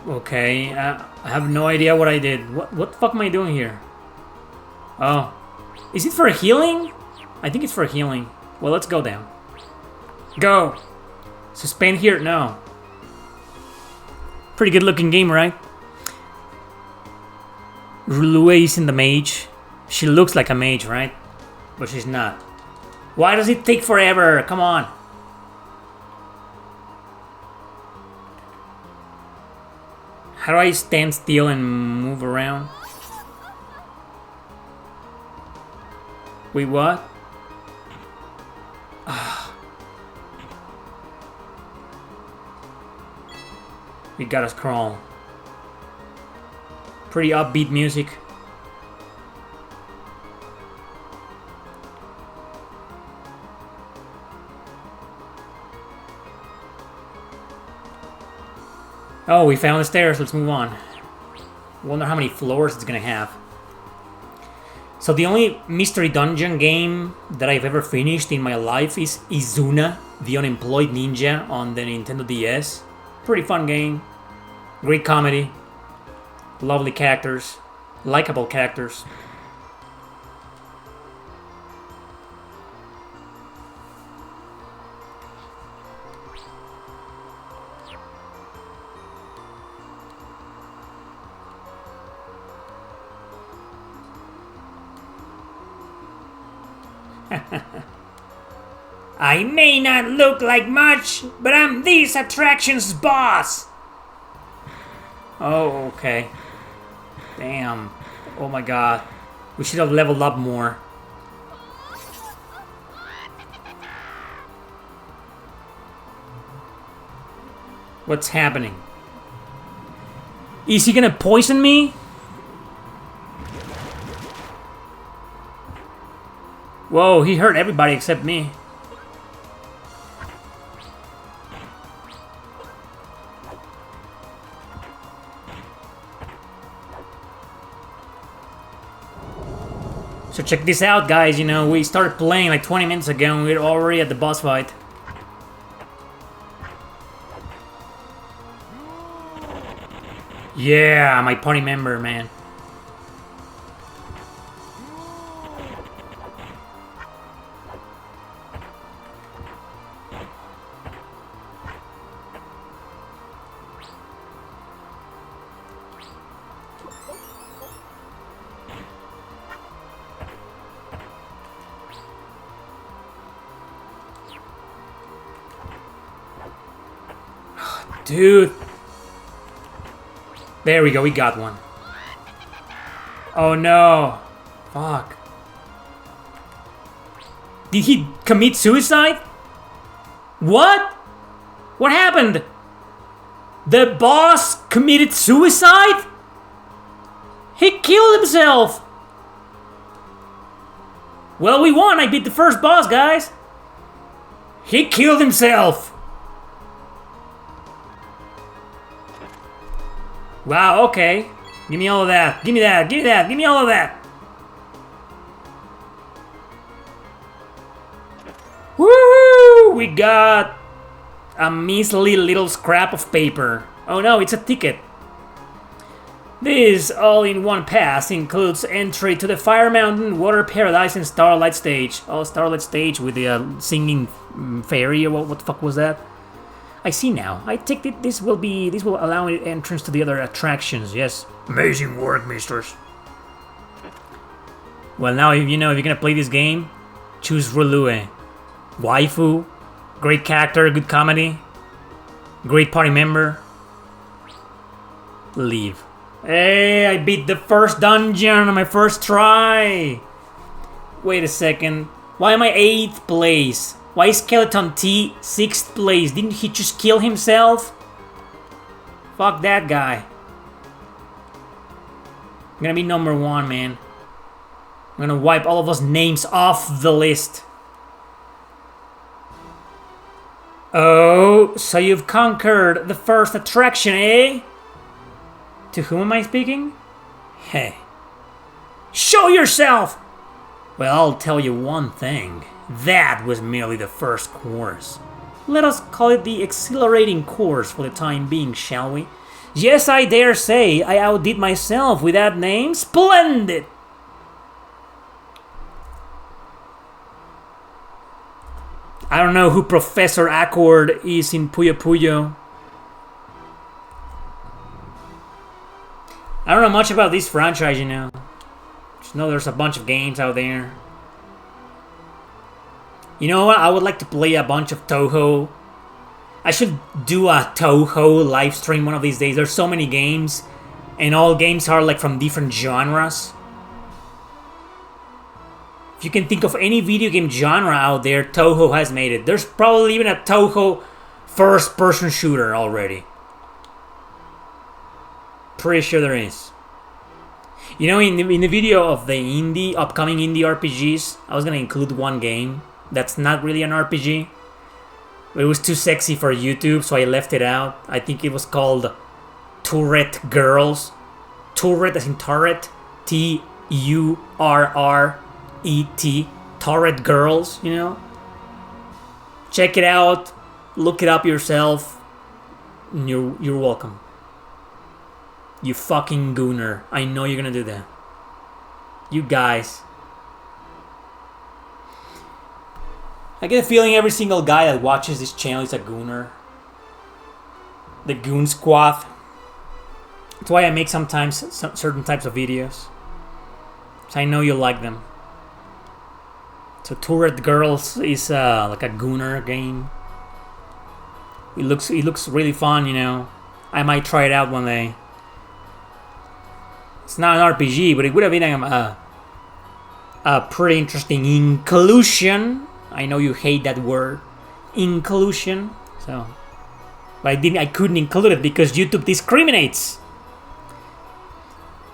Okay, I have no idea what I did. What the fuck am I doing here? Oh. Is it for healing? I think it's for healing. Well, let's go down. Go! Suspend here? No. Pretty good looking game, right? Louise in the mage. She looks like a mage, right? But she's not. Why does it take forever? Come on. How do I stand still and move around? Wait, what? We gotta scroll. Pretty upbeat music. Oh, we found the stairs. Let's move on. Wonder how many floors it's gonna have. So the only mystery dungeon game that I've ever finished in my life is Izuna, the Unemployed Ninja on the Nintendo DS. Pretty fun game. Great comedy. Lovely characters. Likeable characters. I may not look like much, but I'm this attraction's boss. Oh, okay. Damn. Oh my god. We should have leveled up more. What's happening? Is he gonna poison me? Whoa, he hurt everybody except me. So check this out, guys. You know, we started playing like 20 minutes ago and we're already at the boss fight. Yeah, my party member, man. Dude. There we go, we got one. Oh no. Fuck. Did he commit suicide? What? What happened? The boss committed suicide? He killed himself! Well, we won. I beat the first boss, guys. He killed himself. Wow, okay. Give me all of that. Give me that. Give me that. Give me all of that. Woo! We got a measly little scrap of paper. Oh no, it's a ticket. This all-in-one pass includes entry to the Fire Mountain, Water Paradise, and Starlight Stage. Oh, Starlight Stage with the singing fairy, or what the fuck was that? I see now. I take it this will allow entrance to the other attractions. Yes. Amazing work, misters. Well, now if you're gonna play this game, choose Rulue. Waifu, great character, good comedy, great party member. Leave. Hey, I beat the first dungeon on my first try. Wait a second. Why am I 8th place? Why is Skeleton T 6th place? Didn't he just kill himself? Fuck that guy. I'm gonna be number 1, man. I'm gonna wipe all of those names off the list. Oh, so you've conquered the first attraction, eh? To whom am I speaking? Hey. Show yourself! Well, I'll tell you one thing. That was merely the first course. Let us call it the exhilarating course for the time being, shall we? Yes, I dare say I outdid myself with that name. Splendid! I don't know who Professor Accord is in Puyo Puyo. I don't know much about this franchise, you know. Just know there's a bunch of games out there. You know what? I would like to play a bunch of Toho. I should do a Toho live stream one of these days. There's so many games, and all games are like from different genres. If you can think of any video game genre out there, Toho has made it. There's probably even a Toho first-person shooter already. Pretty sure there is. You know, in the video of the upcoming indie RPGs, I was gonna include one game that's not really an RPG. It was too sexy for YouTube, so I left it out. I think it was called Turret Girls. Turret as in turret. T-U-R-R-E-T. Turret Girls, you know? Check it out. Look it up yourself. You're welcome. You fucking gooner. I know you're gonna do that. You guys. I get a feeling every single guy that watches this channel is a gooner. The Goon Squad. That's why I make sometimes certain types of videos. So I know you like them. So Turret Girls is like a Gunner game. It looks really fun, you know. I might try it out one day. It's not an RPG, but it would have been a pretty interesting inclusion. I know you hate that word, inclusion. So, but I couldn't include it because YouTube discriminates.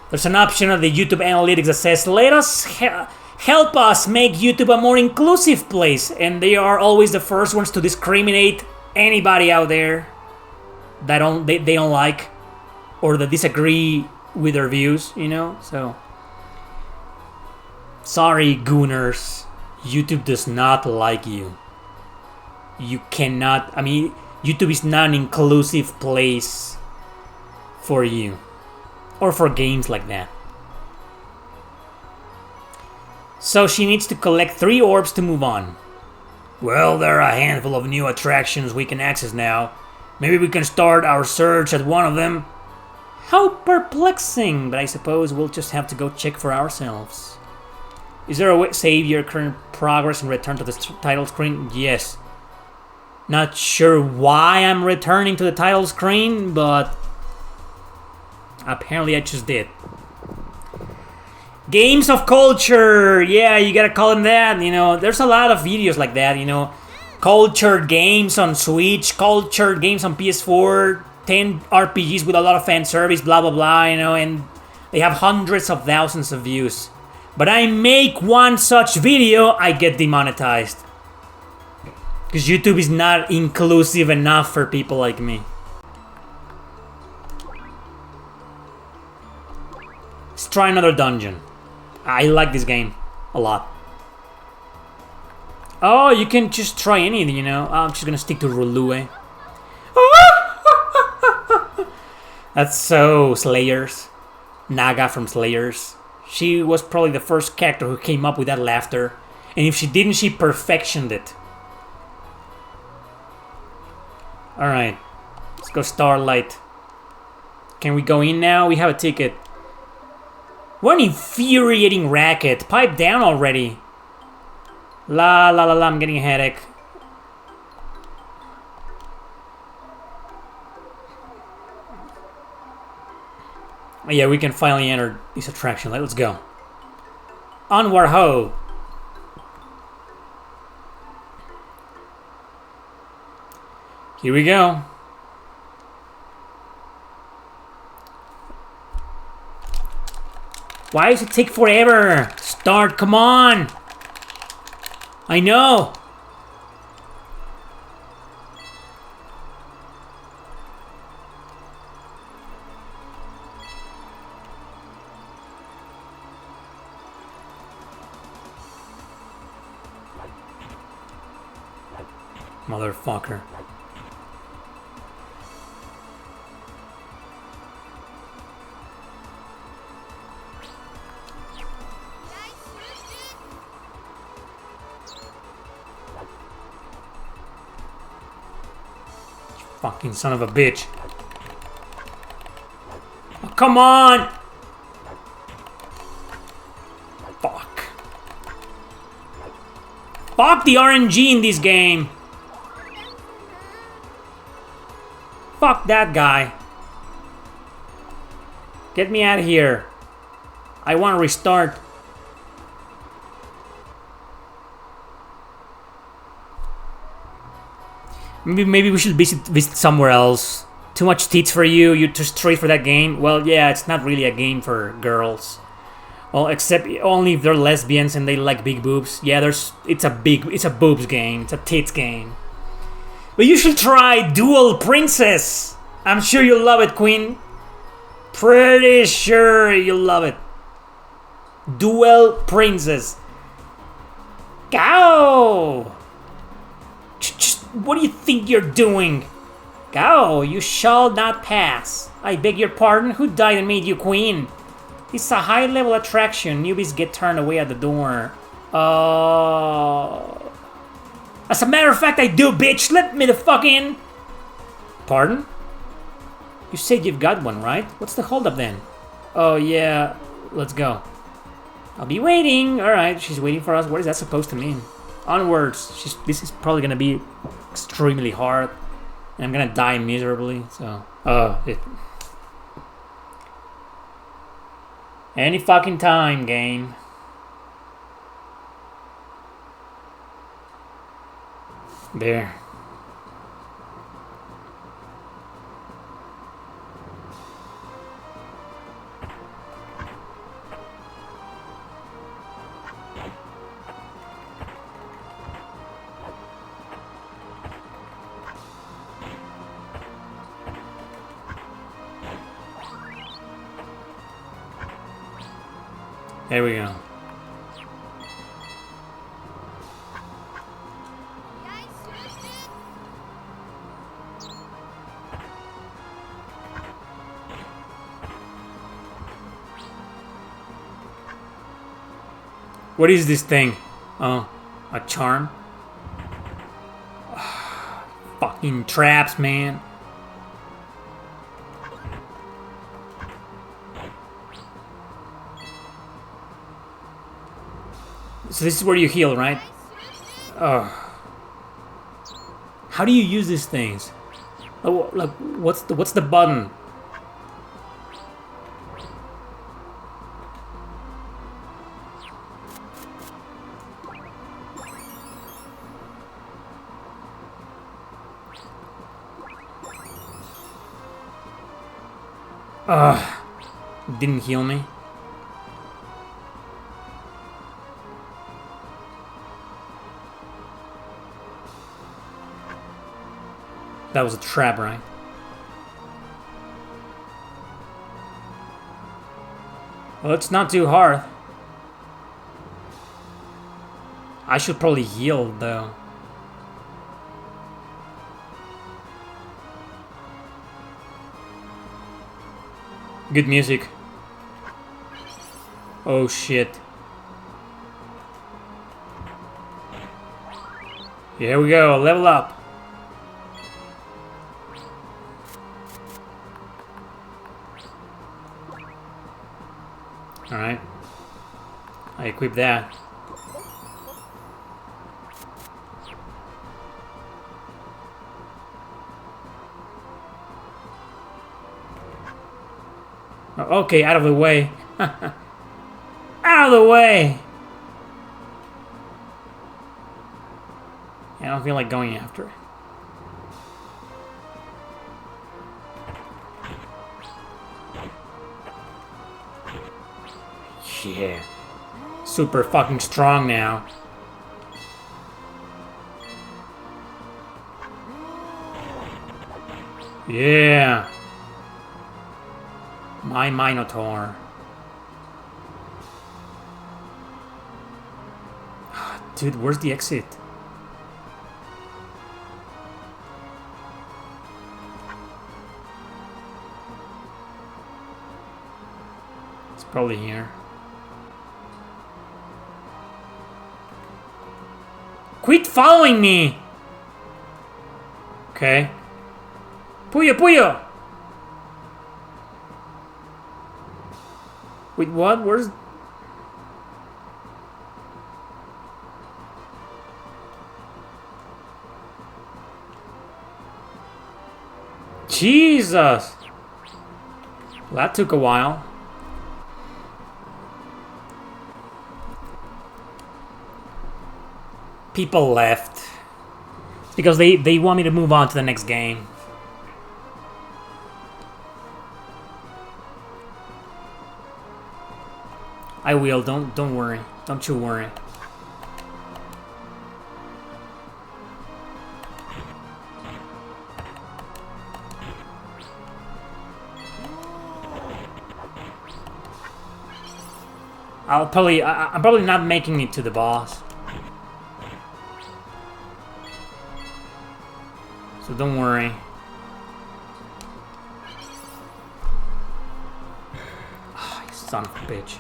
There's an option of the YouTube analytics that says, "Let us help us make YouTube a more inclusive place," and they are always the first ones to discriminate anybody out there that they don't like or that disagree with their views, you know. So sorry, Gooners, YouTube does not like you. You cannot. I mean, YouTube is not an inclusive place for you or for games like that. So she needs to collect 3 orbs to move on. Well, there are a handful of new attractions we can access now. Maybe we can start our search at one of them. How perplexing, but I suppose we'll just have to go check for ourselves. Is there a way to save your current progress and return to the title screen? Yes. Not sure why I'm returning to the title screen, but apparently I just did. Games of culture, yeah, you gotta call them that, you know. There's a lot of videos like that, you know. Cultured games on Switch, cultured games on PS4, 10 RPGs with a lot of fan service, blah blah blah, you know, and they have hundreds of thousands of views. But I make one such video, I get demonetized. Because YouTube is not inclusive enough for people like me. Let's try another dungeon. I like this game a lot. Oh, you can just try anything, you know. I'm just gonna stick to Rulue. That's so Slayers. Naga from Slayers. She was probably the first character who came up with that laughter. And if she didn't, she perfectioned it. Alright. Let's go Starlight. Can we go in now? We have a ticket. What an infuriating racket. Pipe down already. La la la la, I'm getting a headache. Yeah, we can finally enter this attraction. Let's go. Onward ho! Here we go. Why does it take forever? Start, come on! I know! Motherfucker. Fucking son of a bitch. Oh, come on! Fuck. Fuck the RNG in this game. Fuck that guy. Get me out of here. I want to restart. Maybe we should visit somewhere else. Too much tits for you? You're too straight for that game? Well, yeah, it's not really a game for girls. Well, except only if they're lesbians and they like big boobs. Yeah, it's a boobs game. It's a tits game. But you should try Dual Princess. I'm sure you'll love it, Queen. Pretty sure you'll love it. Dual Princess. Go! Just what do you think you're doing? Go, you shall not pass. I beg your pardon, who died and made you queen? It's a high-level attraction. Newbies get turned away at the door. Oh. As a matter of fact, I do, bitch. Let me the fuck in. Pardon? You said you've got one, right? What's the holdup then? Oh, yeah. Let's go. I'll be waiting. Alright, she's waiting for us. What is that supposed to mean? Onwards. This is probably gonna be extremely hard. And I'm gonna die miserably, so... Any fucking time, game. There. There we go. What is this thing? Oh, a charm? Fucking traps, man. So this is where you heal, right? Oh. How do you use these things? Oh, like, what's the button? Didn't heal me. That was a trap, right? Well, it's not too hard. I should probably heal, though. Good music. Oh shit. Here we go, level up. Alright. I equip that. Oh, okay, out of the way. Out of the way! I don't feel like going after it. Yeah. Super fucking strong now. Yeah. My Minotaur. Dude, where's the exit? It's probably here. Quit following me! Okay. Puyo, Puyo! Wait, what? Where's... Jesus! Well, that took a while. People left. It's because they want me to move on to the next game. I will, don't worry. Don't you worry. I'm probably not making it to the boss. So don't worry. Oh, you son of a bitch.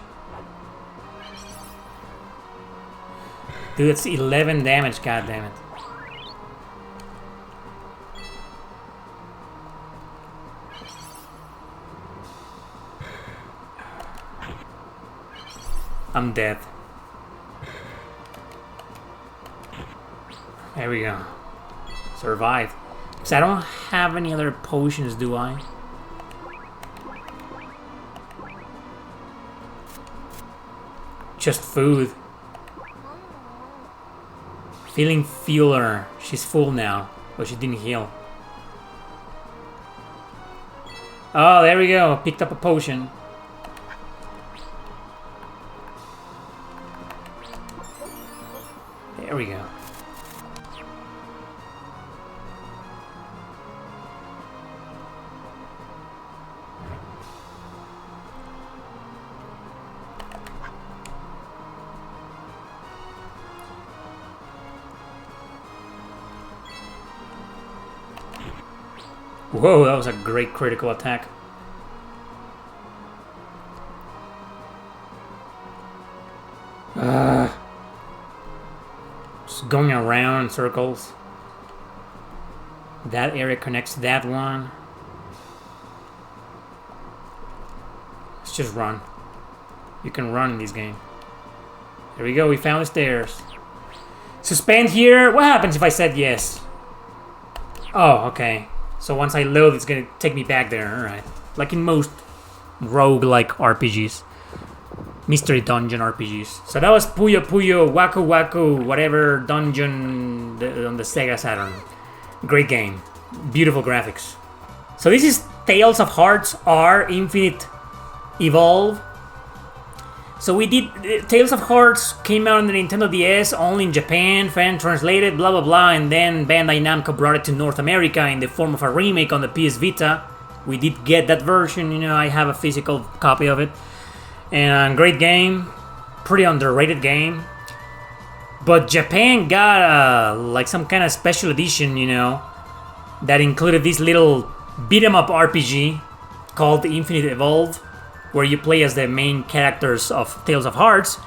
Dude, it's 11 damage, goddammit. I'm dead. There we go. Survived. Because I don't have any other potions, do I? Just food. Feeling fueler. She's full now, but she didn't heal. Oh, there we go. Picked up a potion. There we go. Whoa, that was a great critical attack. Just going around in circles. That area connects to that one. Let's just run. You can run in this game. There we go, we found the stairs. Suspend here. What happens if I said yes? Oh, okay. So once I load, it's gonna take me back there. Alright. Like in most roguelike RPGs. Mystery dungeon RPGs. So that was Puyo Puyo, Waku Waku, whatever dungeon on the Sega Saturn. Great game. Beautiful graphics. So this is Tales of Hearts R Infinite Evolve. So we did... Tales of Hearts came out on the Nintendo DS, only in Japan, fan-translated, blah blah blah, and then Bandai Namco brought it to North America in the form of a remake on the PS Vita. We did get that version, you know, I have a physical copy of it. And great game, pretty underrated game. But Japan got like some kind of special edition, you know, that included this little beat-em-up RPG called Infinite Evolve, where you play as the main characters of Tales of Hearts,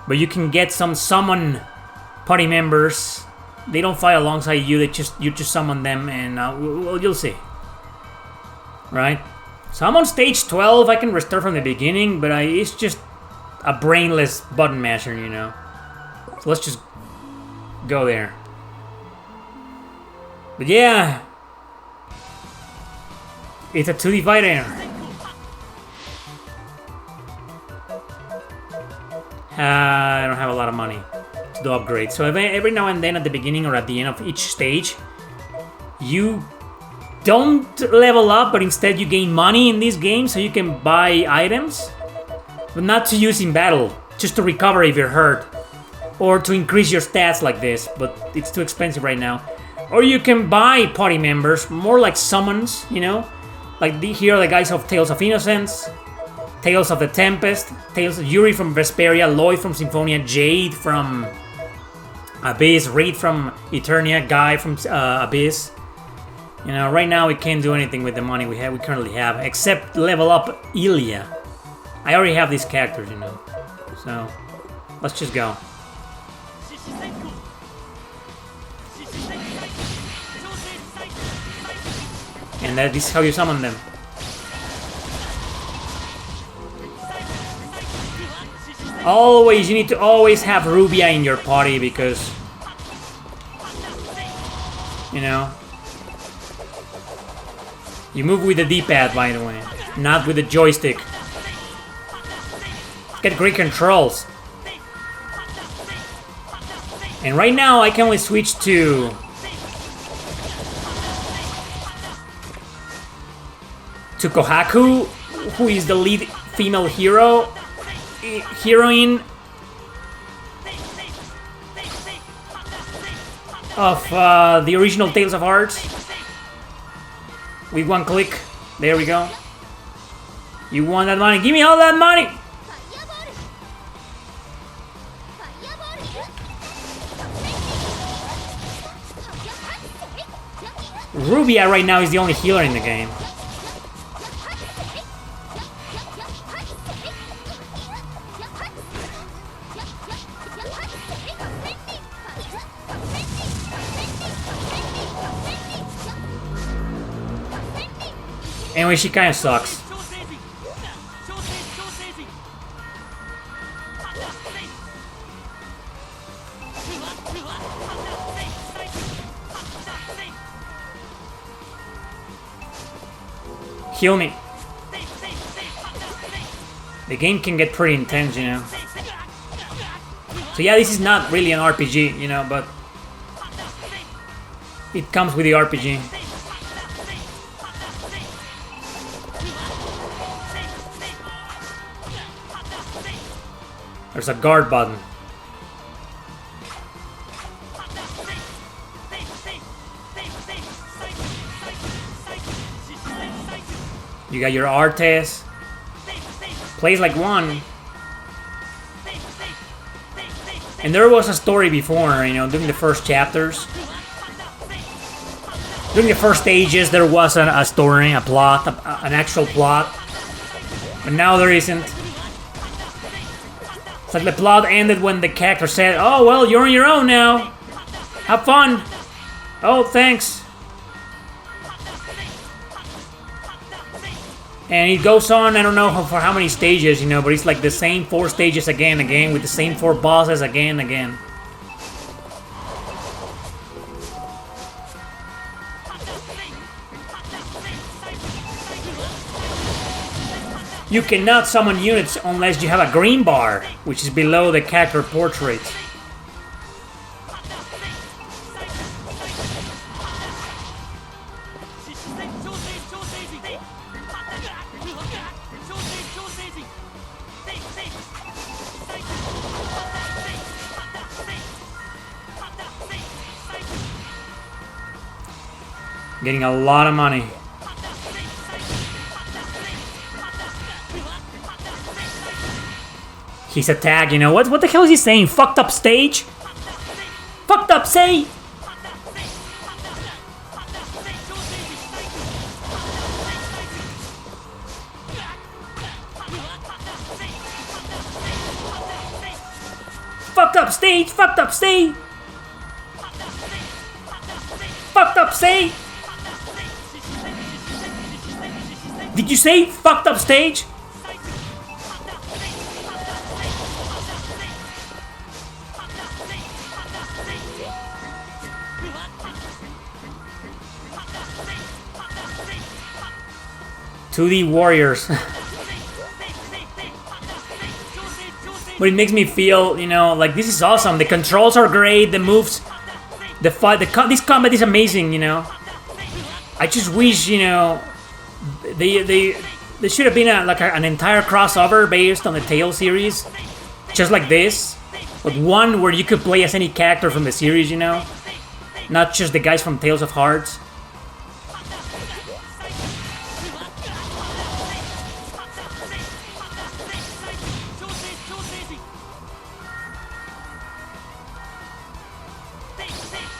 but you can get some summon party members. They don't fight alongside you, you just summon them, and well, you'll see. Right? So I'm on stage 12, I can restart from the beginning, but it's just a brainless button masher, you know. So let's just go there. But yeah, it's a 2D fighter. I don't have a lot of money to do upgrades. So every now and then at the beginning or at the end of each stage, you don't level up, but instead you gain money in this game so you can buy items. But not to use in battle, just to recover if you're hurt. Or to increase your stats like this, but it's too expensive right now. Or you can buy party members, more like summons, you know? Like here are the guys of Tales of Innocence, Tales of the Tempest, Tales of Yuri from Vesperia, Lloyd from Symphonia, Jade from Abyss, Reed from Eternia, Guy from Abyss. You know, right now we can't do anything with the money we currently have, except level up Elie. I already have these characters, you know. So, let's just go. And this is how you summon them. Always, you need to always have Rubia in your party because, you know, you move with the D-pad, by the way, not with the joystick. Get great controls. And right now I can only switch to Kohaku, who is the lead female heroine of the original Tales of Hearts. With one click, there we go. You want that money? Give me all that money! Rubia right now is the only healer in the game. Anyway, she kind of sucks. Heal me. The game can get pretty intense, you know. So yeah, this is not really an RPG, you know, but it comes with the RPG. There's a guard button. You got your Artes. Plays like one. And there was a story before, you know, during the first chapters. During the first stages, there was a story, a plot, an actual plot. But now there isn't. It's like the plot ended when the character said, "Oh, well, you're on your own now. Have fun. Oh, thanks." And it goes on, I don't know for how many stages, you know, but it's like the same 4 stages again and again, with the same 4 bosses again and again. You cannot summon units unless you have a green bar, which is below the character portrait. Getting a lot of money. His attack, you know, what the hell is he saying? Fucked up stage? Fucked up say? Fucked up stage, fucked up say? Fucked up say? Did you say fucked up stage? To the warriors. But it makes me feel, you know, like this is awesome. The controls are great, the moves, the fight, this combat is amazing, you know. I just wish, you know, there should have been an entire crossover based on the Tales series, just like this, but one where you could play as any character from the series, you know, not just the guys from Tales of Hearts.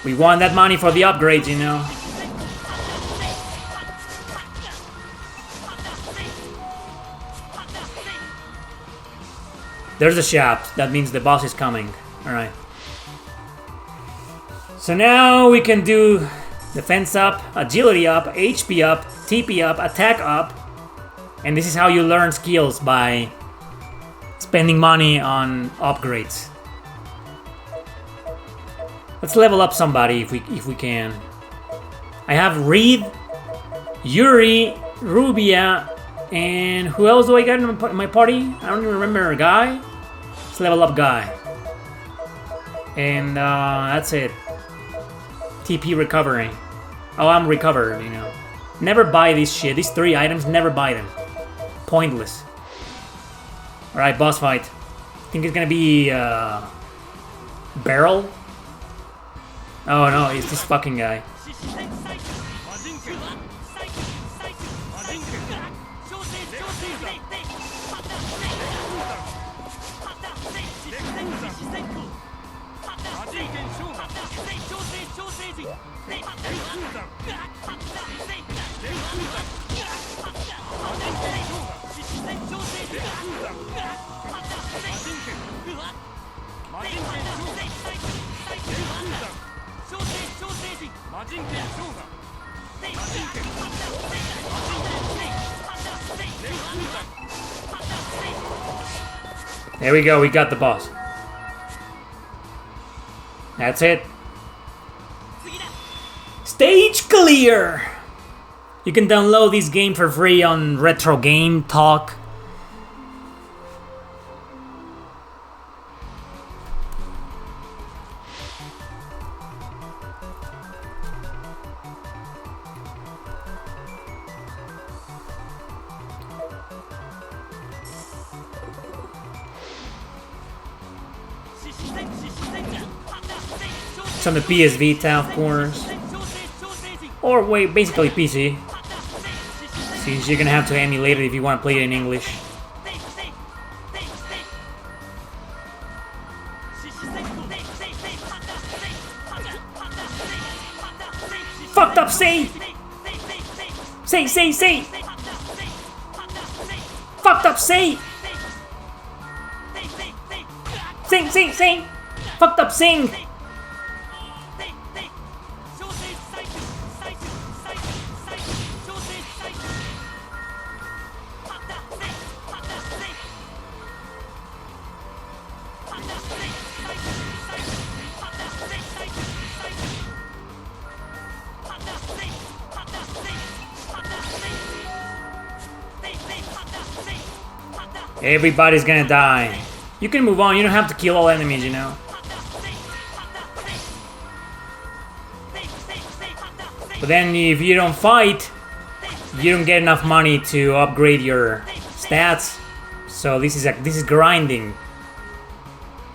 We want that money for the upgrades, you know. There's a shop. That means the boss is coming. Alright. So now we can do defense up, agility up, HP up, TP up, attack up. And this is how you learn skills, by spending money on upgrades. Let's level up somebody if we can. I have Reed, Yuri, Rubia, and who else do I got in my party? I don't even remember a guy. Let's level up guy. And that's it. TP recovery. Oh, I'm recovered, you know. Never buy this shit. These 3 items, never buy them. Pointless. Alright, boss fight. I think it's gonna be Barrel. Oh no, it's this fucking guy. There we go, we got the boss. That's it. Stage clear! You can download this game for free on Retro Game Talk. It's on the PS Vita, of course. Or wait, basically PC. Since you're gonna have to emulate it if you want to play it in English. Fucked up, say! Say! Fucked up, say! Sing! Fucked up, sing! Everybody's gonna die. You can move on, you don't have to kill all enemies, you know. But then if you don't fight, you don't get enough money to upgrade your stats. So this is grinding.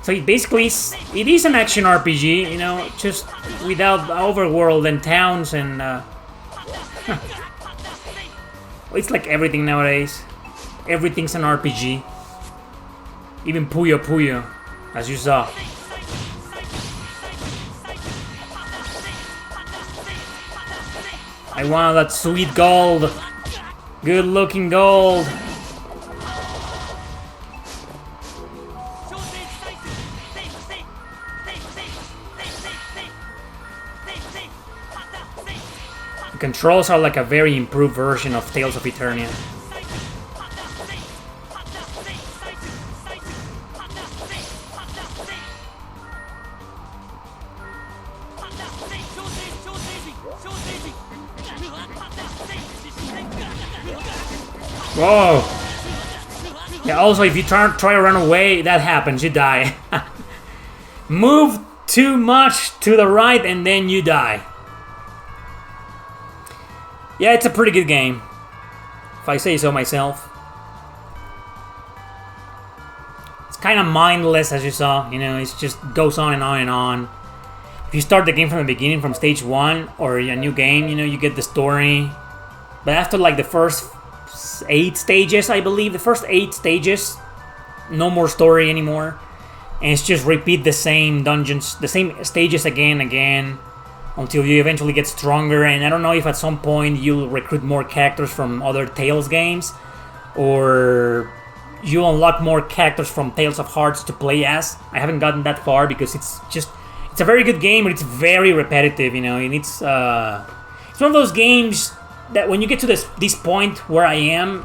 So it basically it is an action RPG, you know, just without overworld and towns and it's like everything nowadays. Everything's an RPG. Even Puyo, as you saw. I want that sweet gold. Good looking gold. The controls are like a very improved version of Tales of Eternia. Whoa! Yeah, also if you try to run away, that happens, you die. Move too much to the right and then you die. Yeah, it's a pretty good game, if I say so myself. It's kind of mindless, as you saw, you know, it just goes on and on and on. If you start the game from the beginning, from stage 1, or a new game, you know, you get the story. But after like the first 8 stages, I believe, the first 8 stages, no more story anymore. And it's just repeat the same dungeons, the same stages again and again, until you eventually get stronger. And I don't know if at some point you'll recruit more characters from other Tales games, or you unlock more characters from Tales of Hearts to play as. I haven't gotten that far because it's a very good game, but it's very repetitive, you know, and it's one of those games that when you get to this point where I am,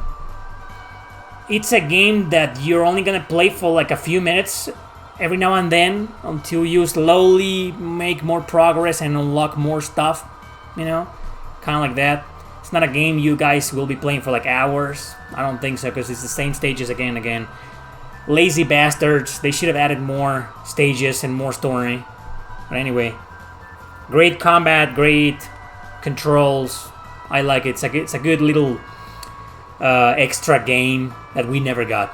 it's a game that you're only gonna play for like a few minutes every now and then until you slowly make more progress and unlock more stuff, you know, kind of like that. It's not a game you guys will be playing for like hours. I don't think so, because it's the same stages again and again. Lazy bastards, they should have added more stages and more story. But anyway, great combat, great controls. I like it. It's a good little extra game that we never got.